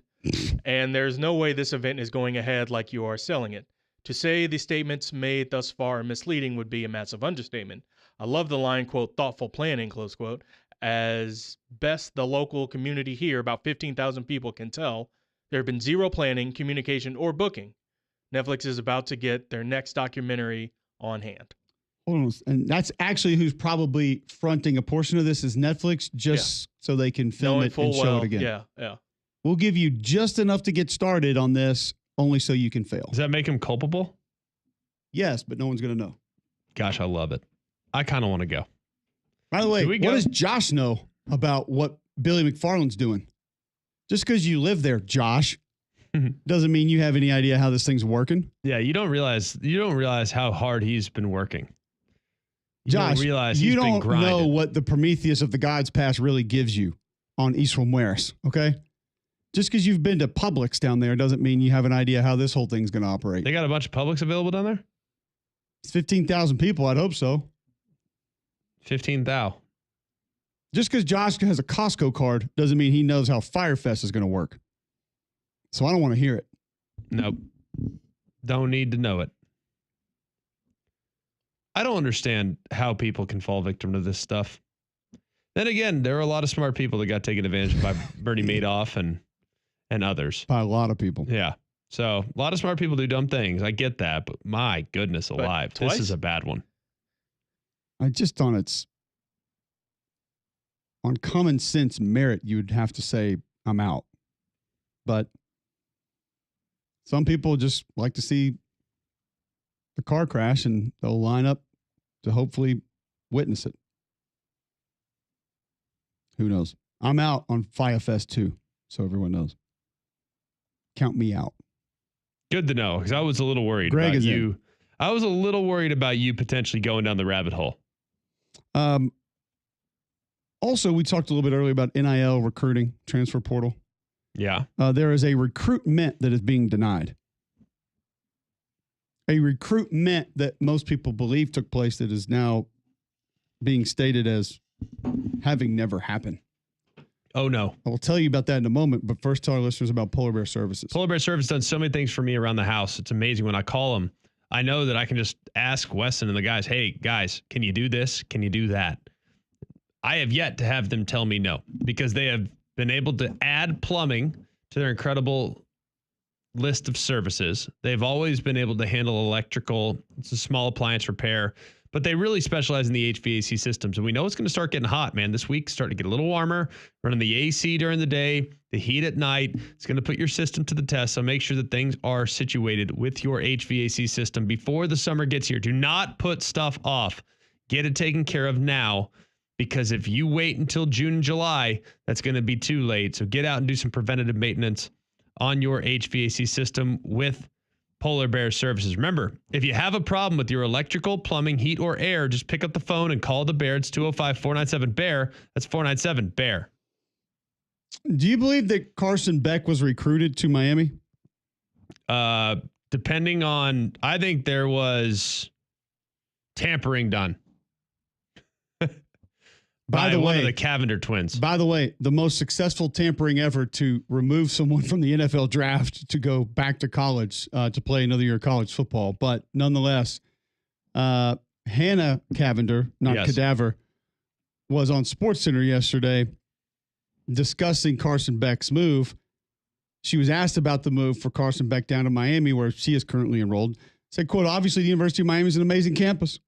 And there's no way this event is going ahead like you are selling it. To say the statements made thus far are misleading would be a massive understatement. I love the line, quote, thoughtful planning, close quote. As best the local community here, about 15,000 people can tell, there have been zero planning, communication, or booking. Netflix is about to get their next documentary on hand. Hold on. And that's actually who's probably fronting a portion of this is Netflix, just so they can film Knowing it full and show well, it again. yeah. We'll give you just enough to get started on this, only so you can fail. Does that make him culpable? Yes, but no one's going to know. Gosh, I love it. I kind of want to go. By the way, Do we what go? does Josh know about what Billy McFarland's doing? Just because you live there, Josh, doesn't mean you have any idea how this thing's working. Yeah, you don't realize how hard he's been working. You Josh, don't realize you he's been don't grinding. know what the Prometheus of the Gods Pass really gives you on Isla Mujeres, okay? Just because you've been to Publix down there doesn't mean you have an idea how this whole thing's going to operate. They got a bunch of Publix available down there? It's 15,000 people. I'd hope so. 15,000. Just because Josh has a Costco card doesn't mean he knows how Firefest is going to work. So I don't want to hear it. Nope. Don't need to know it. I don't understand how people can fall victim to this stuff. Then again, there are a lot of smart people that got taken advantage of by Bernie Madoff and others. By a lot of people. Yeah. So a lot of smart people do dumb things. I get that, but my goodness alive, twice? this is a bad one. I just on common sense merit, you would have to say I'm out. But some people just like to see the car crash and they'll line up to hopefully witness it. Who knows? I'm out on Firefest too, so everyone knows. Count me out. Good to know, because I was a little worried Greg about is you. in. I was a little worried about you potentially going down the rabbit hole. Also, we talked a little bit earlier about NIL recruiting, transfer portal. Yeah. There is a recruitment that is being denied. A recruitment that most people believe took place that is now being stated as having never happened. Oh, no. I will tell you about that in a moment, but first tell our listeners about Polar Bear Services. Polar Bear Service done so many things for me around the house. It's amazing when I call them. I know that I can just ask Weston and the guys, hey, guys, can you do this? Can you do that? I have yet to have them tell me no, because they have been able to add plumbing to their incredible list of services. They've always been able to handle electrical. It's a small appliance repair, but they really specialize in the HVAC systems. And we know it's going to start getting hot, man. This week's starting to get a little warmer, running the AC during the day, the heat at night. It's going to put your system to the test. So make sure that things are situated with your HVAC system before the summer gets here. Do not put stuff off. Get it taken care of now, because if you wait until June and July, that's going to be too late. So get out and do some preventative maintenance on your HVAC system with Polar Bear Services. Remember, if you have a problem with your electrical, plumbing, heat, or air, just pick up the phone and call the Bear. It's 205-497-BEAR. That's 497-BEAR. Do you believe that Carson Beck was recruited to Miami? Depending on, I think there was tampering done. By the way, one of the Cavender twins. By the way, the most successful tampering ever to remove someone from the NFL draft to go back to college to play another year of college football. But nonetheless, Hannah Cavender, not Cadaver, was on SportsCenter yesterday discussing Carson Beck's move. She was asked about the move for Carson Beck down to Miami, where she is currently enrolled. Said, quote, obviously the University of Miami is an amazing campus.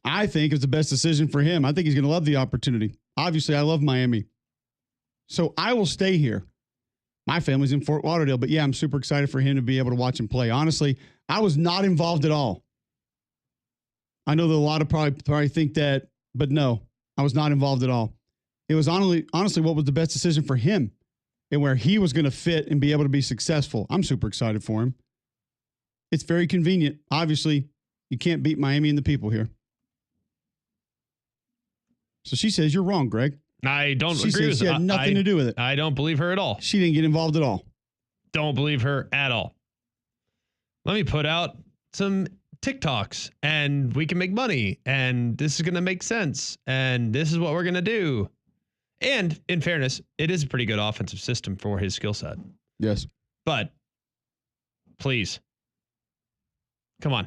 I think it's the best decision for him. I think he's going to love the opportunity. Obviously, I love Miami. So I will stay here. My family's in Fort Lauderdale, but yeah, I'm super excited for him to be able to watch him play. Honestly, I was not involved at all. I know that a lot of probably think that, but no, I was not involved at all. It was honestly what was the best decision for him and where he was going to fit and be able to be successful. I'm super excited for him. It's very convenient. Obviously, you can't beat Miami and the people here. So she says, you're wrong, Greg. I don't agree with it. She had nothing to do with it. I don't believe her at all. She didn't get involved at all. Don't believe her at all. Let me put out some TikToks and we can make money and this is going to make sense and this is what we're going to do. And in fairness, it is a pretty good offensive system for his skill set. Yes. But please, come on.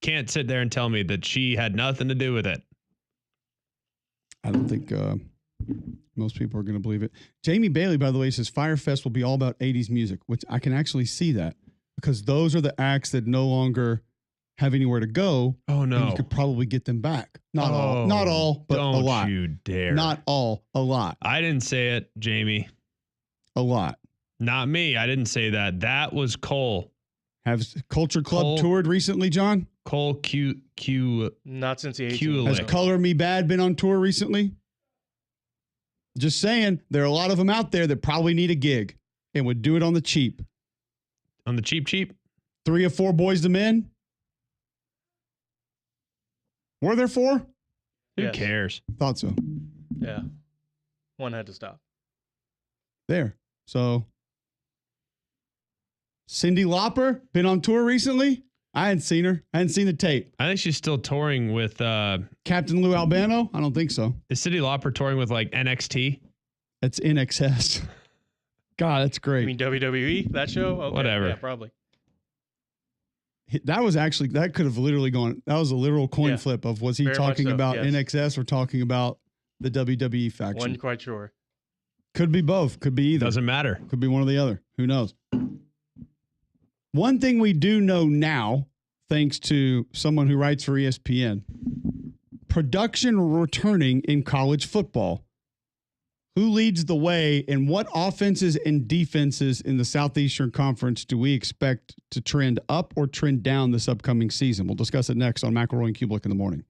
Can't sit there and tell me that she had nothing to do with it. I don't think most people are going to believe it. Jamie Bailey, by the way, says Firefest will be all about 80s music, which I can actually see that because those are the acts that no longer have anywhere to go. Oh, no. And you could probably get them back. Not all, but a lot. Don't you dare. Not all, a lot. I didn't say it, Jamie. A lot. Not me. I didn't say that. That was Cole. Have Culture Club toured recently, John? Cole Q. Not since the 18th. Has Color Me Bad been on tour recently? Just saying, there are a lot of them out there that probably need a gig and would do it on the cheap. On the cheap? 3 or 4 Boys to Men? Were there 4? Who cares? Thought so. Yeah. One had to stop. There. So, Cyndi Lauper been on tour recently? I hadn't seen her. I hadn't seen the tape. I think she's still touring with Captain Lou Albano? I don't think so. Is Cyndi Lauper touring with like NXT? That's NXS. God, that's great. You mean WWE? That show? Okay. Whatever. Yeah, probably. That was actually, that could have literally gone, that was a literal coin flip of was he Very talking much so, about yes. NXS or talking about the WWE faction? Wasn't quite sure. Could be both. Could be either. Doesn't matter. Could be one or the other. Who knows? One thing we do know now, thanks to someone who writes for ESPN, production returning in college football. Who leads the way and what offenses and defenses in the Southeastern Conference do we expect to trend up or trend down this upcoming season? We'll discuss it next on McElroy and Cubelic in the morning.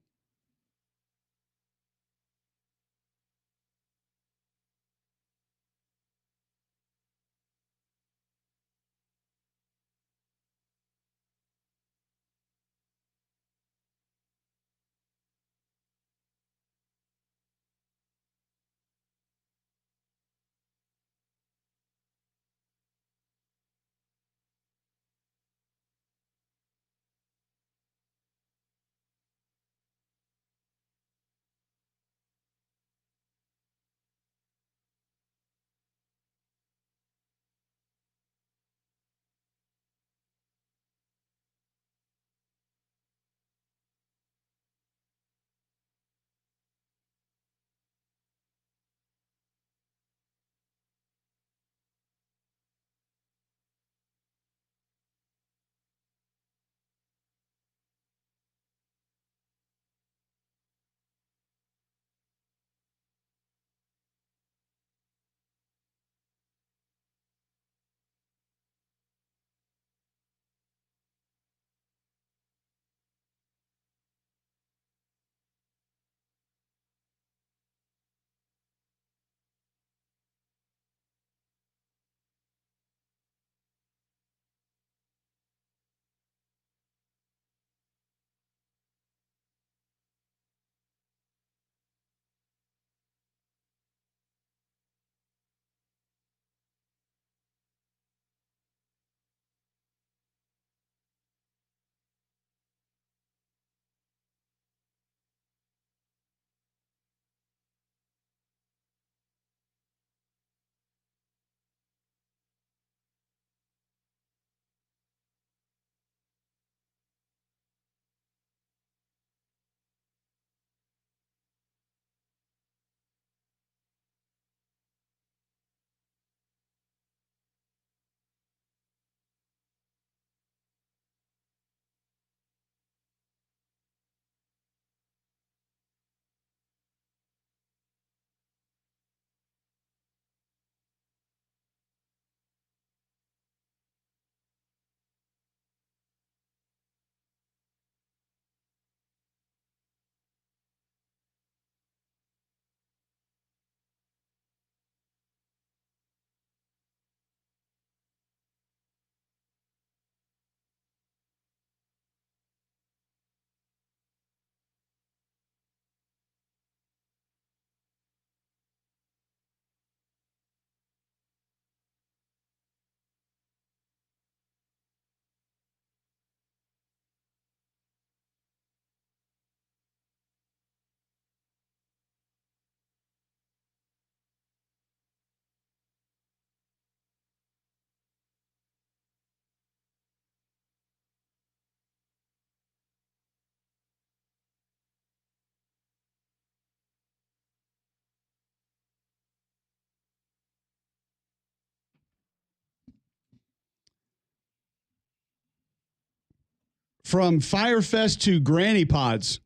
From Firefest to Granny Pods.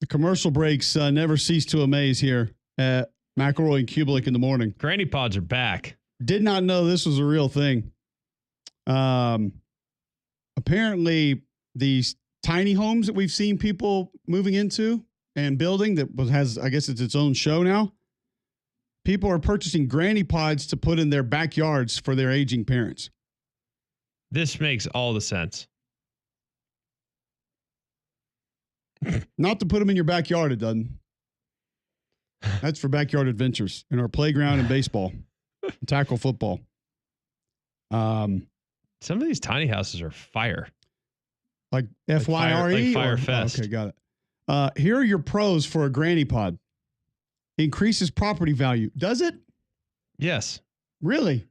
The commercial breaks never cease to amaze here at McElroy and Cubelic in the morning. Granny Pods are back. Did not know this was a real thing. Apparently, these tiny homes that we've seen people moving into and building that has, I guess it's its own show now. People are purchasing Granny Pods to put in their backyards for their aging parents. This makes all the sense. Not to put them in your backyard, it doesn't. That's for backyard adventures in our playground and baseball, and tackle football. Some of these tiny houses are fire. Like FYRE? Like Firefest. Okay, got it. Here are your pros for a Granny Pod. Increases property value. Does it? Yes. Really?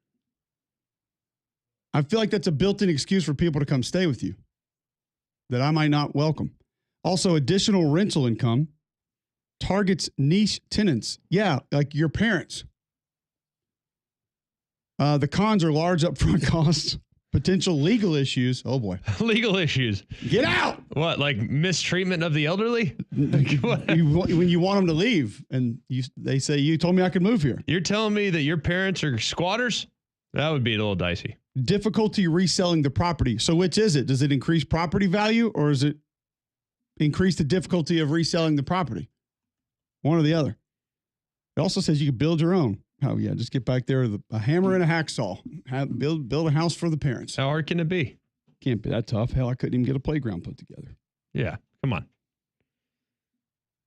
I feel like that's a built-in excuse for people to come stay with you that I might not welcome. Also, additional rental income targets niche tenants. Yeah, like your parents. The cons are large upfront costs, potential legal issues. Oh, boy. Legal issues. Get out! What, like mistreatment of the elderly? When you want them to leave, and they say, you told me I could move here. You're telling me that your parents are squatters? That would be a little dicey. Difficulty reselling the property. So which is it? Does it increase property value, or is it increase the difficulty of reselling the property? One or the other. It also says you can build your own. Oh, yeah. Just get back there with a hammer and a hacksaw. Build a house for the parents. How hard can it be? Can't be that tough. Hell, I couldn't even get a playground put together. Yeah. Come on.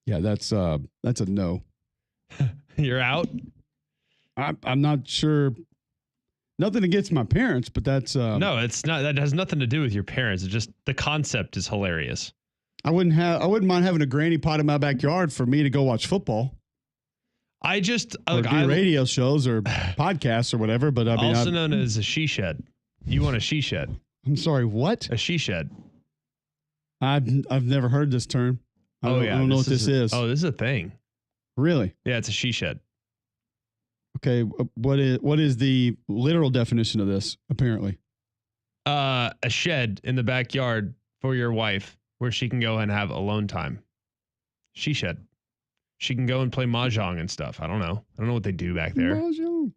Yeah, that's a no. You're out? I'm not sure. Nothing against my parents, but that's... no, it's not. That has nothing to do with your parents. It's just the concept is hilarious. I wouldn't mind having a Granny Pod in my backyard for me to go watch football. I just or do radio shows or podcasts or whatever, but I mean, also known as a she shed. You want a she shed? I'm sorry, what? A she shed. I've never heard this term. I don't know what this is. Oh, this is a thing. Really? Yeah, it's a she shed. Okay, what is the literal definition of this? Apparently, a shed in the backyard for your wife where she can go and have alone time. She shed. She can go and play mahjong and stuff. I don't know what they do back there. Mahjong. You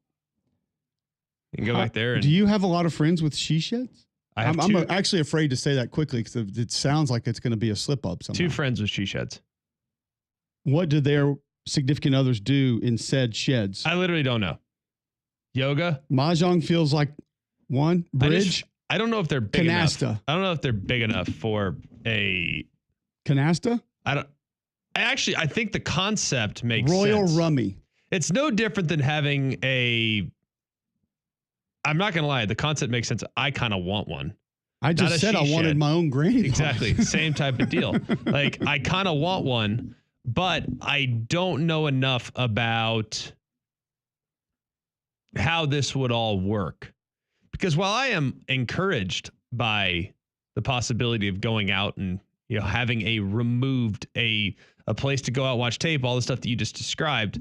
can go back there. And do you have a lot of friends with she sheds? I'm actually afraid to say that quickly because it sounds like it's going to be a slip up somehow. 2 friends with she sheds. What do their significant others do in said sheds? I literally don't know. Yoga. Mahjong feels like one. Bridge. I don't know if they're big Canasta. enough. I don't know if they're big enough for a Canasta. I think the concept makes Royal sense. Rummy. It's no different than having I'm not going to lie. The concept makes sense. I kind of want one. I just said I wanted my own Granny Pod. Exactly. Same type of deal. Like, I kind of want one, but I don't know enough about how this would all work. Because while I am encouraged by the possibility of going out and, having a place to go out, watch tape, all the stuff that you just described,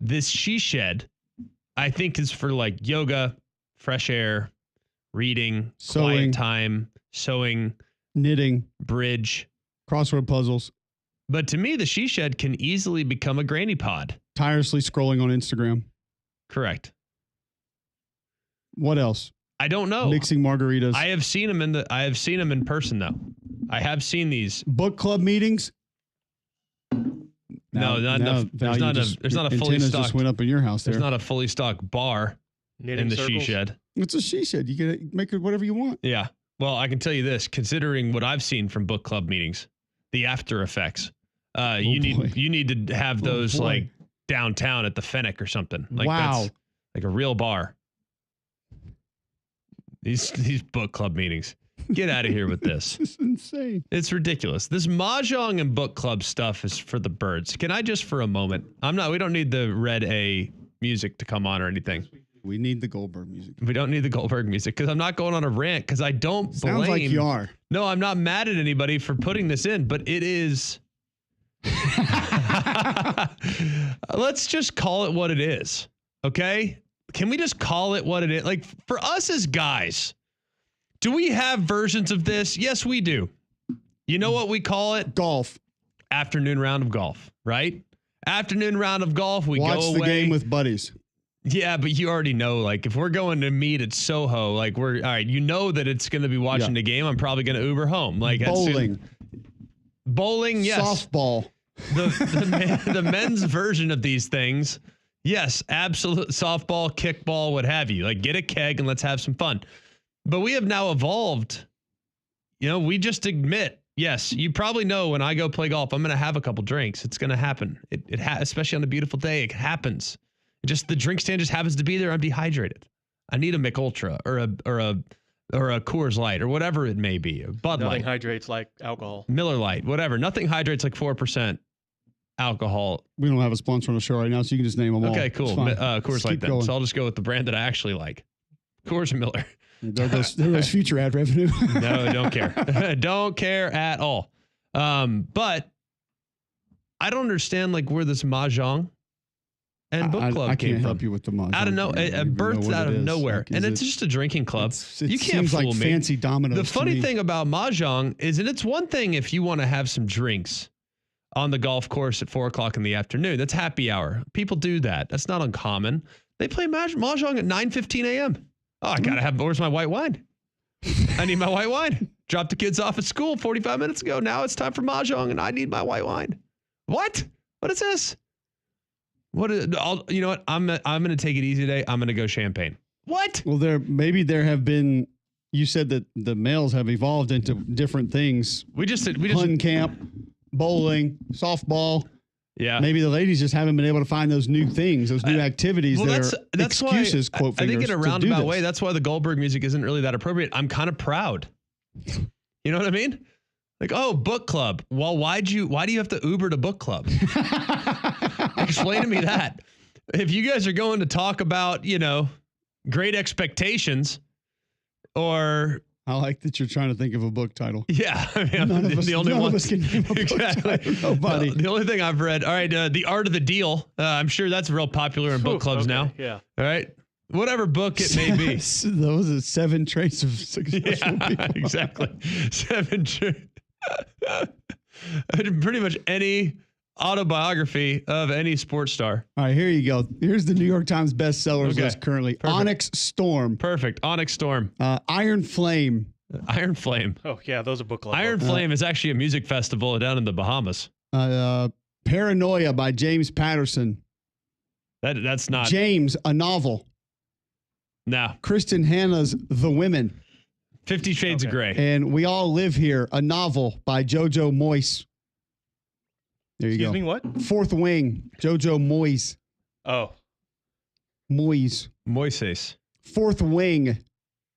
this she shed, I think, is for like yoga, fresh air, reading, quiet time, sewing, knitting, bridge, crossword puzzles. But to me, the she shed can easily become a Granny Pod. Tirelessly scrolling on Instagram. Correct. What else? I don't know. Mixing margaritas. I have seen them in person though. I have seen these book club meetings. There's not a fully stocked. Just went up in your house. There's not a fully stocked bar in the she shed. It's a she shed. You can make it whatever you want. Yeah. Well, I can tell you this: considering what I've seen from book club meetings, the after effects. You need to have those like downtown at the Fennec or something. Like that's like a real bar. These book club meetings. Get out of here with this. This is insane. It's ridiculous. This mahjong and book club stuff is for the birds. Can I just for a moment? We don't need the Red A music to come on or anything. We need the Goldberg music. We don't need the Goldberg music because I'm not going on a rant because I don't blame. Sounds like you are. No, I'm not mad at anybody for putting this in, but it is. Let's just call it what it is. Okay? Can we just call it what it is? Like for us as guys, Do we have versions of this? Yes, we do. You know what we call it? Golf. Afternoon round of golf, right? Afternoon round of golf. We Watch go away. the game with buddies. Yeah, but you already know, like, if we're going to meet at Soho, like, all right, you know that it's going to be watching the game. I'm probably going to Uber home. Like, bowling. Bowling, yes. Softball. The men's version of these things, yes, absolute softball, kickball, what have you. Like, get a keg and let's have some fun. But we have now evolved. You know, we just admit, yes, you probably know when I go play golf, I'm going to have a couple drinks. It's going to happen. Especially on a beautiful day, it happens. Just the drink stand just happens to be there. I'm dehydrated. I need a McUltra or a Coors Light or whatever it may be. A Bud Light. Nothing hydrates like alcohol. Miller Lite, whatever. Nothing hydrates like 4% alcohol. We don't have a sponsor on the show right now, so you can just name them all. Okay, cool. Coors Light then. Going. So I'll just go with the brand that I actually like. Coors and Miller. There goes future ad revenue. No, don't care. Don't care at all. But I don't understand like where this mahjong and book club I came can't from. help you with the mahjong. Out of it birthed out of nowhere. Like, and it's just a drinking club. You can't seems fool like me. Fancy dominoes. The funny thing about mahjong is that it's one thing if you want to have some drinks on the golf course at 4:00 in the afternoon. That's happy hour. People do that. That's not uncommon. They play mahjong at 9:15 a.m. Oh, I gotta have. Where's my white wine? I need my white wine. Dropped the kids off at school 45 minutes ago. Now it's time for mahjong, and I need my white wine. What? What is this? You know what? I'm gonna take it easy today. I'm gonna go champagne. What? Well, there have been. You said that the males have evolved into different things. We just Hun camp, bowling, softball. Yeah. Maybe the ladies just haven't been able to find those new things, those new activities that are excuses, quote fingers, I think in a roundabout way, that's why the Goldberg music isn't really that appropriate. I'm kind of proud. You know what I mean? Like, oh, book club. Well, why do you have to Uber to book club? Explain to me that. If you guys are going to talk about, Great Expectations or... I like that you're trying to think of a book title. Yeah. I mean, none of us can name a book title. Nobody. The only thing I've read, all right, The Art of the Deal. I'm sure that's real popular in book clubs now. Yeah. All right. Whatever book it may be. Those are 7 traits of successful people. Exactly. 7 traits. Pretty much any autobiography of any sports star. All right, here you go. Here's the New York Times bestsellers list currently. Perfect. Onyx Storm. Perfect. Onyx Storm. Iron Flame. Iron Flame. Oh, yeah, those are book club. Iron Flame is actually a music festival down in the Bahamas. Paranoia by James Patterson. That's not... James, a novel. No. Kristen Hanna's The Women. 50 Shades of Grey. And We All Live Here, a novel by Jojo Moyes. There you go. Excuse me, what? Fourth Wing, Jojo Moyes. Oh. Moyes. Moises. Fourth Wing,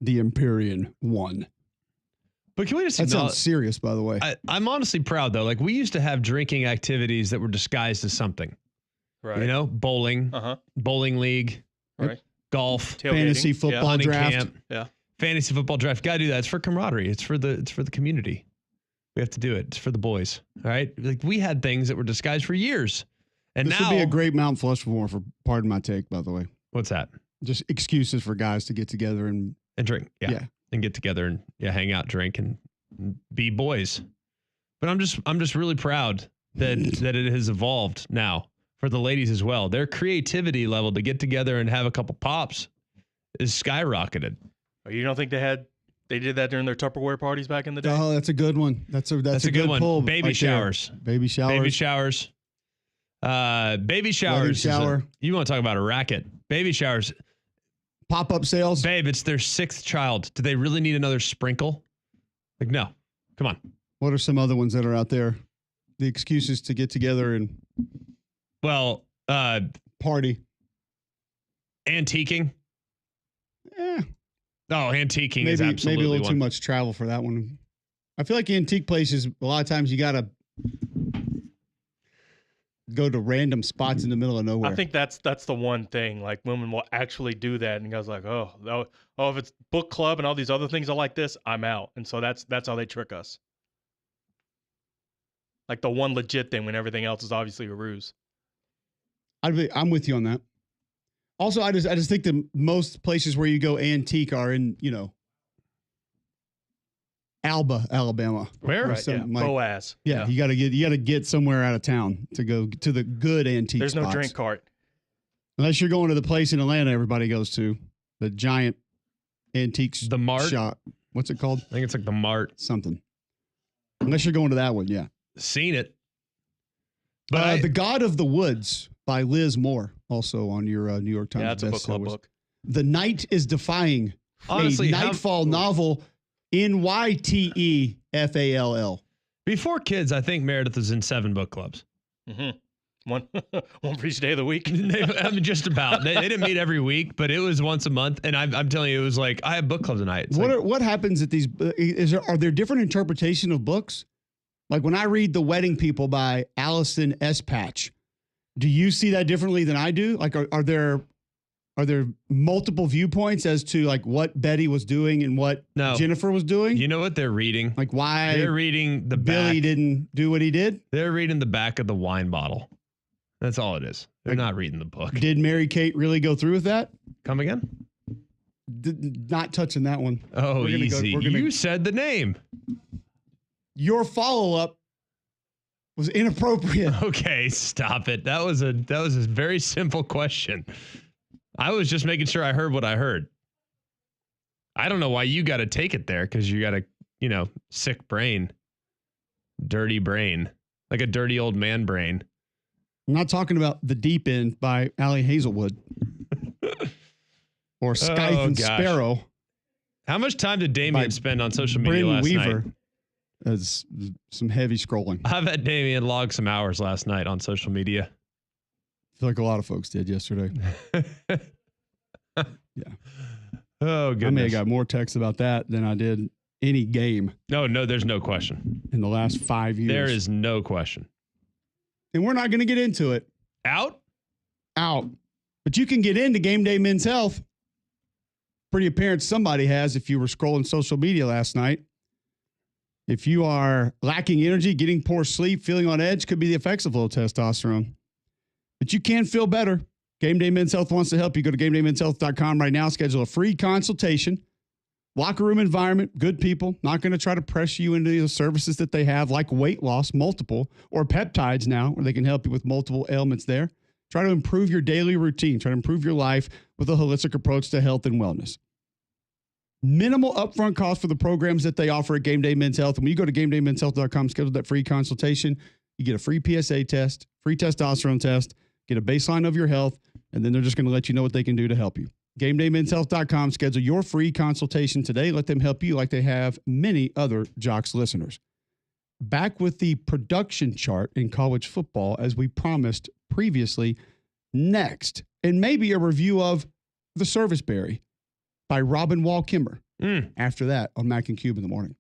The Empyrean One. But can we just... That sounds serious, by the way. I'm honestly proud, though. Like, we used to have drinking activities that were disguised as something. Right. Bowling, bowling league, right. Golf, fantasy football draft. Camp, yeah. Fantasy football draft. Got to do that. It's for camaraderie. It's for the community. We have to do it. It's for the boys. All right. Like, we had things that were disguised for years. And this now would be a great Mount Flushmore for, pardon my take, by the way. What's that? Just excuses for guys to get together and drink. Yeah. And get together and hang out, drink and be boys. But I'm just really proud that it has evolved now for the ladies as well. Their creativity level to get together and have a couple pops is skyrocketed. Oh, you don't think they did that during their Tupperware parties back in the day? Oh, that's a good one. That's a good one. Pull Baby showers. Baby showers. Baby showers. Baby showers. Shower. You want to talk about a racket? Baby showers. Pop-up sales. Babe, it's their 6th child. Do they really need another sprinkle? Like, no. Come on. What are some other ones that are out there? The excuses to get together and party. Antiquing. Oh, antiquing is absolutely maybe a little too much travel for that one. I feel like antique places, a lot of times you got to go to random spots in the middle of nowhere. I think that's the one thing. Like, women will actually do that, and guys like, oh, if it's book club and all these other things are like this, I'm out. And so that's how they trick us. Like the one legit thing when everything else is obviously a ruse. I'm with you on that. Also, I just think that most places where you go antique are in, Alba, Alabama. Where? Or Right, yeah. something like- Boaz. Yeah, you gotta get somewhere out of town to go to the good antique There's no spots. drink cart. Unless you're going to the place in Atlanta everybody goes to, the giant antique The Mart? shop. What's it called? I think it's like the Mart. Something. Unless you're going to that one, yeah. Seen it. But The God of the Woods by Liz Moore, also on your New York Times Yeah, that's a book bestseller club was- book. The Night is Defying. honestly, a Nightfall novel. Nytefall. before kids, I think Meredith was in 7 book clubs. Mm-hmm. One for each day of the week. I mean, just about. They didn't meet every week, but it was once a month. And I'm telling you, it was like, I have book club tonight. It's like, What happens at these? Are there different interpretation of books? Like when I read The Wedding People by Allison S. Patch, do you see that differently than I do? Like, are there multiple viewpoints as to like what Betty was doing and what No. Jennifer was doing? you know what they're reading? Like why They're reading the Billy back. didn't do what he did? They're reading the back of the wine bottle. That's all it is. They're not reading the book. Did Mary Kate really go through with that? Come again? Not touching that one. Oh, We're gonna go- easy. we're gonna- You said the name. Your follow-up was inappropriate. Okay, stop it. That was a very simple question. I was just making sure I heard what I heard. I don't know why you got to take it there because you got a, sick brain, dirty brain, like a dirty old man brain. I'm not talking about The Deep End by Allie Hazelwood or Scythe and gosh. Sparrow. How much time did Damien By spend on social media Brendan last Weaver. night? As some heavy scrolling. I I bet Damien logged some hours last night on social media. feel like a lot of folks did yesterday. Oh, I may have goodness. got more texts about that than I did any game No, there's no question. in the last 5 years. There is no question. And we're not going to get into it. Out? Out. But you can get into Game Day Men's Health. Pretty apparent somebody has if you were scrolling social media last night. If you are lacking energy, getting poor sleep, feeling on edge, could be the effects of low testosterone. But you can feel better. Game Day Men's Health wants to help you. Go to GameDayMen'sHealth.com right now. Schedule a free consultation. Locker room environment, good people, not going to try to press you into the services that they have, like weight loss, multiple, or peptides now, where they can help you with multiple ailments there. Try to improve your daily routine. Try to improve your life with a holistic approach to health and wellness. Minimal upfront cost for the programs that they offer at Game Day Men's Health. And when you go to GameDayMen'sHealth.com, schedule that free consultation, you get a free PSA test, free testosterone test, get a baseline of your health, and then they're just going to let you know what they can do to help you. GameDayMen'sHealth.com. Schedule your free consultation today. Let them help you like they have many other Jocks listeners. Back with the production chart in college football, as we promised previously, next, and maybe a review of The Serviceberry by Robin Wall Kimmer. After that on Mac and Cube in the morning.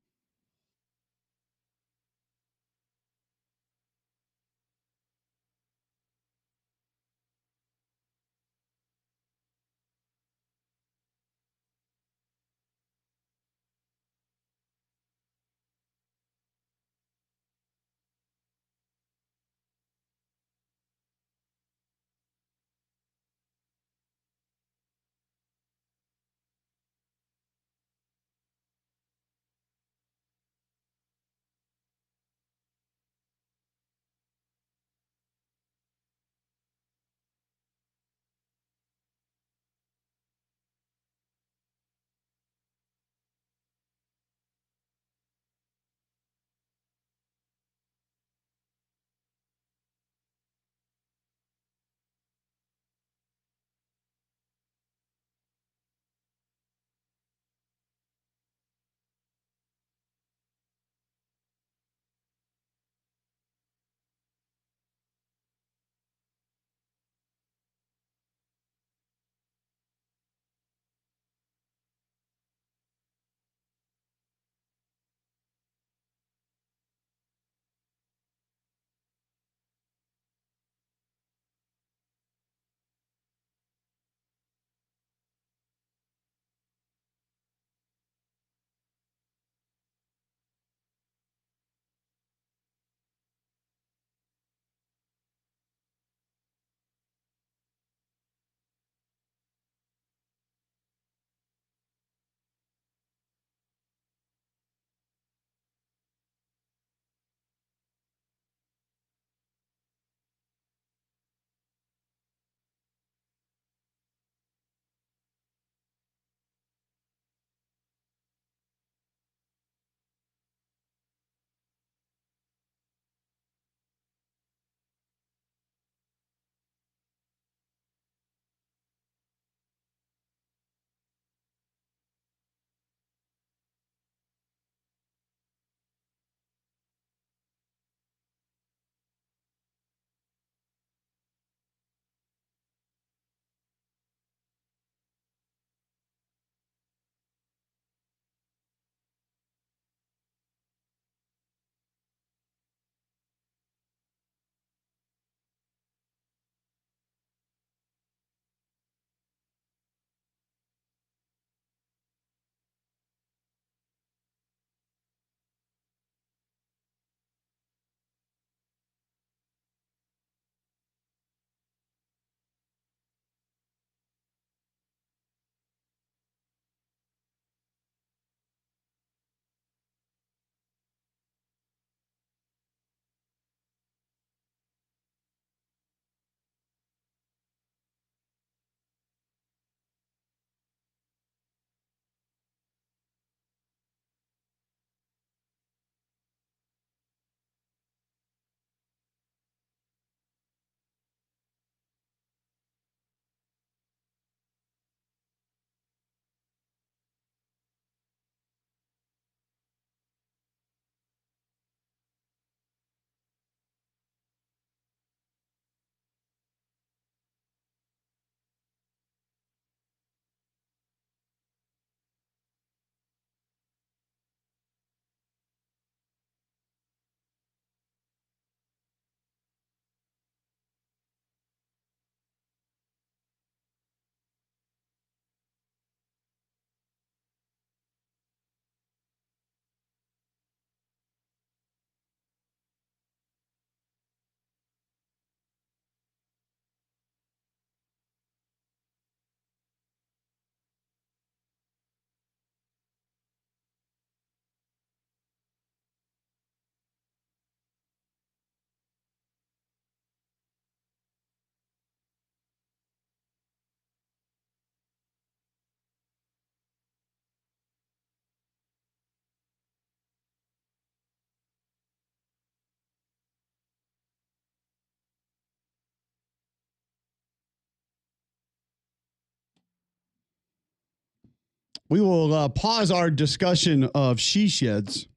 we will pause our discussion of she sheds,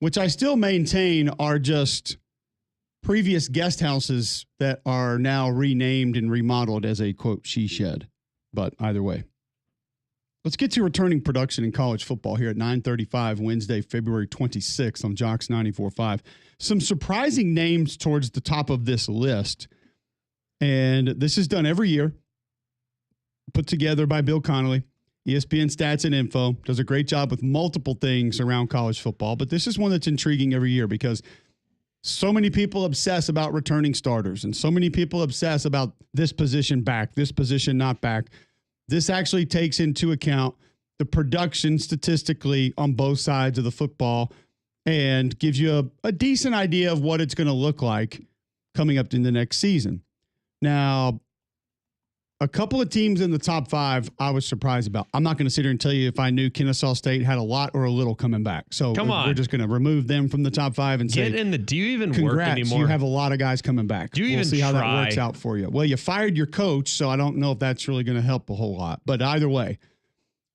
which I still maintain are just previous guest houses that are now renamed and remodeled as a, quote, she shed. But either way, let's get to returning production in college football here at 9:35 Wednesday, February 26th on Jocks 94.5. Some surprising names towards the top of this list. And this is done every year, put together by Bill Connolly. ESPN Stats and Info does a great job with multiple things around college football. But this is one that's intriguing every year because so many people obsess about returning starters and so many people obsess about this position back, this position not back. This actually takes into account the production statistically on both sides of the football and gives you a decent idea of what it's going to look like coming up in the next season. Now, a couple of teams in the top 5 I was surprised about. I'm not going to sit here and tell you if I knew Kennesaw State had a lot or a little coming back. So we're just going to remove them from the top 5 and say, do you even congrats, work anymore? You have a lot of guys coming back. Do you even see how try? that works out for you. Well, you fired your coach, so I don't know if that's really going to help a whole lot. But either way,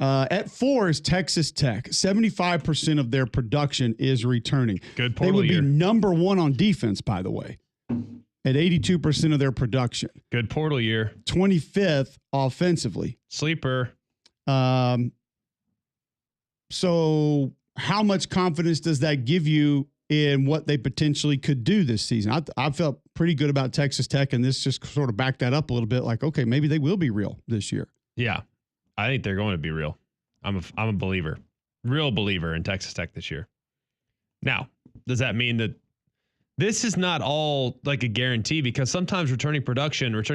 at 4 is Texas Tech. 75% of their production is returning. Good portal They would year. be number 1 on defense, by the way, at 82% of their production. Good portal year. 25th offensively. Sleeper. So how much confidence does that give you in what they potentially could do this season? I felt pretty good about Texas Tech, and this just sort of backed that up a little bit. Like, okay, maybe they will be real this year. Yeah, I think they're going to be real. I'm a believer, real believer in Texas Tech this year. Now, does that mean that this is not all like a guarantee? Because sometimes returning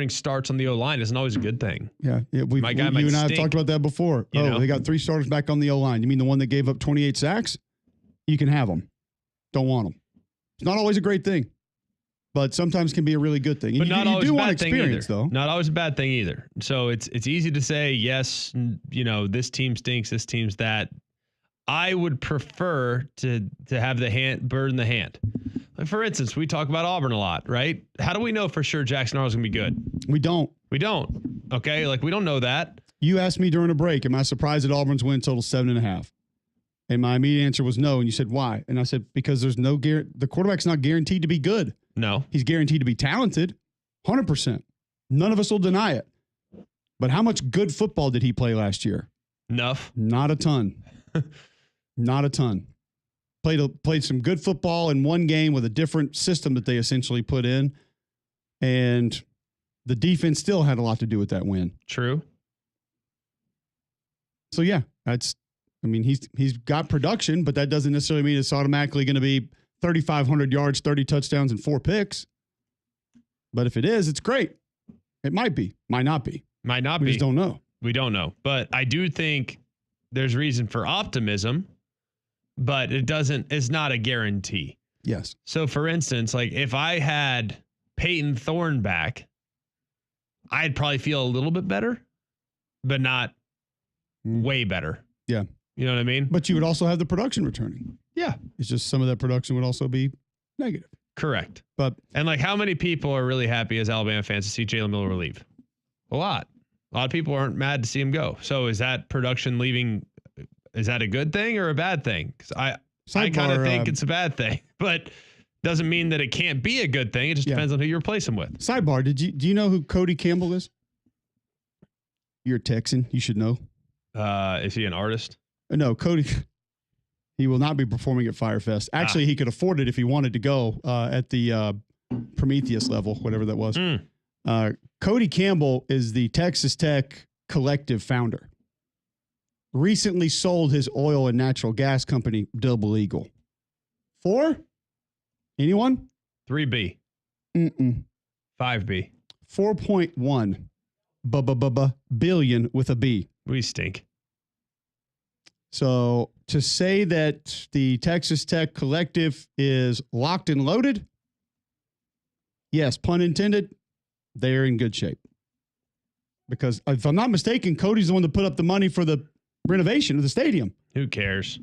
starts on the O-line isn't always a good thing. Yeah, you and I have talked about that before. They got 3 starters back on the O-line. You mean the one that gave up 28 sacks? You can have them. Don't want them. It's not always a great thing, but sometimes can be a really good thing. But not always a bad thing either. Though. Not always a bad thing either. So it's easy to say, yes, this team stinks, this team's that. I would prefer to have bird in the hand. Like for instance, we talk about Auburn a lot, right? How do we know for sure Jackson Arnold's going to be good? We don't. Okay, like we don't know that. You asked me during a break, am I surprised at Auburn's win total 7.5? And my immediate answer was no. And you said, why? And I said, because there's no the quarterback's not guaranteed to be good. No. He's guaranteed to be talented, 100%. None of us will deny it. But how much good football did he play last year? Enough. Not a ton. Not a ton. Played some good football in one game with a different system that they essentially put in. And the defense still had a lot to do with that win. True. So, yeah, he's got production, but that doesn't necessarily mean it's automatically going to be 3,500 yards, 30 touchdowns, and 4 picks. But if it is, it's great. It might be. Might not be. We just don't know. We don't know. But I do think there's reason for optimism, but it's not a guarantee. Yes. So, for instance, like if I had Peyton Thorne back, I'd probably feel a little bit better, but not way better. Yeah. You know what I mean? But you would also have the production returning. Yeah. It's just some of that production would also be negative. Correct. But and like how many people are really happy as Alabama fans to see Jalen Miller leave? A lot. A lot of people aren't mad to see him go. So is that production leaving, is that a good thing or a bad thing? Because I kind of think it's a bad thing, but doesn't mean that it can't be a good thing. It just depends on who you replace him with. Sidebar, do you know who Cody Campbell is? You're a Texan. You should know. Is he an artist? No, Cody. He will not be performing at Firefest. Actually, he could afford it if he wanted to go at the Prometheus level, whatever that was. Cody Campbell is the Texas Tech collective founder. Recently sold his oil and natural gas company, Double Eagle. 4? Anyone? 3B. 5B. 4.1 billion with a B. We stink. So to say that the Texas Tech collective is locked and loaded, yes, pun intended, they're in good shape. Because if I'm not mistaken, Cody's the one that put up the money for the renovation of the stadium. Who cares?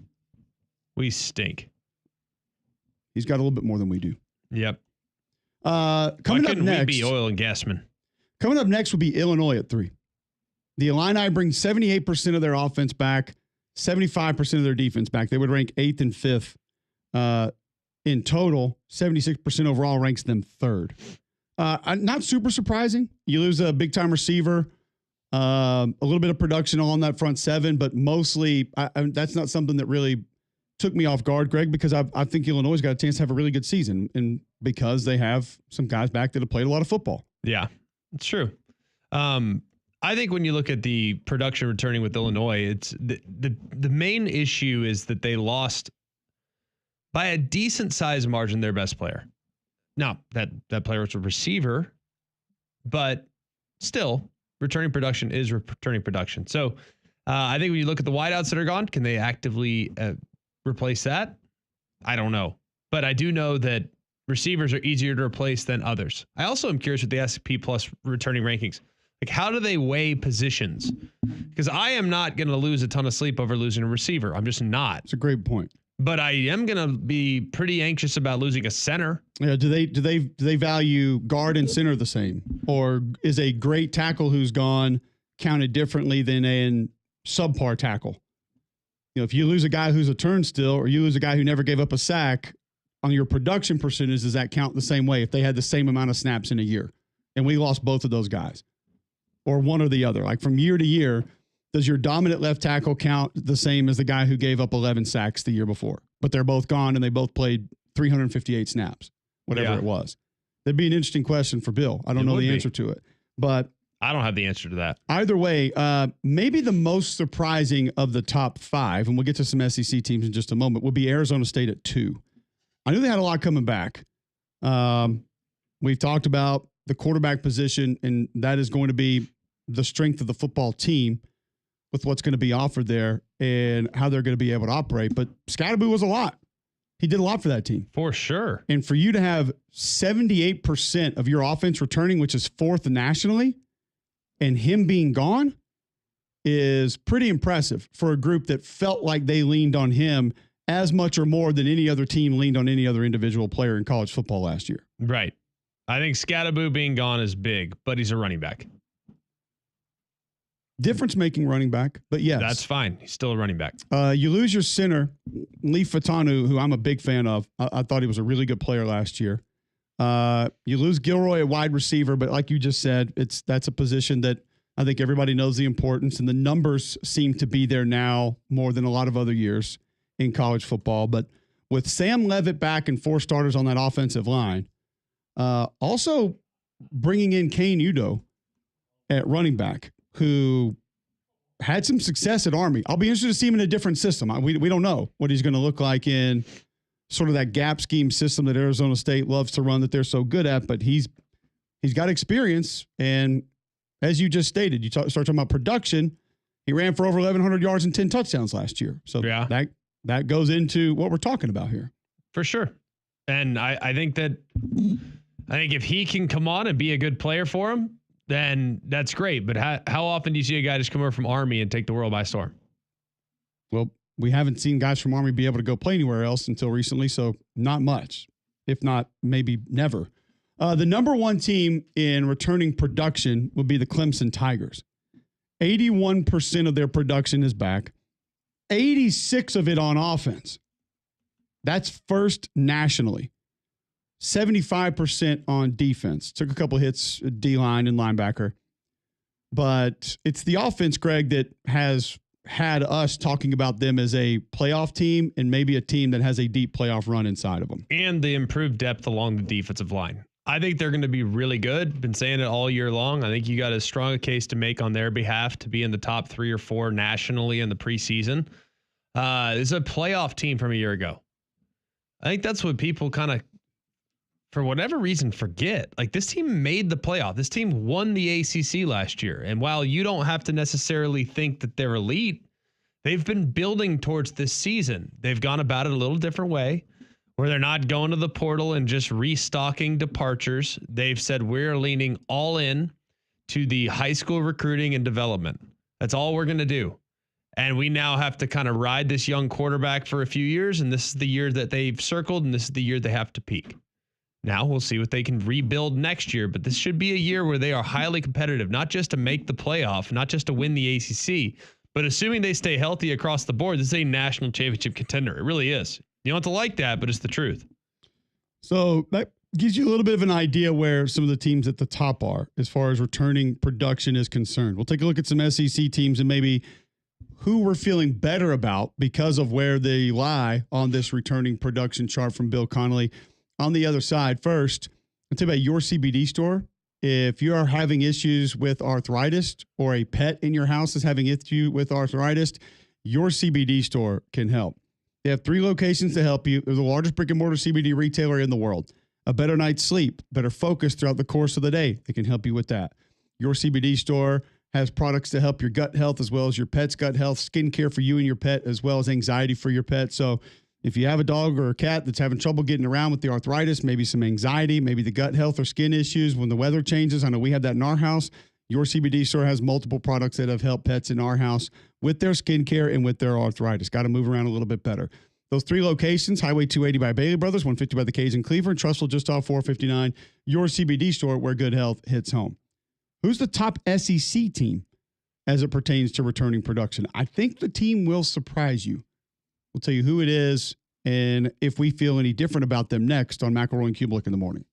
We stink. He's got a little bit more than we do. Yep. Coming up next, we be oil and gasmen? Coming up next will be Illinois at 3. The Illini bring 78% of their offense back, 75% of their defense back. They would rank 8th and 5th in total. 76% overall ranks them 3rd. Not super surprising. You lose a big-time receiver, a little bit of production on that front seven, but mostly that's not something that really took me off guard, Greg, because I think Illinois has got a chance to have a really good season, and because they have some guys back that have played a lot of football. Yeah, it's true. I think when you look at the production returning with Illinois, it's the main issue is that they lost by a decent size margin their best player. Now, that player was a receiver, but still, returning production is returning production. So I think when you look at the wideouts that are gone, can they actively replace that? I don't know. But I do know that receivers are easier to replace than others. I also am curious with the SP Plus returning rankings. Like, how do they weigh positions? Because I am not going to lose a ton of sleep over losing a receiver. I'm just not. It's a great point. But I am going to be pretty anxious about losing a center. Yeah, do they value guard and center the same? Or is a great tackle who's gone counted differently than a subpar tackle? You know, if you lose a guy who's a turnstile or you lose a guy who never gave up a sack, on your production percentage, does that count the same way if they had the same amount of snaps in a year? And we lost both of those guys. Or one or the other. Like from year to year, does your dominant left tackle count the same as the guy who gave up 11 sacks the year before? But they're both gone and they both played 358 snaps, whatever it was. That'd be an interesting question for Bill. I don't know the answer to it. But I don't have the answer to that. Either way, maybe the most surprising of the top 5, and we'll get to some SEC teams in just a moment, would be Arizona State at 2. I knew they had a lot coming back. We've talked about the quarterback position, and that is going to be the strength of the football team with what's going to be offered there and how they're going to be able to operate. But Scatterboo was a lot. He did a lot for that team. For sure. And for you to have 78% of your offense returning, which is 4th nationally, and him being gone is pretty impressive for a group that felt like they leaned on him as much or more than any other team leaned on any other individual player in college football last year. Right. I think Scatterboo being gone is big, but he's a running back. Difference-making running back, but yes. That's fine. He's still a running back. You lose your center, Lee Fatanu, who I'm a big fan of. I thought he was a really good player last year. You lose Gilroy at wide receiver, but like you just said, that's a position that I think everybody knows the importance, and the numbers seem to be there now more than a lot of other years in college football. But with Sam Leavitt back and 4 starters on that offensive line, also bringing in Kane Udoh at running back, who had some success at Army. I'll be interested to see him in a different system. We don't know what he's going to look like in sort of that gap scheme system that Arizona State loves to run that they're so good at, but he's got experience. And as you just stated, you start talking about production. He ran for over 1,100 yards and 10 touchdowns last year. So that goes into what we're talking about here. For sure. And I think if he can come on and be a good player for him, then that's great. But how often do you see a guy just come over from Army and take the world by storm? Well, we haven't seen guys from Army be able to go play anywhere else until recently, so not much, if not maybe never. The number 1 team in returning production would be the Clemson Tigers. 81% of their production is back, 86% of it on offense. That's first nationally. 75% on defense. Took a couple hits, D-line and linebacker. But it's the offense, Greg, that has had us talking about them as a playoff team and maybe a team that has a deep playoff run inside of them. And the improved depth along the defensive line. I think they're going to be really good. Been saying it all year long. I think you got as strong a case to make on their behalf to be in the top 3 or 4 nationally in the preseason. It's a playoff team from a year ago. I think that's what people kind of, for whatever reason, forget. Like, this team made the playoff. This team won the ACC last year. And while you don't have to necessarily think that they're elite, they've been building towards this season. They've gone about it a little different way, where they're not going to the portal and just restocking departures. They've said we're leaning all in to the high school recruiting and development. That's all we're going to do. And we now have to kind of ride this young quarterback for a few years. And this is the year that they've circled, and this is the year they have to peak. Now we'll see what they can rebuild next year, but this should be a year where they are highly competitive, not just to make the playoff, not just to win the ACC, but assuming they stay healthy across the board, this is a national championship contender. It really is. You don't have to like that, but it's the truth. So that gives you a little bit of an idea where some of the teams at the top are as far as returning production is concerned. We'll take a look at some SEC teams and maybe who we're feeling better about because of where they lie on this returning production chart from Bill Connolly. On the other side, first, I'll tell you about your CBD store. If you are having issues with arthritis or a pet in your house is having issue with arthritis, your CBD store can help. They have 3 locations to help you. They're the largest brick and mortar CBD retailer in the world. A better night's sleep, better focus throughout the course of the day. They can help you with that. Your CBD store has products to help your gut health as well as your pet's gut health, skincare for you and your pet, as well as anxiety for your pet. So if you have a dog or a cat that's having trouble getting around with the arthritis, maybe some anxiety, maybe the gut health or skin issues when the weather changes, I know we have that in our house. Your CBD store has multiple products that have helped pets in our house with their skincare and with their arthritis. Got to move around a little bit better. Those 3 locations, Highway 280 by Bailey Brothers, 150 by the K's in Cleveland, Trussville just off 459, your CBD store where good health hits home. Who's the top SEC team as it pertains to returning production? I think the team will surprise you. We'll tell you who it is and if we feel any different about them next on McElroy and Cubelic in the morning.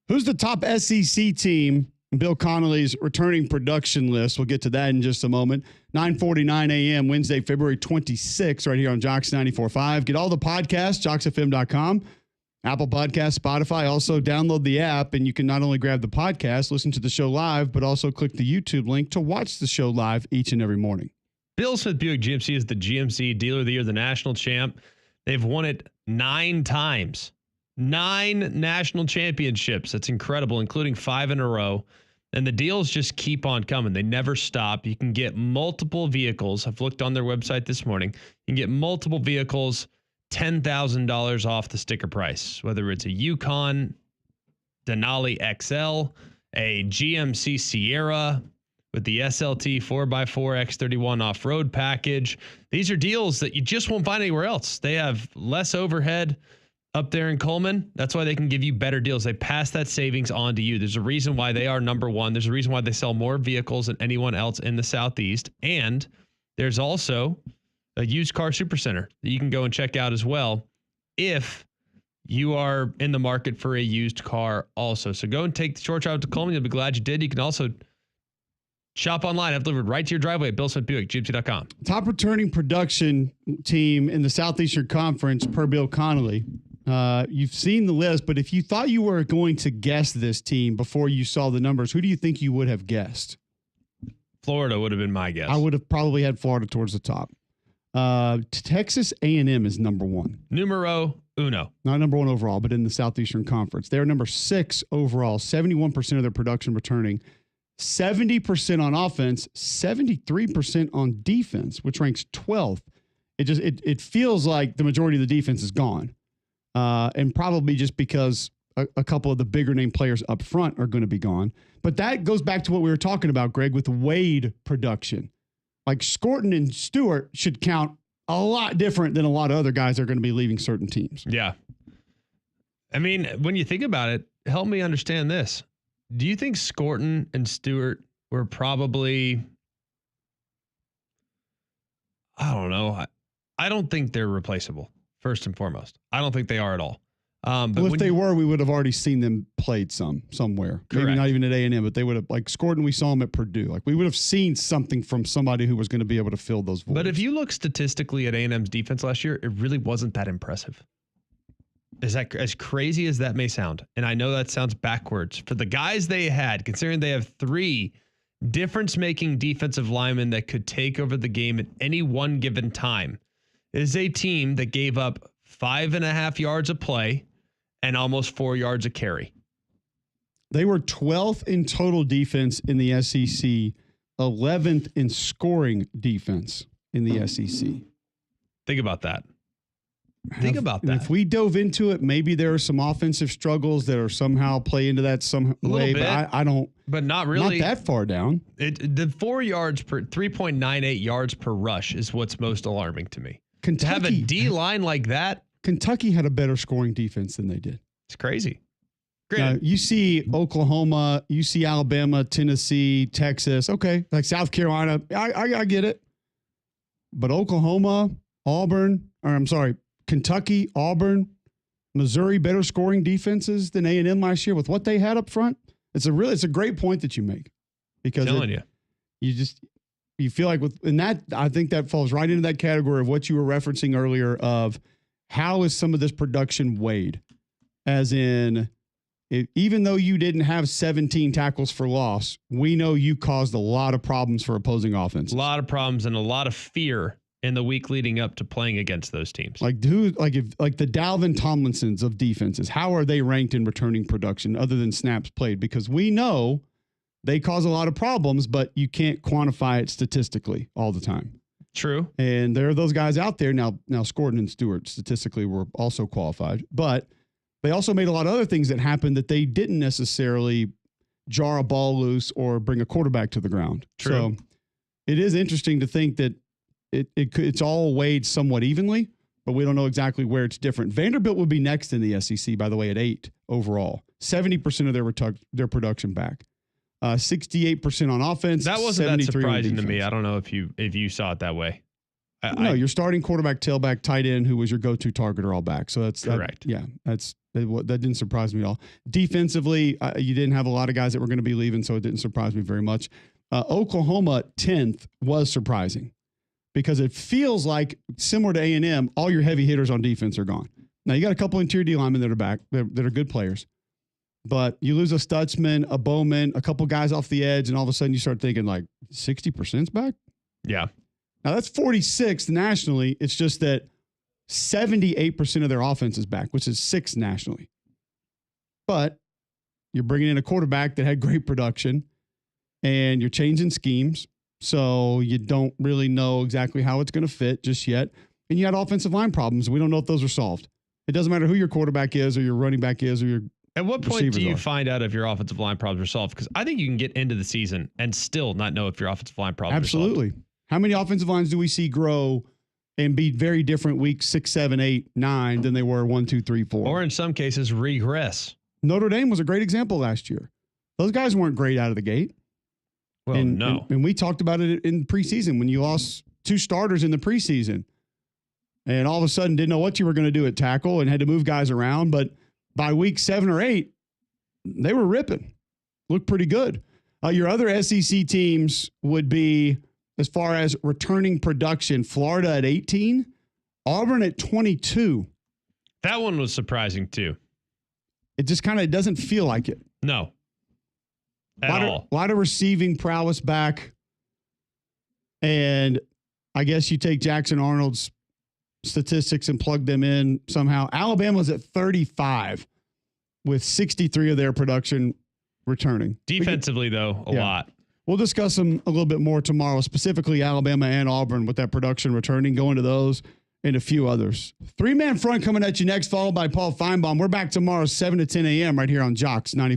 Who's the top SEC team? Bill Connolly's returning production list. We'll get to that in just a moment. 9:49 a.m. Wednesday, February 26th, right here on Jocks 94.5. Get all the podcasts, jocksfm.com, Apple Podcasts, Spotify. Also download the app, and you can not only grab the podcast, listen to the show live, but also click the YouTube link to watch the show live each and every morning. Bill Smith Buick GMC is the GMC Dealer of the Year, the national champ. They've won it 9 times. 9 national championships. That's incredible, including 5 in a row. And the deals just keep on coming. They never stop. You can get multiple vehicles. I've looked on their website this morning. You can get multiple vehicles, $10,000 off the sticker price, whether it's a Yukon, Denali XL, a GMC Sierra with the SLT 4x4 X31 off-road package. These are deals that you just won't find anywhere else. They have less overhead up there in Coleman. That's why they can give you better deals. They pass that savings on to you. There's a reason why they are number one. There's a reason why they sell more vehicles than anyone else in the Southeast. And there's also a used car supercenter that you can go and check out as well if you are in the market for a used car also. So go and take the short drive to Coleman. You'll be glad you did. You can also shop online. I've delivered right to your driveway at Bill Smith Buick, GMC.com. Top returning production team in the Southeastern Conference per Bill Connolly. You've seen the list, but if you thought you were going to guess this team before you saw the numbers, who do you think you would have guessed? Florida would have been my guess. I would have probably had Florida towards the top. Texas A&M is number 1. Numero uno. Not number 1 overall, but in the Southeastern Conference. They're number 6 overall, 71% of their production returning, 70% on offense, 73% on defense, which ranks 12th. It feels like the majority of the defense is gone. And probably just because a couple of the bigger name players up front are going to be gone. But that goes back to what we were talking about, Greg, with Wade production. Like Scorton and Stewart should count a lot different than a lot of other guys that are going to be leaving certain teams. Yeah. I mean, when you think about it, help me understand this. Do you think Scorton and Stewart were probably, I don't know. I don't think they're replaceable, first and foremost. I don't think they are at all. But if they were, we would have already seen them played somewhere. Correct. Maybe not even at A&M, but they would have, like Scorton, we saw him at Purdue. Like we would have seen something from somebody who was going to be able to fill those voids. But if you look statistically at A&M's defense last year, it really wasn't that impressive. Is that as crazy as that may sound? And I know that sounds backwards. For the guys they had, considering they have 3 difference-making defensive linemen that could take over the game at any one given time, it is a team that gave up 5.5 yards a play and almost 4 yards a carry. They were 12th in total defense in the SEC, 11th in scoring defense in the SEC. Think about that. Think about that. If we dove into it, maybe there are some offensive struggles that are somehow play into that some way, bit, but I don't. But not really. Not that far down. The 4 yards per 3.98 yards per rush is what's most alarming to me. Kentucky, to have a D line like that. Kentucky had a better scoring defense than they did. It's crazy. Now, you see Oklahoma, you see Alabama, Tennessee, Texas. Okay, like South Carolina, I get it. But Oklahoma, Kentucky, Auburn, Missouri, better scoring defenses than A&M last year with what they had up front. It's a great point that you make, because you feel like I think that falls right into that category of what you were referencing earlier of how is some of this production weighed, as in, even though you didn't have 17 tackles for loss, we know you caused a lot of problems for opposing offenses. A lot of problems and a lot of fear in the week leading up to playing against those teams. Like the Dalvin Tomlinsons of defenses, how are they ranked in returning production other than snaps played? Because we know they cause a lot of problems, but you can't quantify it statistically all the time. True. And there are those guys out there now. Scorton and Stewart statistically were also qualified, but they also made a lot of other things that happened that they didn't necessarily jar a ball loose or bring a quarterback to the ground. True. So it is interesting to think that it's all weighed somewhat evenly, but we don't know exactly where it's different. Vanderbilt would be next in the SEC, by the way, at 8 overall. 70% of their production back. 68% on offense. That wasn't that surprising to me. I don't know if you saw it that way. Your starting quarterback, tailback, tight end, who was your go-to target, are all back. So that's correct. That didn't surprise me at all. Defensively, you didn't have a lot of guys that were going to be leaving, so it didn't surprise me very much. Oklahoma 10th was surprising, because it feels like, similar to A&M, all your heavy hitters on defense are gone. Now, you got a couple interior D linemen that are back, that are good players. But you lose a Stutzman, a Bowman, a couple guys off the edge, and all of a sudden you start thinking like 60%'s back? Yeah. Now, that's 46th nationally. It's just that 78% of their offense is back, which is 6th nationally. But you're bringing in a quarterback that had great production, and you're changing schemes. So you don't really know exactly how it's going to fit just yet. And you had offensive line problems. We don't know if those are solved. It doesn't matter who your quarterback is or your running back is or your At what point do you find out if your offensive line problems are solved? Because I think you can get into the season and still not know if your offensive line problems are solved. Absolutely. How many offensive lines do we see grow and be very different week 6, 7, 8, 9 than they were 1, 2, 3, 4? Or in some cases, regress. Notre Dame was a great example last year. Those guys weren't great out of the gate. Well, no. And we talked about it in preseason when you lost 2 starters in the preseason and all of a sudden didn't know what you were going to do at tackle and had to move guys around. But by week 7 or 8, they were ripping. Looked pretty good. Your other SEC teams would be, as far as returning production, Florida at 18, Auburn at 22. That one was surprising too. It just kind of doesn't feel like it. No. At all. A lot of receiving prowess back. And I guess you take Jackson Arnold's statistics and plug them in somehow. Alabama's at 35 with 63 of their production returning. Defensively, though, a lot. We'll discuss them a little bit more tomorrow, specifically Alabama and Auburn with that production returning, going to those and a few others. 3-man front coming at you next, followed by Paul Feinbaum. We're back tomorrow, 7 to 10 a.m. right here on Jocks 90.